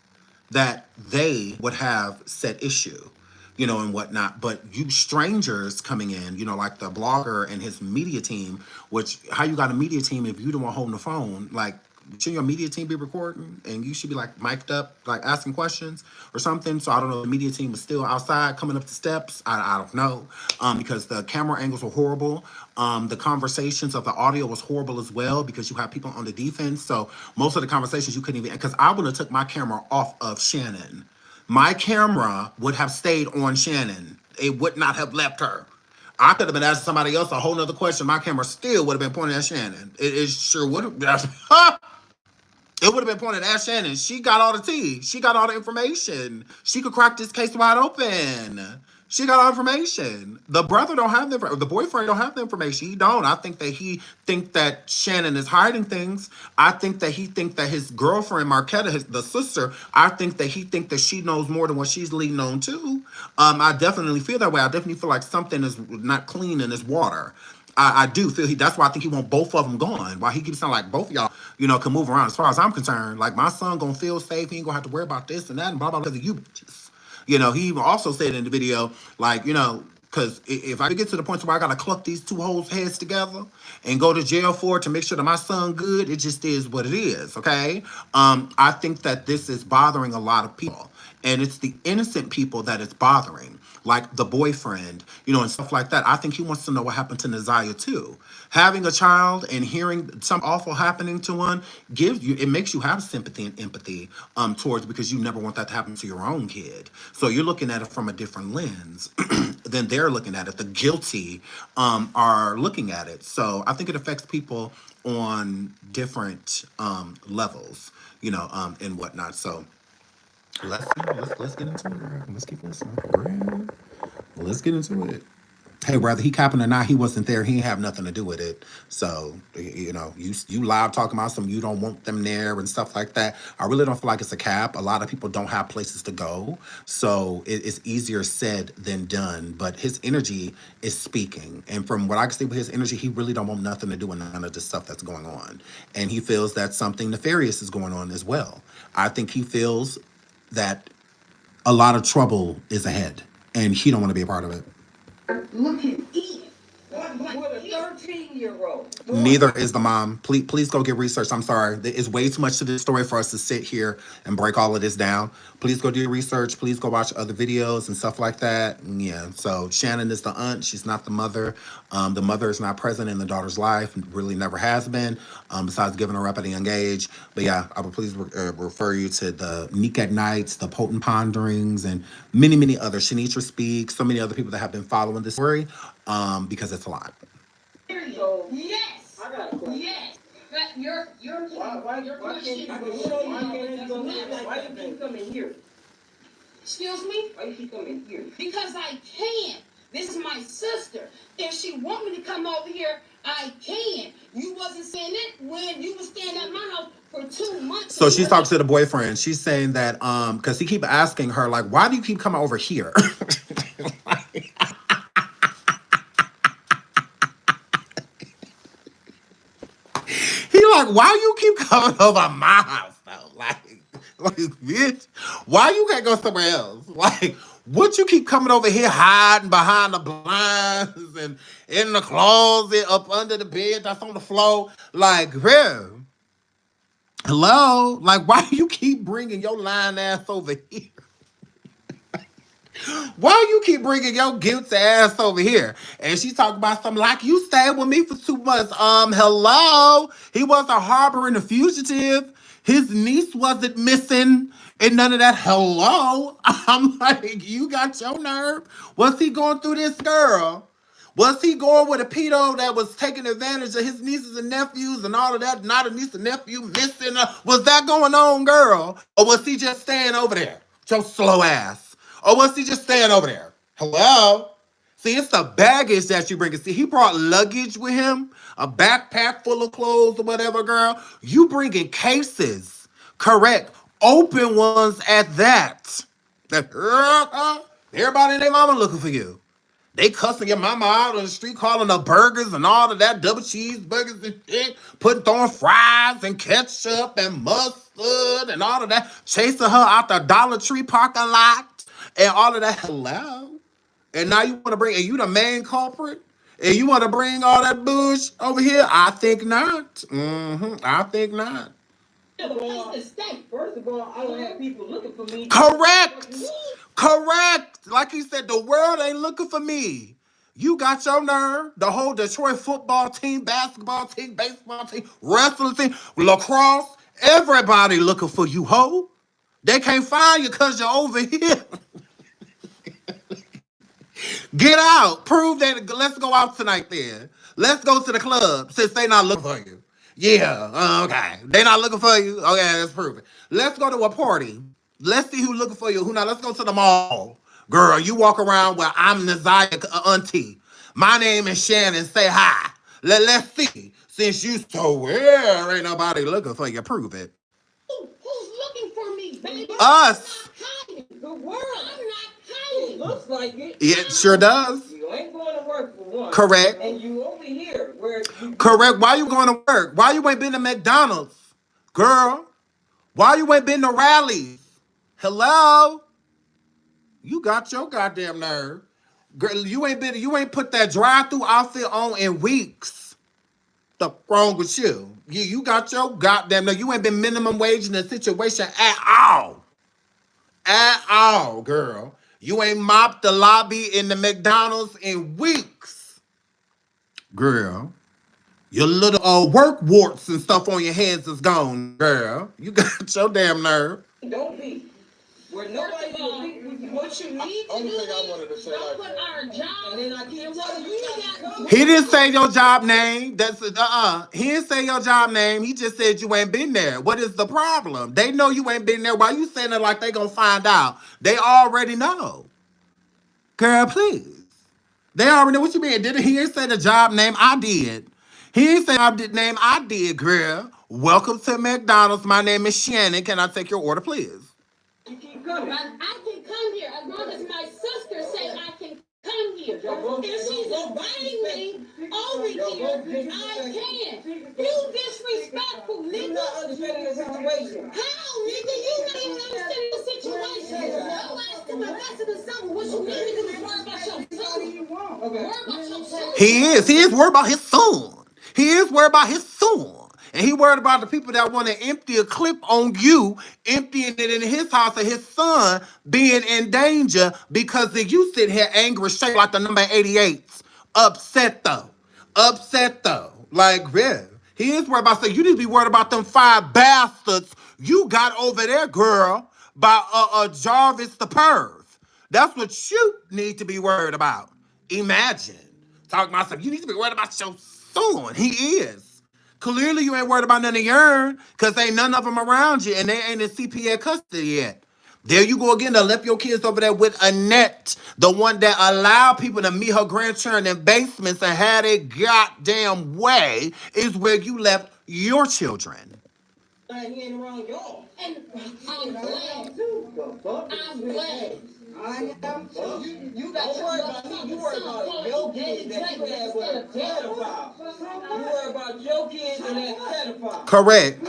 That they would have set issue, and whatnot. But you strangers coming in, like the blogger and his media team, which how you got a media team if you don't want holding the phone? Like, shouldn't your media team be recording and you should be like mic'd up, like asking questions or something? So I don't know if the media team was still outside coming up the steps. I don't know. Because the camera angles were horrible. The conversations of the audio was horrible as well because you have people on the defense. So most of the conversations you couldn't even, because I would have took my camera off of Shannon. My camera would have stayed on Shannon. It would not have left her. I could have been asking somebody else a whole nother question. My camera still would have been pointing at Shannon. It sure would have. It would have been pointed at Shannon. She got all the tea. She got all the information. She could crack this case wide open. She got all the information. The brother don't have the boyfriend don't have the information. He don't. I think that he think that Shannon is hiding things. I think that he think that his girlfriend Marketta, the sister, I think that he think that she knows more than what she's leading on to. I definitely feel that way. I definitely feel like something is not clean in this water. I do feel that's why I think he want both of them gone. Why he keeps saying like both of y'all, can move around. As far as I'm concerned, like my son gonna feel safe. He ain't gonna have to worry about this and that and blah blah because of you bitches. He even also said in the video, like, because if I get to the point where I gotta cluck these two hoes' heads together and go to jail for it to make sure that my son good, it just is what it is. Okay. I think that this is bothering a lot of people. And it's the innocent people that it's bothering, like the boyfriend, and stuff like that. I think he wants to know what happened to NaZiyah too. Having a child and hearing some awful happening to one it makes you have sympathy and empathy towards, because you never want that to happen to your own kid. So you're looking at it from a different lens than they're looking at it. The guilty are looking at it. So I think it affects people on different levels, and whatnot. So let's get into it, girl. Let's keep listening, girl. Let's get into it. Hey, whether he capping or not, he wasn't there. He didn't have nothing to do with it. So, you live talking about some, you don't want them there and stuff like that. I really don't feel like it's a cap. A lot of people don't have places to go. So it's easier said than done. But his energy is speaking. And from what I can see with his energy, he really don't want nothing to do with none of the stuff that's going on. And he feels that something nefarious is going on as well. I think he feels that a lot of trouble is ahead. And he don't want to be a part of it. Look at Ian. With a 13-year-old. Neither is the mom. Please go get research. I'm sorry. There is way too much to this story for us to sit here and break all of this down. Please go do your research. Please go watch other videos and stuff like that. Yeah. So Shannon is the aunt. She's not the mother. The mother is not present in the daughter's life. Really never has been. Besides giving her up at a young age. But yeah, I would please refer you to the Neek at Nights, the Potent Ponderings, and many, many other. Shanitra Speaks. So many other people that have been following this story. Because it's a lot. So, Yes. I got a question. Yes. But your Why can't you keep coming here? Excuse me? Why you keep coming here? Because I can. This is my sister. If she want me to come over here, I can. You wasn't saying it when you was staying at my house for 2 months. So she's talking to the boyfriend. She's saying that because he keep asking her, like, why do you keep coming over here? He like, why you keep coming over my house though? Like, bitch, why you can't go somewhere else? Like, what you keep coming over here hiding behind the blinds and in the closet, up under the bed that's on the floor? Like, bro, hello? Like, why you keep bringing your lying ass over here? Why you keep bringing your guilty ass over here? And she talking about something like, you stayed with me for 2 months. Hello? He wasn't harboring a fugitive. His niece wasn't missing and none of that. Hello? I'm like, you got your nerve? Was he going through this, girl? Was he going with a pedo that was taking advantage of his nieces and nephews and all of that? Not a niece and nephew missing. Was that going on, girl? Or was he just staying over there? Your slow ass. Or was he just staying over there? Hello? See, it's the baggage that you bring. See, he brought luggage with him, a backpack full of clothes or whatever, girl. You bringing cases, correct? Open ones at that. Everybody and their mama looking for you. They cussing your mama out on the street, calling her burgers and all of that, double cheeseburgers and shit, throwing fries and ketchup and mustard and all of that, chasing her out the Dollar Tree parking lot and all of that. Hello. And now you want to bring, and you the main culprit? And you want to bring all that bush over here? I think not. I think not. First of all, I don't have people looking for me. Correct. Correct. Like he said, the world ain't looking for me. You got your nerve. The whole Detroit football team, basketball team, baseball team, wrestling team, lacrosse, everybody looking for you, ho. They can't find you because you're over here. Get out. Prove that. Let's go out tonight then. Let's go to the club since they not looking for you. Yeah, okay. They not looking for you. Okay, let's prove it. Let's go to a party. Let's see who's looking for you. Who not? Let's go to the mall. Girl, you walk around where I'm NaZiyah auntie. My name is Shannon. Say hi. Let's see. Since you so well, ain't nobody looking for you. Prove it. Who's looking for me, baby? Us. The world. I'm not hiding. It looks like it. It sure does. You ain't going to work for one. Correct. And you over here where you Correct. Why you going to work? Why you ain't been to McDonald's? Girl, why you ain't been to rallies? Hello? You got your goddamn nerve. Girl, you ain't put that drive-through outfit on in weeks. The wrong with you? You got your goddamn nerve. You ain't been minimum wage in the situation at all. At all, girl. You ain't mopped the lobby in the McDonald's in weeks. Girl. Your little work warts and stuff on your hands is gone, girl. You got your damn nerve. don't be. Where nobody will be with you. What you need to Only do thing I wanted to say, Don't like, put our job. and then I keep telling you got He didn't say your job name. That's He didn't say your job name. He just said you ain't been there. What is the problem? They know you ain't been there. Why you saying it like they gonna find out? They already know. Girl, please. They already know what you mean. Didn't he ain't say the job name? I did. He ain't say the name. I did, girl. Welcome to McDonald's. My name is Shannon. Can I take your order, please? you keep coming. I can come here as long as my sister say I can come here. If she's inviting me over here, I can. You disrespectful, You're nigga. not understanding the situation. How, nigga? You not even understanding the situation. Your ass to the rest of the summer. What you need to do is worry about your son. Okay. Worry about your son. He is. He is worried about his son. He is worried about his son. And he worried about the people that want to empty a clip on you, emptying it in his house, and his son being in danger because of you sitting here angry, shaped like the number 88s. Upset though. Upset though. Like, yeah. He is worried about, so you need to be worried about them 5 bastards you got over there, girl, by Jarvis the Perv. That's what you need to be worried about. Imagine. Talking about something. You need to be worried about your son. He is. Clearly, you ain't worried about none of yours because ain't none of them around you and they ain't in CPS custody yet. There you go again to left your kids over there with Annette, the one that allowed people to meet her grandchildren in basements and had a goddamn way, is where you left your children. He ain't around y'all. And I'm glad. I'm glad. I am. You got to worry about me. You worry about your kids that you have with a pedophile. You worry about your kids and that pedophile. Correct.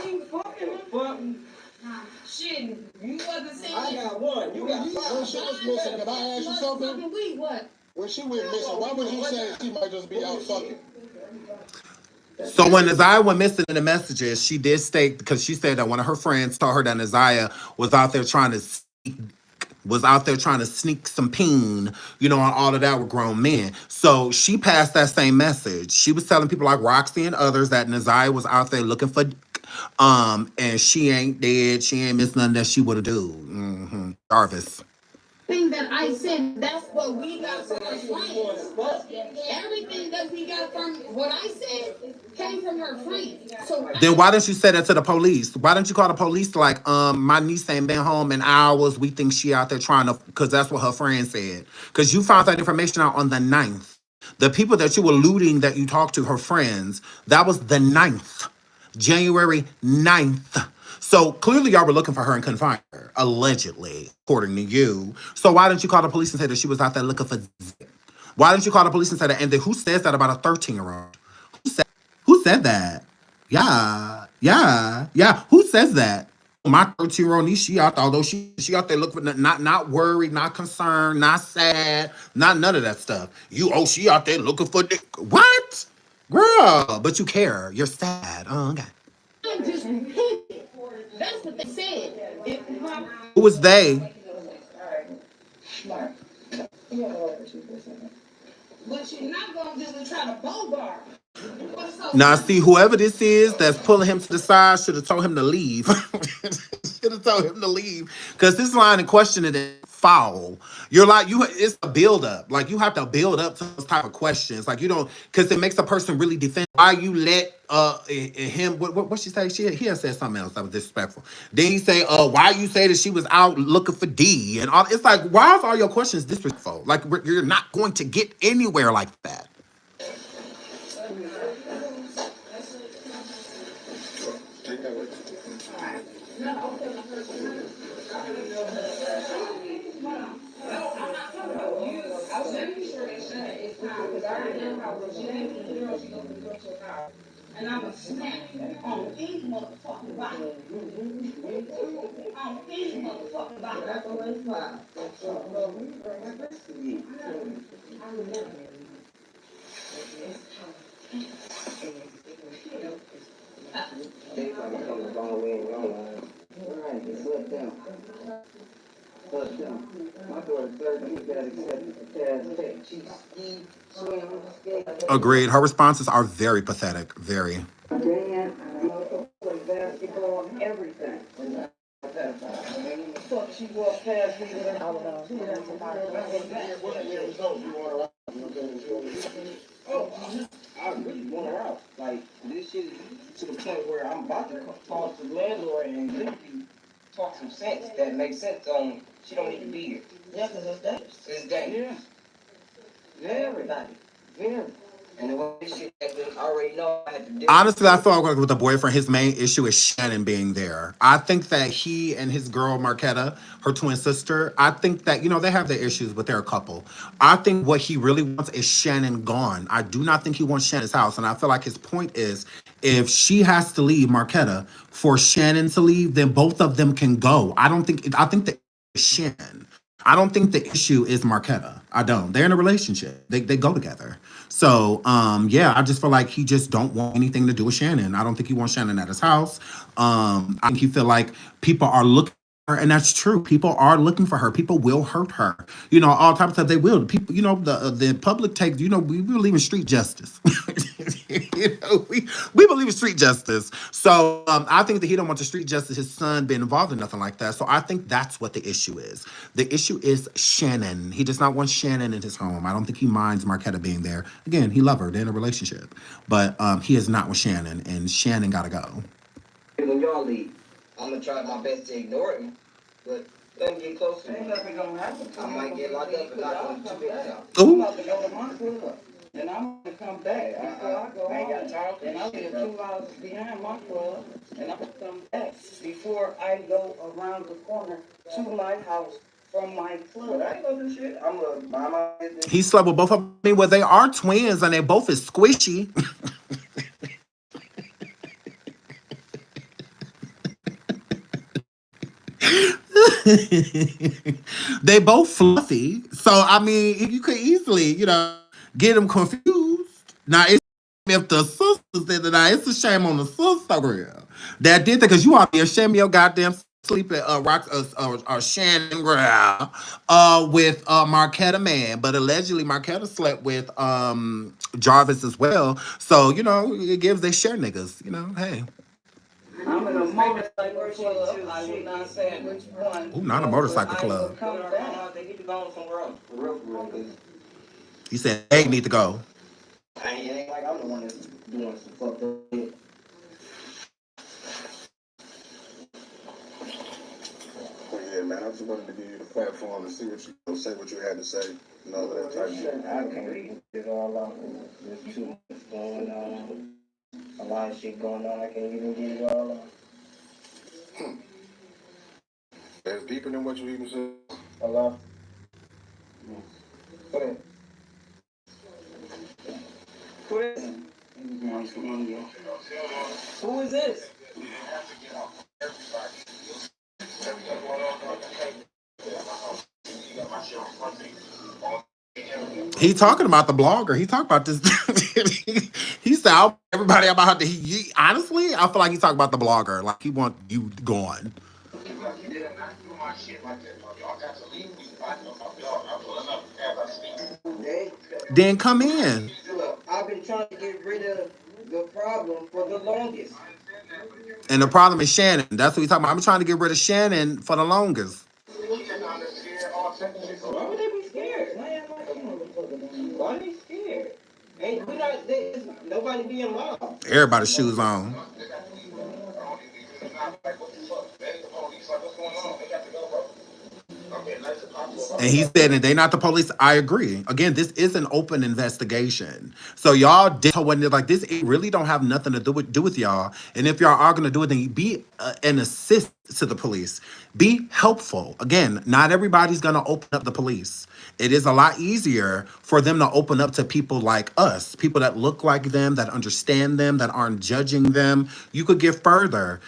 Shit, you wasn't saying I got one. You got when 5. she was missing, can I ask you something? we what? When she went missing, why would you say she might just be out fucking? So when NaZiyah went missing in the messages, she did state, because she said that one of her friends told her that NaZiyah was out there trying to sneak some peen, and all of that with grown men. So she passed that same message. She was telling people like Roxy and others that NaZiyah was out there looking for, and she ain't dead. She ain't missed nothing that she would have do. Jarvis. Thing that I said, that's what we got from her friends. Everything that we got from what I said came from her friends. So Then why didn't you say that to the police? Why didn't you call the police like, my niece ain't been home in hours. We think she out there trying to, because that's what her friend said. Because you found that information out on the 9th. The people that you were alluding that you talked to, her friends, that was the 9th. January 9th. So clearly y'all were looking for her and couldn't find her, allegedly, according to you. So why didn't you call the police and say that she was out there looking for? Why didn't you call the police and say that? And then who says that about a 13-year-old? Who said that? Yeah. Who says that? My 13-year-old niece, she out there, although she out there looking for not worried, not concerned, not sad, not none of that stuff. She out there looking for what? Girl, but you care. You're sad. Oh, okay. I just hit it. That's what they said. Who was they? But you're not gonna just try to bogart. Now, see, whoever this is that's pulling him to the side should have told him to leave. Should have told him to leave. Because this line in question is foul. You're like, it's a build up. Like, you have to build up to those type of questions. Like, you don't, because it makes a person really defend. Why you let him, what she say? He had said something else that was disrespectful. Then he say, why you say that she was out looking for D? And all, it's like, why is all your questions disrespectful? Like, you're not going to get anywhere like that. And I'm a snap on any motherfucking body. On any motherfucking body. That's the way it's fine. They probably come a long way in your line. Alright, just let down. Let down. My daughter's 13, got accepted for cash check. She ski, swim, skate. Agreed. Her responses are very pathetic. Very. Dan, play basketball, everything. So she walked past me with her. Oh, I really want her out. Like, this shit is to the point where I'm about to call to the landlord and literally talk some sense that makes sense on she don't need to be here. Yeah, because it's dangerous. It's dangerous. Yeah. Everybody. Very. And the way this shit that we already know I had to do. Honestly, I feel like with the boyfriend, his main issue is Shannon being there. I think that he and his girl, Marketta, her twin sister, I think that, they have their issues, but they're a couple. I think what he really wants is Shannon gone. I do not think he wants Shannon's house. And I feel like his point is if she has to leave, Marketta, for Shannon to leave, then both of them can go. I think that Shannon. I don't think the issue is Marketta. I don't. They're in a relationship. They go together. So, I just feel like he just don't want anything to do with Shannon. I don't think he wants Shannon at his house. I think he feel like people are looking for her, and that's true. People are looking for her. People will hurt her. All types of stuff they will. People, the public takes, we believe in street justice. We believe in street justice. So I think that he don't want the street justice, his son, being involved in nothing like that. So I think that's what the issue is. The issue is Shannon. He does not want Shannon in his home. I don't think he minds Marketta being there. Again, he loves her. They're in a relationship. But he is not with Shannon, and Shannon got to go. When y'all leave, I'm going to try my best to ignore him, but don't get closer. Ain't nothing gonna happen. I might get locked up and not going to big time. I'm about to go to my club. And I'm gonna come back after I go home. And I live 2 hours behind my club. And I'm gonna come back before I go around the corner to my house from my club. But I ain't gonna do shit. I'm gonna buy my business. He slept with both of them. I mean, well, they are twins, and they both is squishy. They both fluffy. So, I mean, you could easily, get them confused. Now, if the sisters did it, now it's a shame on the sister girl that did that, because you ought to be ashamed of your goddamn sleeping Shannon girl with Marketta man. But allegedly Marketta slept with Jarvis as well. So, it gives they share niggas, hey. I'm in a motorcycle club. I will not say which one. Ooh, not a motorcycle club. Come back. They need to go somewhere else. For real, cause He said they need to go. it ain't like I'm the one that's doing some fucked up shit. Well, yeah, man, I just wanted to give you the platform to see what you say, what you had to say, and all of that type of shit. I can't get it all out. There's too much going on. A lot of shit going on. I can't even get it all out. It's deeper than what you even said. Hello? Go ahead. Who is this? Who is this? He talking about the blogger. He talking about this. He said everybody about the. Honestly, I feel like he's talking about the blogger. Like he want you gone. Then come in. Look, I've been trying to get rid of the problem for the longest. And the problem is Shannon. That's what he's talking about. I'm trying to get rid of Shannon for the longest. Why would they be scared? Why are they scared? Ain't we not? Nobody being robbed. Everybody's shoes on. And he said, and they not the police. I agree. Again, this is an open investigation. So y'all did when they're like this, it really don't have nothing to do with y'all. And if y'all are gonna do it, then be an assist to the police. Be helpful. Again, not everybody's gonna open up the police. It is a lot easier for them to open up to people like us, people that look like them, that understand them, that aren't judging them. You could get further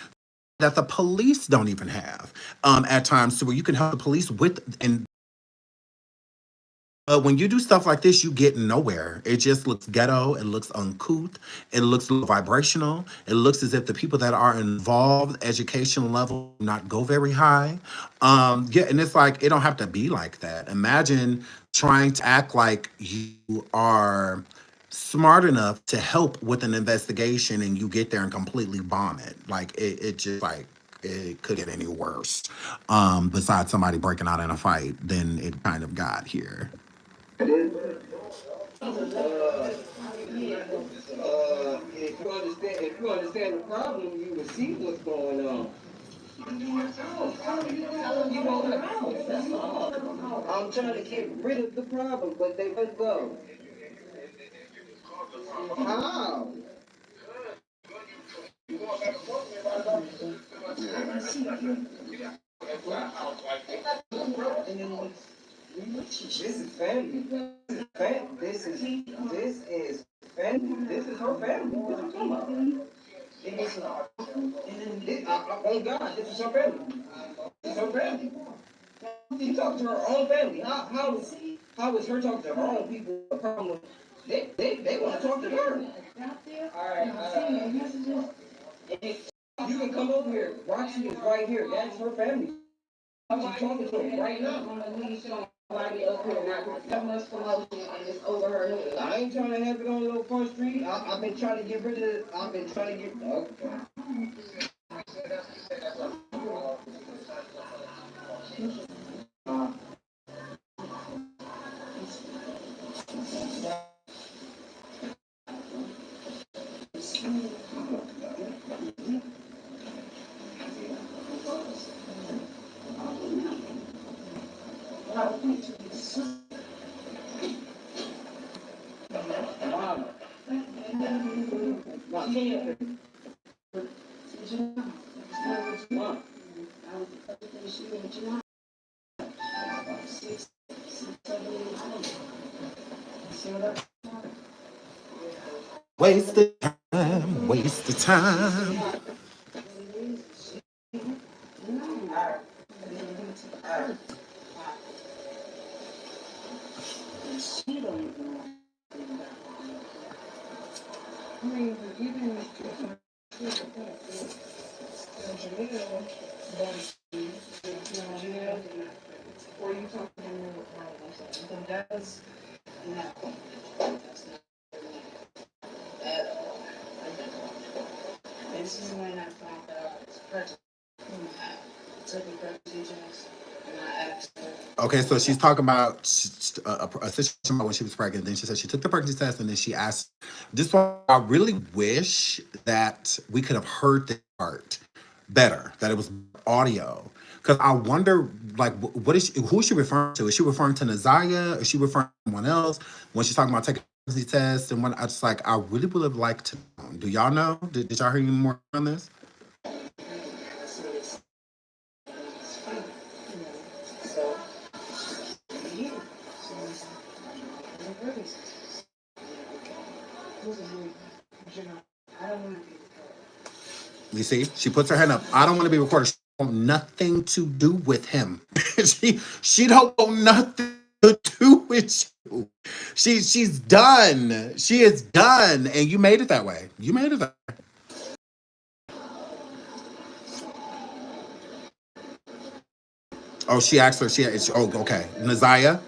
that the police don't even have at times, to where you can help the police with and. But when you do stuff like this, you get nowhere. It just looks ghetto. It looks uncouth. It looks vibrational. It looks as if the people that are involved, educational level, do not go very high. Yeah, and it's like it don't have to be like that. Imagine trying to act like you are smart enough to help with an investigation, and you get there and completely bomb it. Like it just like it could get any worse. Besides somebody breaking out in a fight than it kind of got here. If you understand the problem, you will see what's going on. I'm trying to get rid of the problem, but they won't go. How? This is family. This is family. This is her family. What you talking about? Oh God, this is her family. This is her family. She talked to her own family. How is her talking to her own people a problem? They want to talk to her. All right. You can come over here. Roxy is right here. That's her family. I'm talking to him right now. Somebody up here not so much promotion and it's over her head. I ain't trying to have it on no front street. I've been trying to get rid of it. I've been trying to get. Okay. Waste of time, waste of time. This is when I found out Okay, so she's talking about a situation about when she was pregnant. Then she said she took the pregnancy test, and then she asked. This one, I really wish that we could have heard the part better, that it was audio, because I wonder, like, what is who is she referring to? Is she referring to NaZiyah? Is she referring to someone else when she's talking about taking a pregnancy test? And when I just like, I really would have liked to know. Do y'all know? Did y'all hear any more on this? You see, she puts her hand up. I don't want to be recorded. She don't want nothing to do with him. she don't want nothing to do with you. She's done. She is done, and you made it that way. You made it that way. Oh, she asked her. Oh, okay. NaZiyah.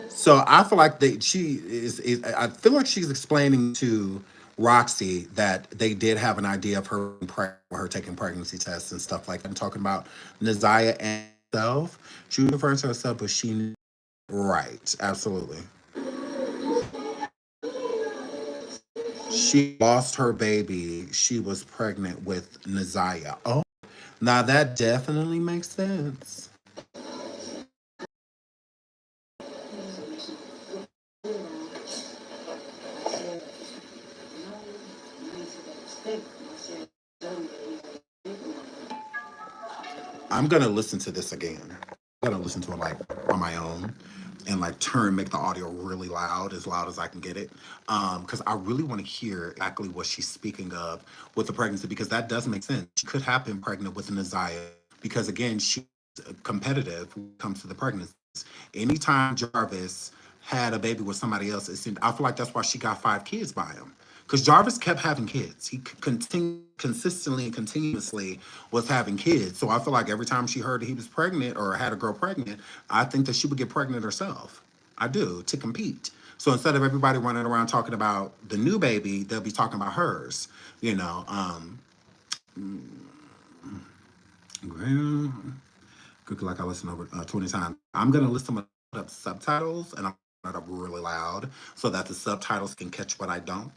So I feel like I feel like she's explaining to Roxy that they did have an idea of her taking pregnancy tests and stuff like that. I'm talking about NaZiyah and herself. She was referring to herself, but she right, absolutely. She lost her baby. She was pregnant with NaZiyah. Oh, now that definitely makes sense. I'm gonna listen to this again. I'm gonna listen to it like on my own and like make the audio really loud as I can get it. Because I really want to hear exactly what she's speaking of with the pregnancy, because that does make sense. She could have been pregnant with NaZiyah because again, she's competitive when it comes to the pregnancies. Anytime Jarvis had a baby with somebody else, it seemed I feel like that's why she got 5 kids by him. Because Jarvis kept having kids. He consistently and continuously was having kids. So I feel like every time she heard that he was pregnant or had a girl pregnant, I think that she would get pregnant herself. I do, to compete. So instead of everybody running around talking about the new baby, they'll be talking about hers. You know, well, cook like I listened over 20 times. I'm gonna listen to up subtitles and I'm gonna turn it up really loud so that the subtitles can catch what I don't.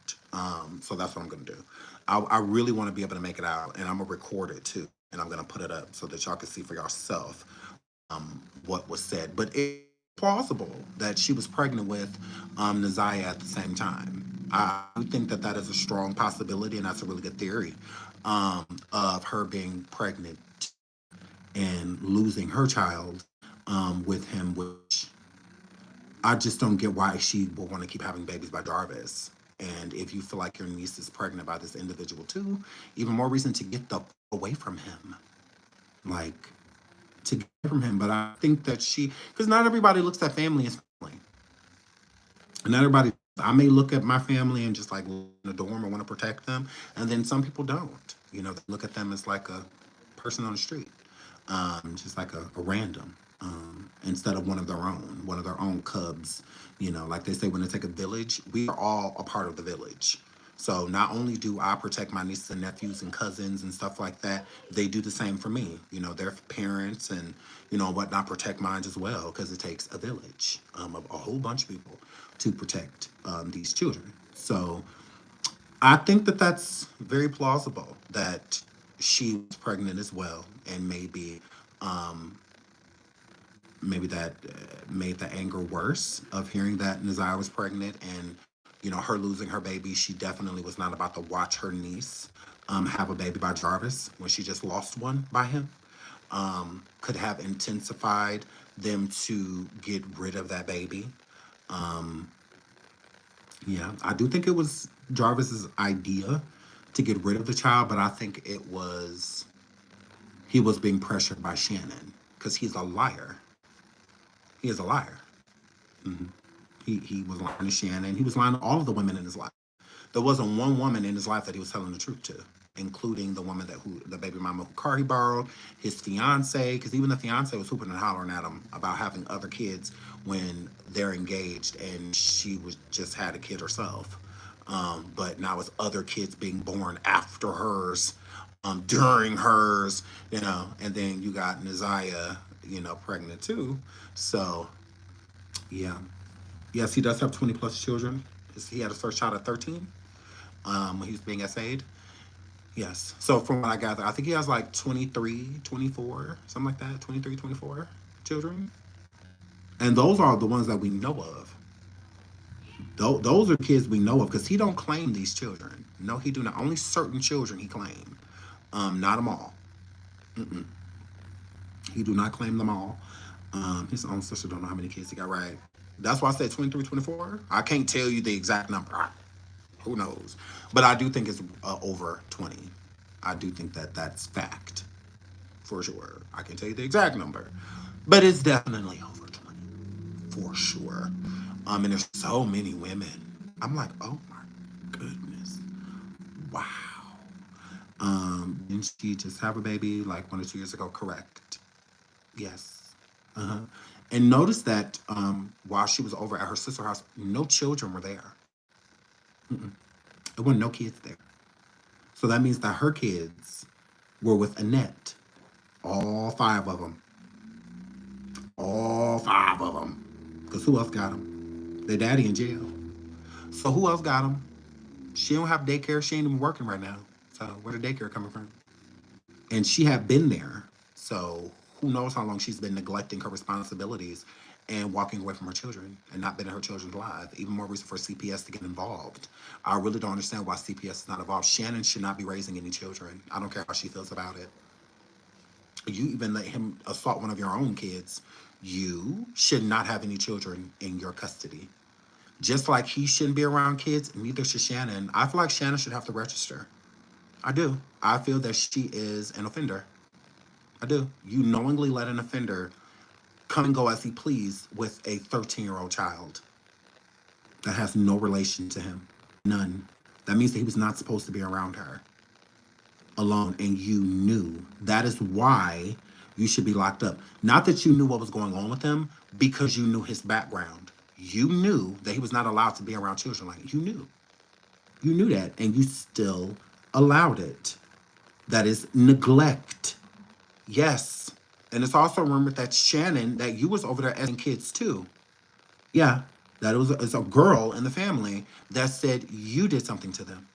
So that's what I'm gonna do. I really want to be able to make it out, and I'm gonna record it too, and I'm gonna put it up so that y'all can see for yourself what was said. But it's plausible that she was pregnant with NaZiyah at the same time. I think that that is a strong possibility, and that's a really good theory of her being pregnant and losing her child with him, which I just don't get why she will want to keep having babies by Jarvis. And if you feel like your niece is pregnant by this individual too, even more reason to get the away from him. Like, to get from him. But I think that because not everybody looks at family as family. And not everybody, I may look at my family and just like in the dorm and want to protect them. And then some people don't. You know, they look at them as like a person on the street, just like a random, instead of one of their own cubs. You know, like they say, when they take a village, we are all a part of the village. So not only do I protect my nieces and nephews and cousins and stuff like that, they do the same for me. You know, their parents and, you know, whatnot protect mine as well, because it takes a village of a whole bunch of people to protect these children. So I think that that's very plausible that she was pregnant as well, and um, maybe that made the anger worse of hearing that NaZiyah was pregnant, and you know, her losing her baby. She definitely was not about to watch her niece have a baby by Jarvis when she just lost one by him. Could have intensified them to get rid of that baby. Um, yeah, I do think it was Jarvis's idea to get rid of the child, but I think he was being pressured by Shannon because he's a liar. He is a liar. Mhm. He was lying to Shannon. He was lying to all of the women in his life. There wasn't one woman in his life that he was telling the truth to. including the woman the baby mama who car he borrowed, his fiance, because even the fiance was hooping and hollering at him about having other kids when they're engaged, and she was just had a kid herself. But now it's other kids being born after hers, during hers, and then you got NaZiyah, pregnant too. So, yeah. Yes, he does have 20 plus children. He had his first child at 13 when he was being essayed. Yes. So from what I gather, I think he has like 23, 24, something like that, 23, 24 children. And those are the ones that we know of. Those are kids we know of because he don't claim these children. No, he do not. Only certain children he claimed. Not them all. Mm-mm. He do not claim them all. His own sister don't know how many kids he got, right? That's why I said 23, 24. I can't tell you the exact number. Who knows? But I do think it's over 20. I do think that that's fact, for sure. I can tell you the exact number. But it's definitely over 20, for sure. And there's so many women. I'm like, oh my goodness. Wow. Didn't she just have a baby like 1 or 2 years ago? Correct. Yes. Uh-huh. And notice that while she was over at her sister's house, no children were there. Mm-mm. There were no kids there. So that means that her kids were with Annette. All 5 of them. All 5 of them. Because who else got them? Their daddy in jail. So who else got them? She don't have daycare. She ain't even working right now. So where the daycare coming from? And she had been there. So who knows how long she's been neglecting her responsibilities and walking away from her children and not been in her children's lives. Even more reason for CPS to get involved. I really don't understand why CPS is not involved. Shannon should not be raising any children. I don't care how she feels about it. You even let him assault one of your own kids. You should not have any children in your custody. Just like he shouldn't be around kids, neither should Shannon. I feel like Shannon should have to register. I do. I feel that she is an offender. I do. You knowingly let an offender come and go as he please with a 13-year-old child that has no relation to him. None. That means that he was not supposed to be around her alone, and you knew. That is why you should be locked up. Not that you knew what was going on with him, because you knew his background. You knew that he was not allowed to be around children like you knew. You knew that, and you still allowed it. That is neglect. Yes. And it's also rumored that Shannon, that you was over there asking kids too. Yeah. That it's a girl in the family that said you did something to them.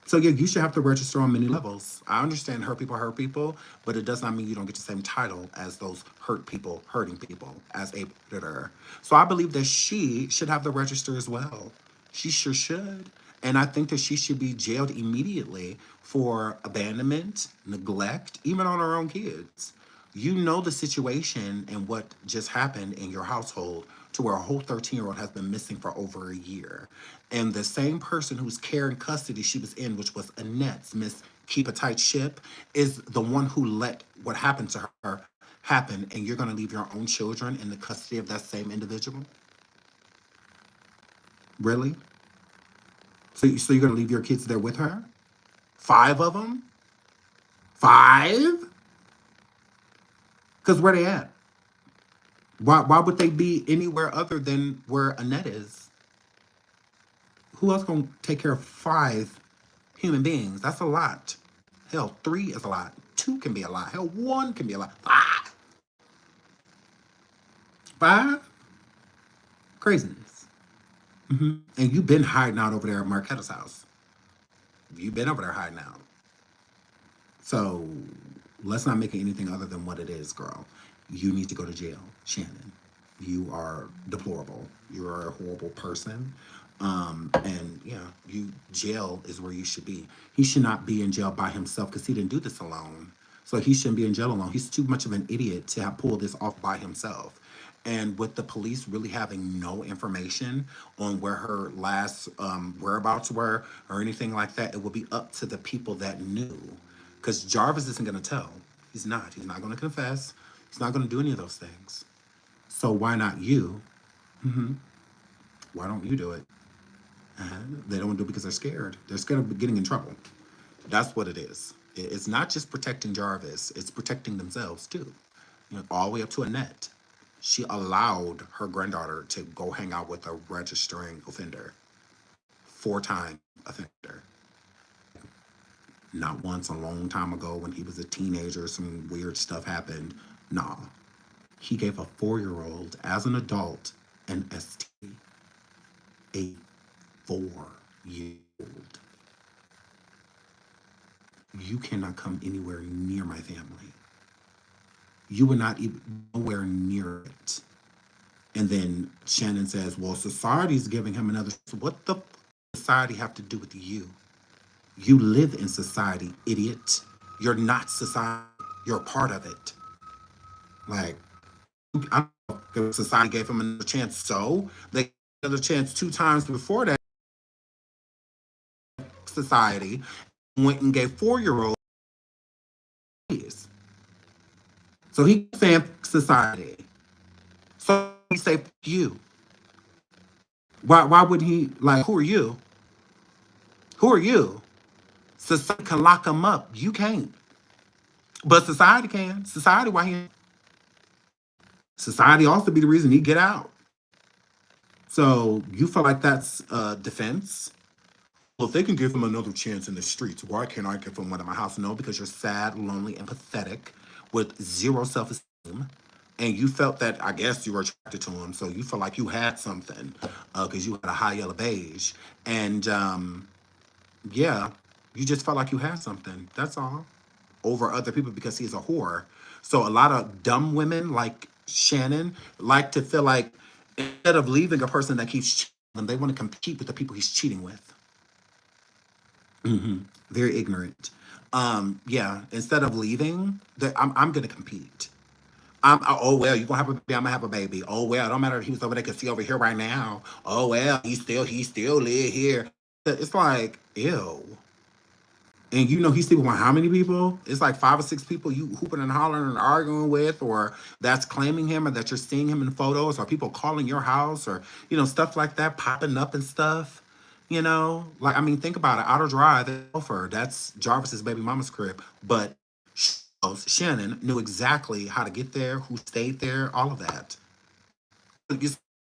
So yeah, you should have to register on many levels. I understand hurt people, but it does not mean you don't get the same title as those hurt people, hurting people, as a predator. So I believe that she should have the register as well. She sure should. And I think that she should be jailed immediately for abandonment, neglect, even on her own kids. You know the situation and what just happened in your household to where a whole 13-year-old has been missing for over a year. And the same person whose care and custody she was in, which was Annette's Miss Keep a Tight Ship, is the one who let what happened to her happen. And you're going to leave your own children in the custody of that same individual? Really? So you're going to leave your kids there with her? 5 of them? 5? Because where they at? Why would they be anywhere other than where Annette is? Who else gonna take care of 5 human beings? That's a lot. Hell, 3 is a lot. 2 can be a lot. Hell, 1 can be a lot. 5? 5? Craziness. And you've been hiding out over there at Marketta's house. You've been over there hiding out. So let's not make it anything other than what it is, girl. You need to go to jail, Shannon. You are deplorable. You are a horrible person. And yeah, jail is where you should be. He should not be in jail by himself because he didn't do this alone. So he shouldn't be in jail alone. He's too much of an idiot to have pulled this off by himself. And with the police really having no information on where her last whereabouts were or anything like that, it will be up to the people that knew. Because Jarvis isn't going to tell. He's not. He's not going to confess. He's not going to do any of those things. So why not you? Why don't you do it? They don't do it because they're scared. They're scared of getting in trouble. That's what it is. It's not just protecting Jarvis, it's protecting themselves too. All the way up to Annette. She allowed her granddaughter to go hang out with a registering offender, 4-time offender. Not once a long time ago when he was a teenager, some weird stuff happened. Nah. He gave a 4-year-old, as an adult, an STD. A 4-year-old. You cannot come anywhere near my family. You were not even nowhere near it. And then Shannon says, well, society's giving him another. What the society have to do with you? You live in society, idiot. You're not society. You're a part of it. Like, I don't know if society gave him another chance. So they gave another chance 2 times before that. Society went and gave 4-year-olds. So he saying society. So he say you. Why would he, like, who are you? Who are you? Society can lock him up. You can't. But society can. Society, why he? Society also be the reason he get out. So you feel like that's defense? Well, if they can give him another chance in the streets, why can't I give him one in my house? No, because you're sad, lonely, and pathetic with 0 self-esteem. And you felt that, I guess you were attracted to him. So you feel like you had something because you had a high yellow beige. And yeah, you just felt like you had something. That's all. Over other people because he's a whore. So a lot of dumb women like Shannon like to feel like instead of leaving a person that keeps cheating them, they want to compete with the people he's cheating with. Very ignorant. Yeah, instead of leaving, I'm gonna compete. Oh well, you're gonna have a baby, I'm gonna have a baby. Oh well, it don't matter if he was over there, cause he over here right now. Oh well, he still live here. It's like, ew. And he's sleeping with how many people? It's like 5 or 6 people you hooping and hollering and arguing with, or that's claiming him, or that you're seeing him in photos, or people calling your house, or stuff like that popping up and stuff. Like, I mean, think about it. Outer Drive, that's Jarvis's baby mama's crib, but Shannon knew exactly how to get there, who stayed there, all of that. You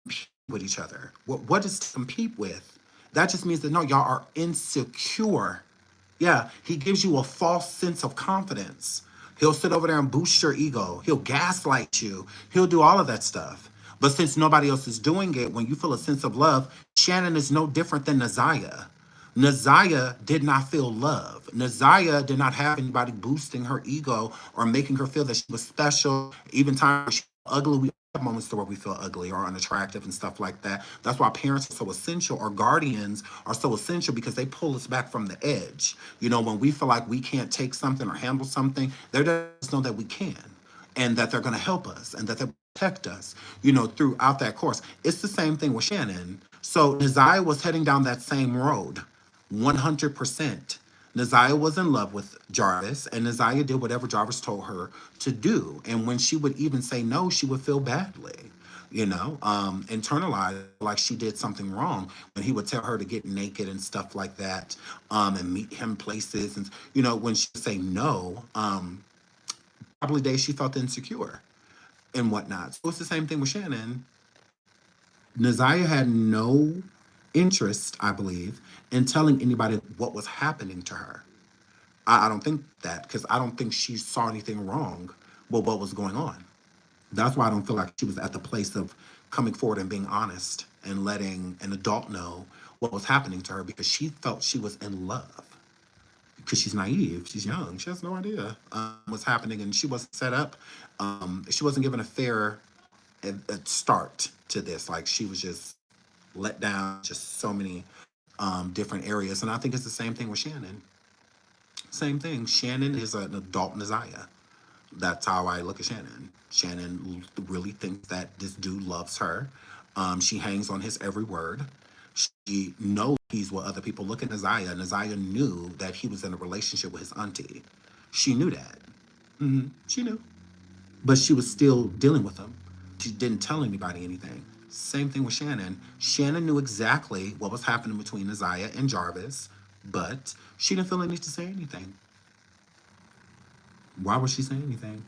compete with each other. What does to compete with? That just means that no, y'all are insecure. Yeah, he gives you a false sense of confidence. He'll sit over there and boost your ego. He'll gaslight you. He'll do all of that stuff. But since nobody else is doing it, when you feel a sense of love, Shannon is no different than NaZiyah. NaZiyah did not feel love. NaZiyah did not have anybody boosting her ego or making her feel that she was special. Even times she was ugly, we have moments to where we feel ugly or unattractive and stuff like that. That's why parents are so essential, or guardians are so essential, because they pull us back from the edge. When we feel like we can't take something or handle something, they let us know that we can, and that they're going to help us, and that they protect us, throughout that course. It's the same thing with Shannon. So NaZiyah was heading down that same road, 100%. NaZiyah was in love with Jarvis, and NaZiyah did whatever Jarvis told her to do. And when she would even say no, she would feel badly, internalize like she did something wrong when he would tell her to get naked and stuff like that, and meet him places. And, when she would say no, probably days she felt insecure and whatnot. So it's the same thing with Shannon. NaZiyah had no interest, I believe, in telling anybody what was happening to her. I don't think that, because I don't think she saw anything wrong with what was going on. That's why I don't feel like she was at the place of coming forward and being honest and letting an adult know what was happening to her, because she felt she was in love. Because she's naive, she's young, she has no idea what's happening, and she wasn't set up. She wasn't given a fair start to this. Like, she was just let down, just so many different areas. And I think it's the same thing with Shannon. Same thing. Shannon is an adult NaZiyah. That's how I look at Shannon. Shannon really thinks that this dude loves her. She hangs on his every word. She knows he's what other people look at NaZiyah. NaZiyah knew that he was in a relationship with his auntie. She knew that. She knew. But she was still dealing with him. She didn't tell anybody anything. Same thing with Shannon. Shannon knew exactly what was happening between NaZiyah and Jarvis. But she didn't feel the need to say anything. Why would she say anything?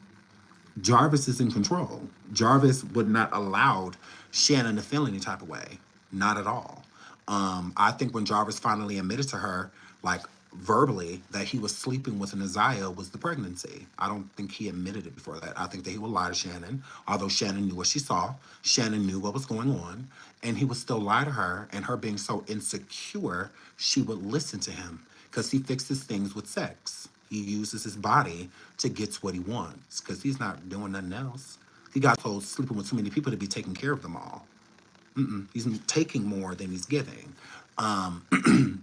Jarvis is in control. Jarvis would not allow Shannon to feel any type of way. Not at all. I think when Jarvis finally admitted to her, like verbally, that he was sleeping with NaZiyah was the pregnancy. I don't think he admitted it before that. I think that he would lie to Shannon, although Shannon knew what she saw. Shannon knew what was going on, and he would still lie to her. And her being so insecure, she would listen to him because he fixes things with sex. He uses his body to get what he wants because he's not doing nothing else. He got told sleeping with too many people to be taking care of them all. He's taking more than he's giving.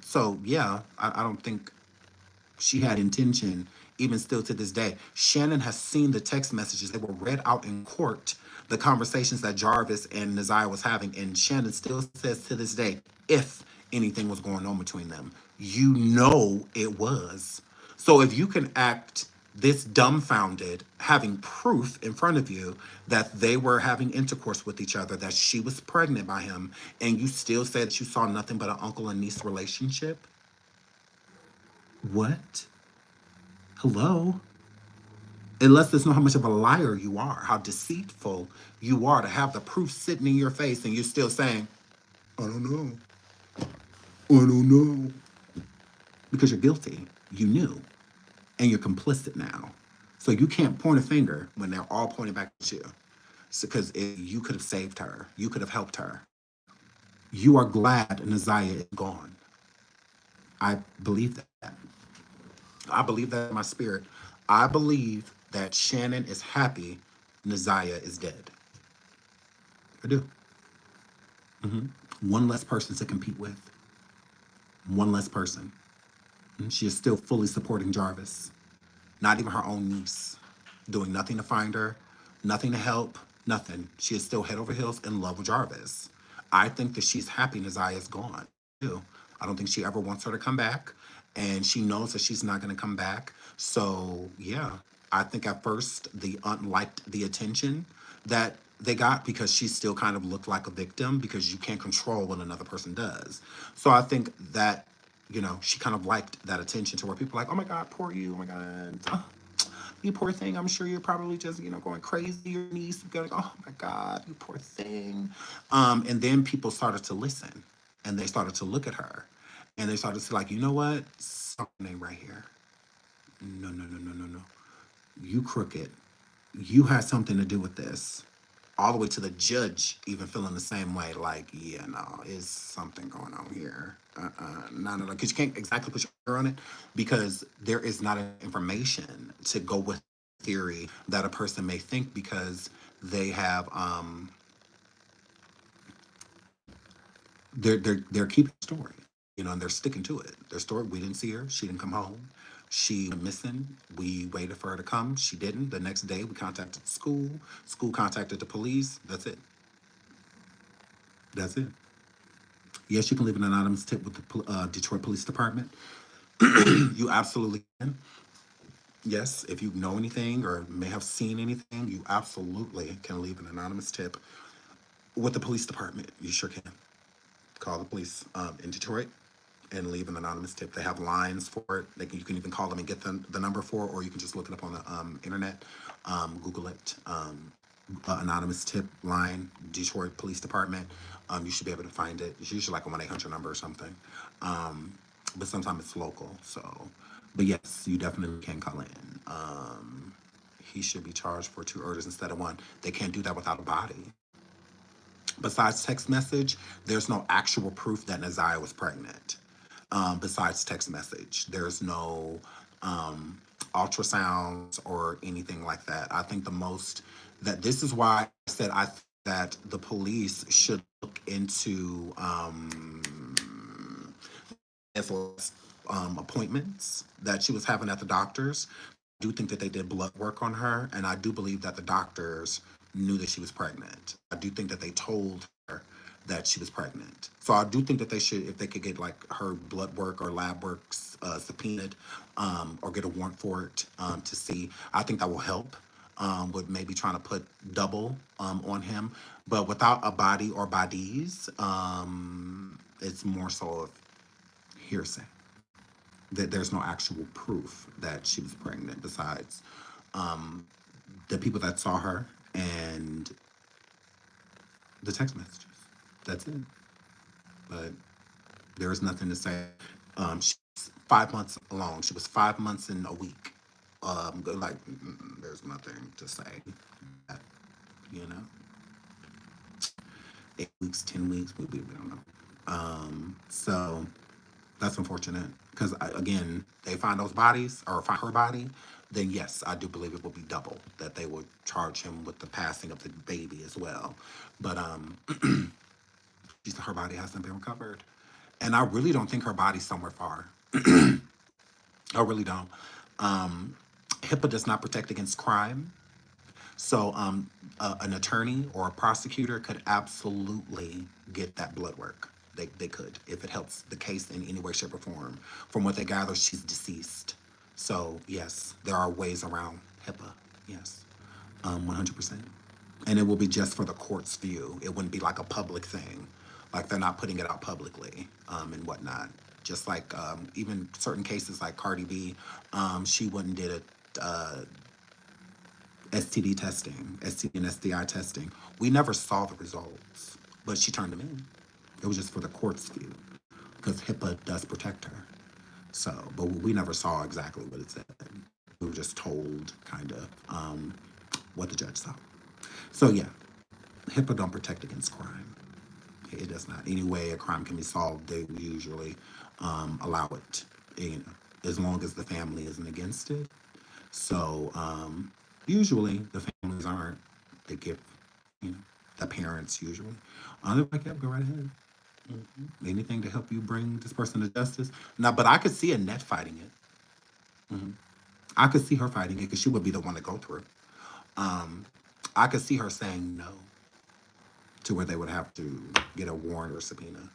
So yeah, I don't think she had intention, even still to this day. Shannon has seen the text messages. They were read out in court, the conversations that Jarvis and NaZiyah was having, and Shannon still says to this day, if anything was going on between them, you know it was. So if you can act this dumbfounded, having proof in front of you that they were having intercourse with each other, that she was pregnant by him, and you still say that you saw nothing but an uncle and niece relationship, what? Hello? It lets us know how much of a liar you are, how deceitful you are to have the proof sitting in your face and you're still saying, I don't know. I don't know. Because you're guilty. You knew. And you're complicit now. So you can't point a finger when they're all pointing back at you. Because you could have saved her. You could have helped her. You are glad NaZiyah is gone. I believe that. I believe that in my spirit. I believe that Shannon is happy NaZiyah is dead. I do. One less person to compete with. One less person. And she is still fully supporting Jarvis. Not even her own niece. Doing nothing to find her, nothing to help, nothing. She is still head over heels in love with Jarvis. I think that she's happy NaZiyah is gone, too. I don't think she ever wants her to come back. And she knows that she's not going to come back. So, yeah, I think at first the aunt liked the attention that they got because she still kind of looked like a victim because you can't control what another person does. So I think that, you know, she kind of liked that attention to where people are like, oh my God, poor you. Oh my God. Oh, you poor thing. I'm sure you're probably just, you know, going crazy. Your niece going, oh my God, you poor thing. And then people started to listen and they started to look at her and they started to like, you know what? Something ain't right here. No, no, no, no, no, no. You crooked. You had something to do with this. All the way to the judge even feeling the same way. Like, yeah, no, it's something going on here. No. Because you can't exactly put your finger on it because there is not information to go with theory that a person may think because they have they're keeping the story, you know, and they're sticking to it. Their story, we didn't see her, she didn't come home. She went missing. We waited for her to come. She didn't. The next day, we contacted the school. School contacted the police. That's it. That's it. Yes, you can leave an anonymous tip with the Detroit Police Department. You absolutely can. Yes, if you know anything or may have seen anything, you absolutely can leave an anonymous tip with the police department. You sure can. Call the police in Detroit and leave an anonymous tip. They have lines for it. You can even call them and get the number for it, or you can just look it up on the internet. Google it. Anonymous tip line, Detroit Police Department. You should be able to find it. It's usually like a 1-800 number or something. But sometimes it's local. So, but yes, you definitely can call in. He should be charged for 2 murders instead of 1. They can't do that without a body. Besides text message, there's no actual proof that NaZiyah was pregnant. Besides text message, there's no ultrasounds or anything like that. I think the most that this is why I said I think that the police should look into appointments that she was having at the doctors. I do think that they did blood work on her, and I do believe that the doctors knew that she was pregnant. I do think that they told her that she was pregnant. So I do think that they should, if they could get like her blood work or lab work subpoenaed or get a warrant for it to see, I think that will help with maybe trying to put double on him. But without a body or bodies, it's more so of hearsay. that there's no actual proof that she was pregnant besides the people that saw her and the text messages. That's it. But there is nothing to say. She's 5 months along. She was 5 months in a week. There's nothing to say. That, you know, 8 weeks, 10 weeks, we don't know. So that's unfortunate because again, they find those bodies or find her body, then yes, I do believe it will be double that they would charge him with the passing of the baby as well. But her body hasn't been recovered, and I really don't think her body's somewhere far. I really don't. HIPAA does not protect against crime. So an attorney or a prosecutor could absolutely get that blood work. They could, if it helps the case in any way, shape, or form. From what they gather, she's deceased. So yes, there are ways around HIPAA. Yes, 100%. And it will be just for the court's view. It wouldn't be like a public thing. Like they're not putting it out publicly and whatnot. Just like even certain cases like Cardi B, she went and did it. STD testing, STD and STI testing. We never saw the results, but she turned them in. It was just for the court's view because HIPAA does protect her. So, but we never saw exactly what it said. We were just told kind of what the judge saw. So yeah, HIPAA don't protect against crime. It does not. Any way a crime can be solved, they usually allow it, you know, as long as the family isn't against it. So usually the families aren't. They give, you know, the parents usually. They're like, yeah, go right ahead. Anything to help you bring this person to justice. Now, but I could see Annette fighting it. I could see her fighting it because she would be the one to go through. I could see her saying no to where they would have to get a warrant or subpoena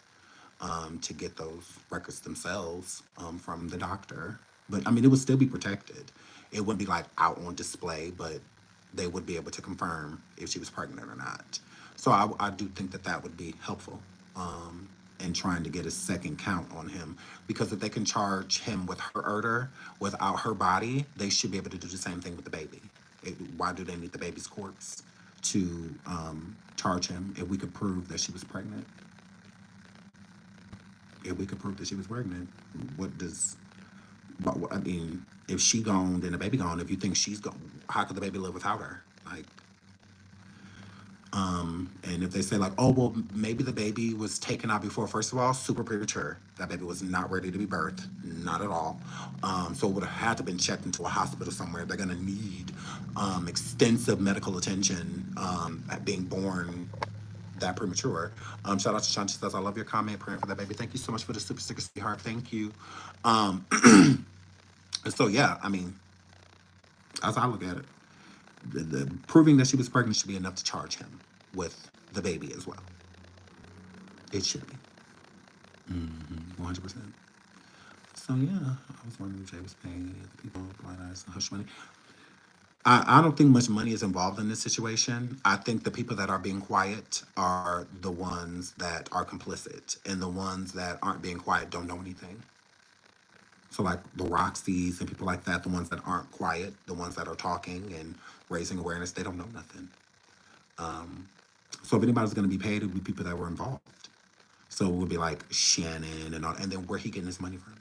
to get those records themselves from the doctor. But I mean, it would still be protected. It wouldn't be like out on display, but they would be able to confirm if she was pregnant or not. So I do think that that would be helpful in trying to get a second count on him. Because if they can charge him with her murder without her body, they should be able to do the same thing with the baby. Why do they need the baby's corpse to charge him if we could prove that she was pregnant? If we could prove that she was pregnant, I mean, if she gone, then the baby gone. If you think she's gone, how could the baby live without her? Like, and if they say like, oh, well, maybe the baby was taken out before, first of all, super premature. That baby was not ready to be birthed, not at all. So it would have had to been checked into a hospital somewhere. They're gonna need extensive medical attention at being born that premature. Shout out to Shannon. She says, I love your comment, praying for that baby. Thank you so much for the super sticker, sweetheart. Thank you. So yeah, I mean, as I look at it, the proving that she was pregnant should be enough to charge him with the baby as well. It should be. 100%. So yeah, I was wondering if Jay was paying the people blind eyes and hush money. I don't think much money is involved in this situation. I think the people that are being quiet are the ones that are complicit, and the ones that aren't being quiet don't know anything. So like the Roxys and people like that, the ones that aren't quiet, the ones that are talking and raising awareness, they don't know nothing. So if anybody's going to be paid, it would be people that were involved. So it would be like Shannon and all, and then where he getting his money from?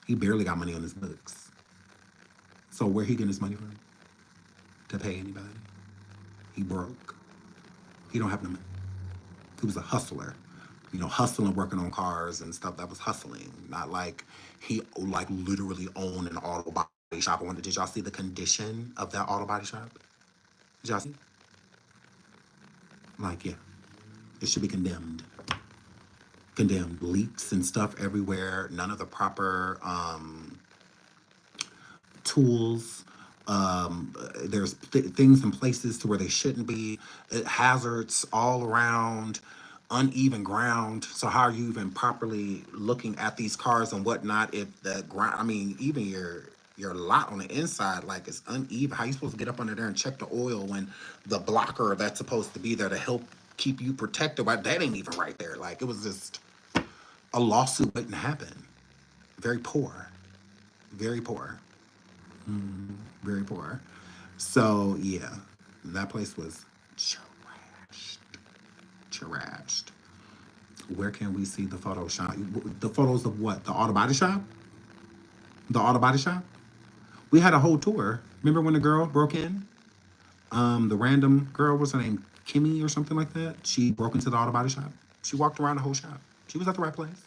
He barely got money on his books. So where he getting his money from? To pay anybody? He broke. He don't have no money. He was a hustler. You know, hustling, working on cars and stuff. That was hustling. Not like he like literally owned an auto body shop. Did y'all see the condition of that auto body shop? Did y'all see? Like, yeah. It should be condemned. Condemned. Leaks and stuff everywhere. None of the proper tools. There's things in places to where they shouldn't be. Hazards all around. Uneven ground. So how are you even properly looking at these cars and whatnot if the ground, I mean, even your lot on the inside, like, it's uneven. How are you supposed to get up under there and check the oil when the blocker that's supposed to be there to help keep you protected, that ain't even right there? Like, it was just a lawsuit waiting to happen. very poor, very poor, very poor. So yeah, that place was trashed, trashed. Where can we see the photo shop? The photos of what? The auto body shop? The auto body shop? We had a whole tour. Remember when the girl broke in? The random girl, what's her name? Kimmy or something like that? She broke into the auto body shop. She walked around the whole shop. She was at the right place.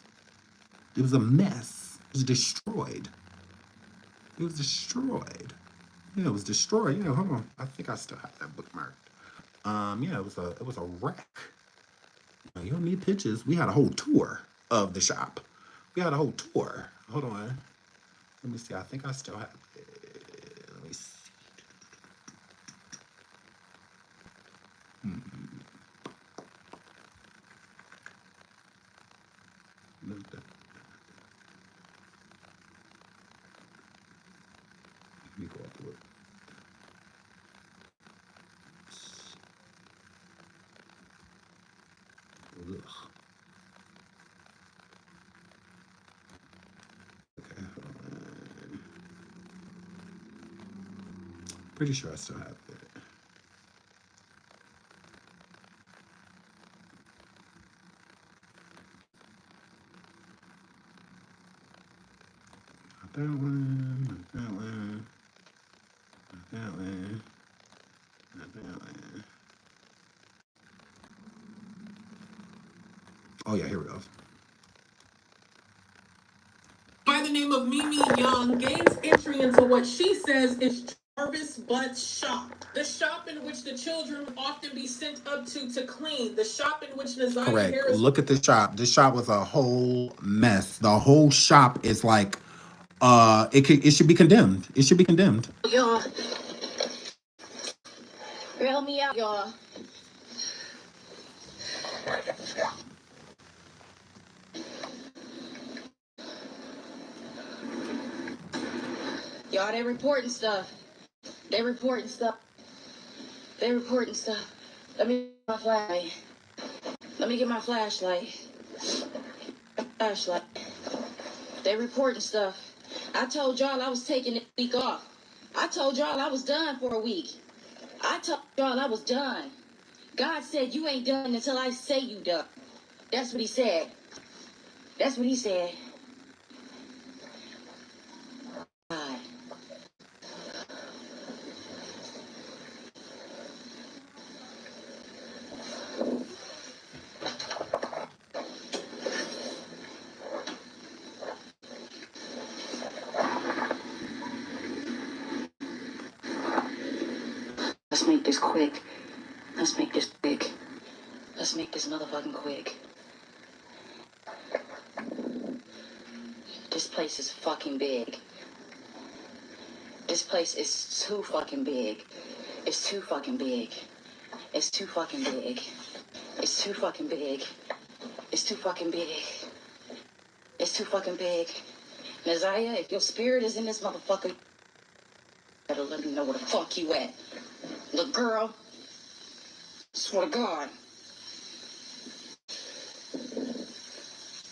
It was a mess. It was destroyed. It was destroyed. Yeah, it was destroyed. Yeah, hold on. I think I still have that bookmarked. Yeah, it was a wreck. You don't need pictures. We had a whole tour of the shop. We had a whole tour. Hold on. Let me see. I think I still have it. Let me see. Let me go through it. Ugh. Okay, hold on. Pretty sure I still have it. Not that one. Not that one. Not that one. Not that one. Oh yeah, here we go. By the name of Mimi Young gains entry into what she says is Jarvis Butt's shop. The shop in which the children often be sent up to clean. The shop in which NaZiyah Correct. Harris. Look at this shop. This shop was a whole mess. The whole shop is like, it should be condemned. It should be condemned. Y'all, bail me out, y'all. Y'all, they reporting stuff. They reporting stuff. They reporting stuff. Let me get my flashlight. Let me get my flashlight. Flashlight. They reporting stuff. I told y'all I was taking this week off. I told y'all I was done for a week. I told y'all I was done. God said you ain't done until I say you done. That's what he said. That's what he said. God. Let's make this quick. Let's make this quick. Let's make this motherfucking quick. This place is fucking big. This place is too fucking big. It's too fucking big. It's too fucking big. It's too fucking big. It's too fucking big. It's too fucking big. NaZiyah, if your spirit is in this motherfucker, you better let me know where the fuck you at. Look, girl, swear to God,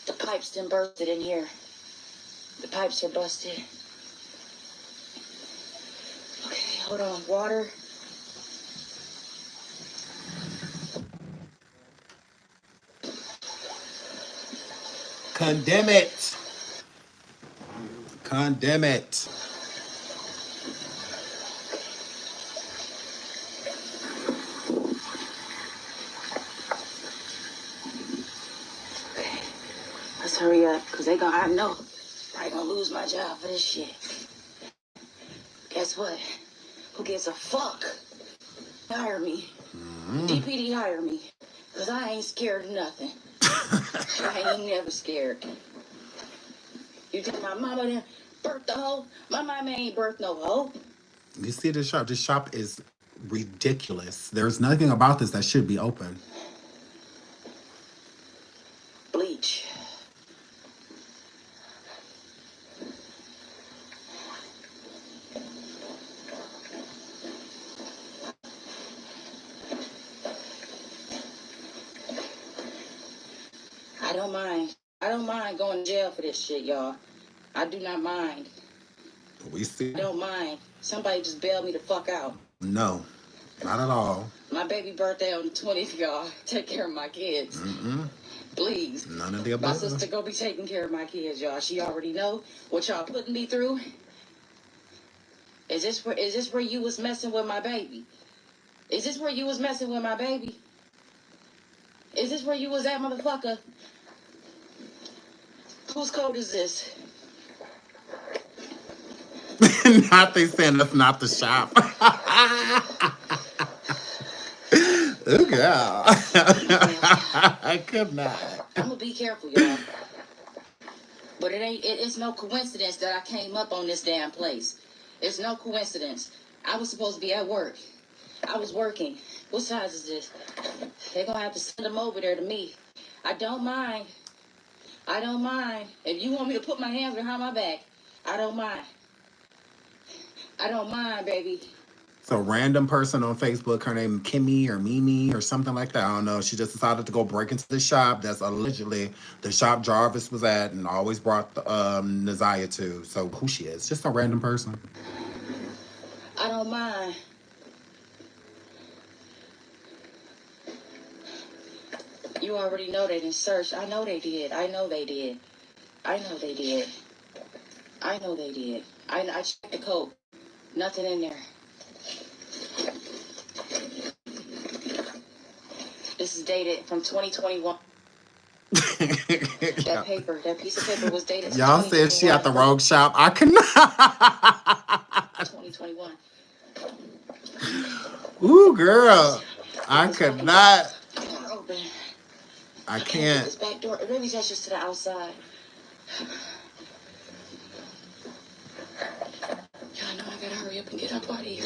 the pipes done bursted in here. The pipes are busted. Okay, hold on. Water. Condemn it. Condemn it. Okay, let's hurry up, because I know I gonna lose my job for this shit. Guess what? Who gives a fuck? Hire me. DPD hire me, because I ain't scared of nothing. I ain't never scared. You think my mama done birthed a hoe? My mama ain't birthed no hoe. You see this shop? This shop is ridiculous. There's nothing about this that should be open. Bleach. I don't mind. I don't mind going to jail for this shit, y'all. I do not mind. We see. I don't mind. Somebody just bailed me the fuck out. No, not at all. My baby birthday on the 20th, y'all. Take care of my kids. Please. None of the My above. sister go be taking care of my kids, y'all. She already know what y'all putting me through. Is this where you was messing with my baby? Is this where you was messing with my baby? Is this where you was at, motherfucker? Whose code is this? Not they saying that's not the shop. Oh, girl. I could not. I'm gonna be careful, y'all. But it's no coincidence that I came up on this damn place. It's no coincidence. I was supposed to be at work. I was working. What size is this? They're gonna have to send them over there to me. I don't mind. I don't mind. If you want me to put my hands behind my back, I don't mind. I don't mind, baby. So random person on Facebook, her name Kimmy or Mimi or something like that. I don't know. She just decided to go break into the shop that's allegedly the shop Jarvis was at and always brought the, NaZiyah to. So who she is? Just a random person. I don't mind. You already know they didn't search. I know they did. I know they did. I know they did. I know they did. I checked the code. Nothing in there. This is dated from 2021. That paper, that piece of paper was dated. Y'all said she at the rogue shop. I cannot. 2021. Ooh, girl. I could not. Open. I This can't. back door. Maybe that's just to the outside. Y'all know I gotta hurry up and get up out of here.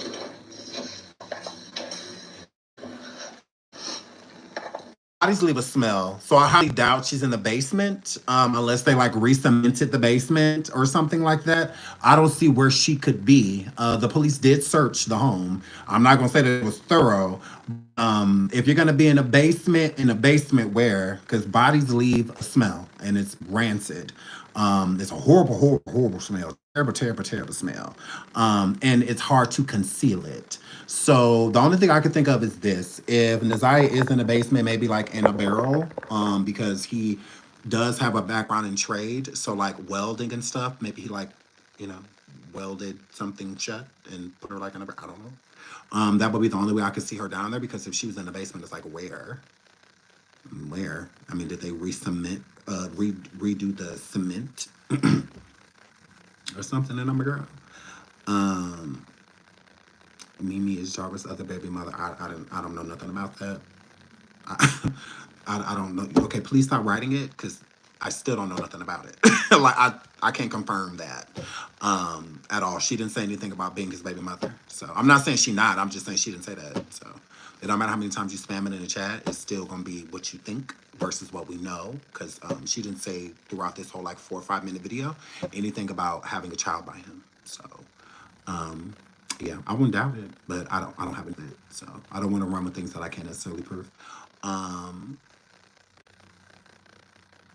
Bodies leave a smell, so I highly doubt she's in the basement, unless they like re-cemented the basement or something like that. I don't see where she could be. The police did search the home. I'm not gonna say that it was thorough. If you're gonna be in a basement where? Because bodies leave a smell and it's rancid. It's a horrible smell. Terrible smell. And it's hard to conceal it. So the only thing I could think of is this: if NaZiyah is in the basement, maybe like in a barrel, because he does have a background in trade, so like welding and stuff. Maybe he like, you know, welded something shut and put her like in a barrel. I don't know. That would be the only way I could see her down there, because if she was in the basement, it's like where? Where? I mean, did they re-cement, redo the cement or something in a girl? Mimi is Jarvis' other baby mother. I don't know nothing about that. I don't know. Okay, please stop writing it, because I still don't know nothing about it. Like I can't confirm that at all. She didn't say anything about being his baby mother. So I'm not saying she not. I'm just saying she didn't say that. So it don't matter how many times you spam it in the chat. It's still gonna be what you think versus what we know, because she didn't say throughout this whole like 4 or 5 minute video anything about having a child by him. So. Yeah, I wouldn't doubt it, but I don't have anything. So I don't want to run with things that I can't necessarily prove.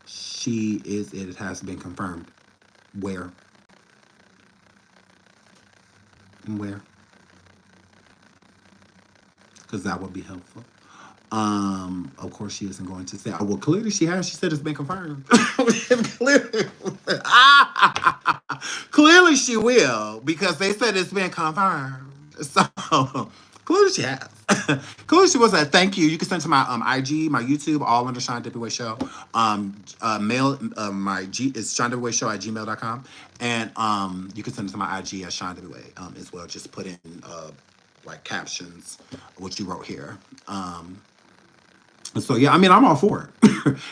She is, it has been confirmed. Where? Where? Because that would be helpful. Of course she isn't going to say, oh, well, clearly she has. She said it's been confirmed. Clearly. Clearly she will, because they said it's been confirmed. So clearly she has. Clearly she was. Thank you. You can send to my IG, my YouTube, all under SeanDavieWay Show. Mail my G is SeanDavieWayShow@gmail.com, and you can send it to my IG at SeanDavieWay as well. Just put in like captions what you wrote here. So yeah, I mean, I'm all for it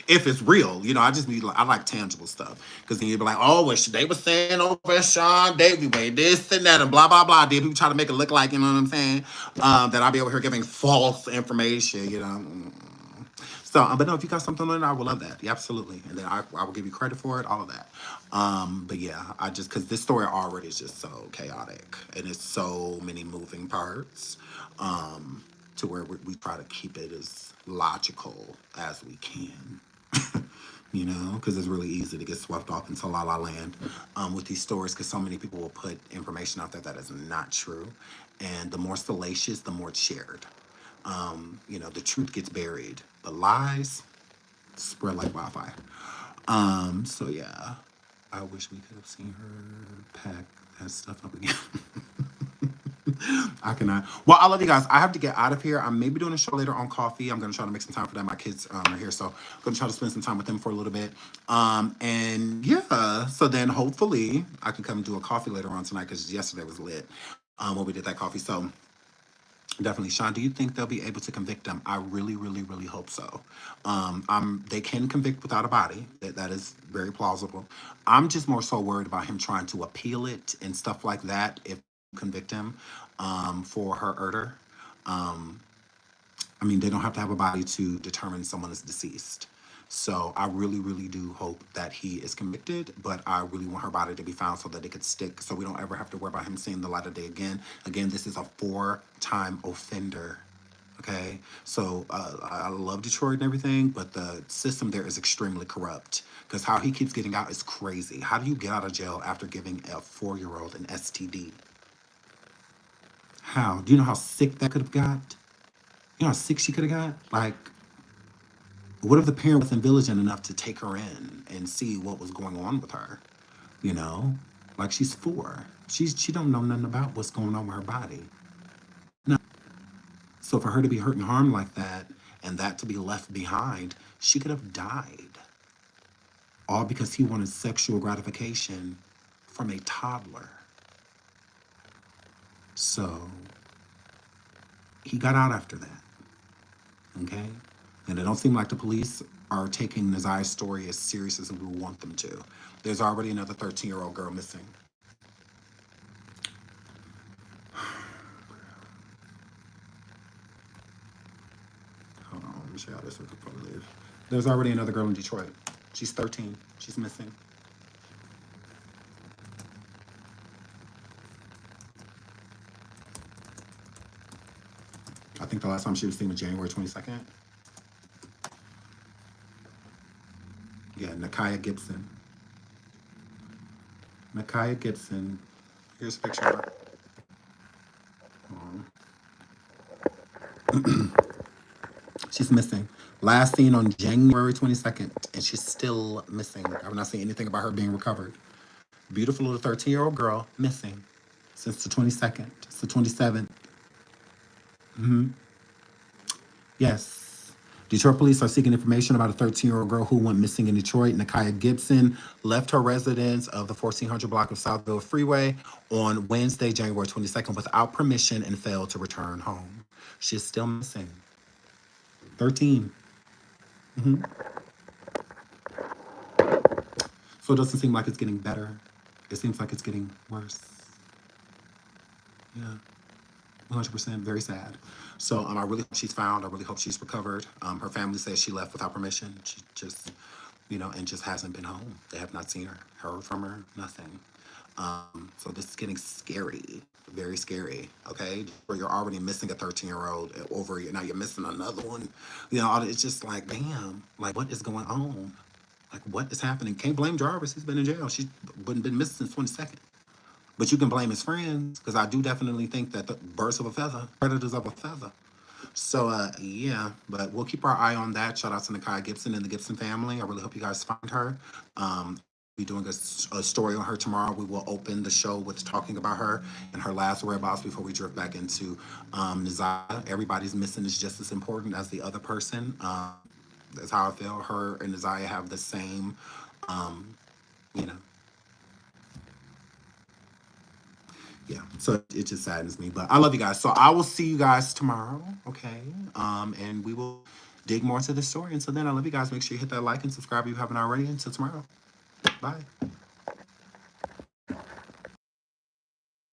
if it's real. You know, I just need I like tangible stuff, because then you'd be like, oh, well, they were saying over at SeanDavieWay this and that and blah blah blah. Then people try to make it look like, you know what I'm saying, that I'll be over here giving false information. You know. So, but no, if you got something on it, I would love that. Yeah, absolutely. And then I will give you credit for it, all of that. But yeah, I just, because this story already is just so chaotic and it's so many moving parts, to where we try to keep it as logical as we can. you know, because it's really easy to get swept off into la la land with these stories, because so many people will put information out there that is not true. And the more salacious, the more it's shared. You know, the truth gets buried. The lies spread like wildfire. So yeah, I wish we could have seen her pack that stuff up again. I cannot. Well, I love you guys. I have to get out of here. I'm maybe doing a show later on coffee. I'm going to try to make some time for that. My kids are here, so I'm going to try to spend some time with them for a little bit. And yeah, so then hopefully I can come and do a coffee later on tonight, because yesterday was lit when we did that coffee. So definitely, Sean, do you think they'll be able to convict them? I really, really, really hope so. They can convict without a body. That is very plausible. I'm just more so worried about him trying to appeal it and stuff like that. If convict him for her murder, I mean, they don't have to have a body to determine someone is deceased. So I really, really do hope that he is convicted, but I really want her body to be found so that it could stick, so we don't ever have to worry about him seeing the light of day again. Again, this is a 4-time offender. Okay, so I love Detroit and everything, but the system there is extremely corrupt, because how he keeps getting out is crazy. How do you get out of jail after giving a 4-year-old an STD? How? Do you know how sick that could have got? You know how sick she could have got? Like, what if the parent wasn't vigilant enough to take her in and see what was going on with her? You know? Like, she's 4. She don't know nothing about what's going on with her body. No. So for her to be hurt and harmed like that, and that to be left behind, she could have died. All because he wanted sexual gratification from a toddler. So he got out after that. Okay? And it don't seem like the police are taking NaZiyah's story as serious as we want them to. There's already another 13-year-old girl missing. Hold on, let me show you how this would probably live. There's already another girl in Detroit. She's 13. She's missing. I think the last time she was seen was January 22nd. Yeah, Nakiah Gibson. Nakiah Gibson. Here's a picture of her. She's missing. Last seen on January 22nd, and she's still missing. I've not seen anything about her being recovered. Beautiful little 13-year-old girl missing since the 22nd. It's the 27th. Yes. Detroit police are seeking information about a 13-year-old girl who went missing in Detroit. Nakiah Gibson left her residence of the 1400 block of Southville Freeway on Wednesday, January 22nd, without permission and failed to return home. She is still missing. 13. So it doesn't seem like it's getting better. It seems like it's getting worse. Yeah. 100%, very sad. So I really hope she's found. I really hope she's recovered. Her family says she left without permission. She just, you know, and just hasn't been home. They have not seen her, heard from her, nothing. So this is getting scary, very scary. Okay, where you're already missing a 13-year-old over a year. Now you're missing another one. You know, it's just like, damn, like what is going on? Like what is happening? Can't blame Jarvis. He's been in jail. She's been missing since 22nd. But you can blame his friends, because I do definitely think that the birds of a feather, predators of a feather. So, yeah, but we'll keep our eye on that. Shout out to Nakiah Gibson and the Gibson family. I really hope you guys find her. Be doing a story on her tomorrow. We will open the show with talking about her and her last whereabouts before we drift back into NaZiyah. Everybody's missing is just as important as the other person. That's how I feel. Her and NaZiyah have the same, you know, yeah, so it just saddens me, but I love you guys. So I will see you guys tomorrow, okay? And we will dig more into this story. Until then, I love you guys. Make sure you hit that like and subscribe if you haven't already. Until tomorrow, bye.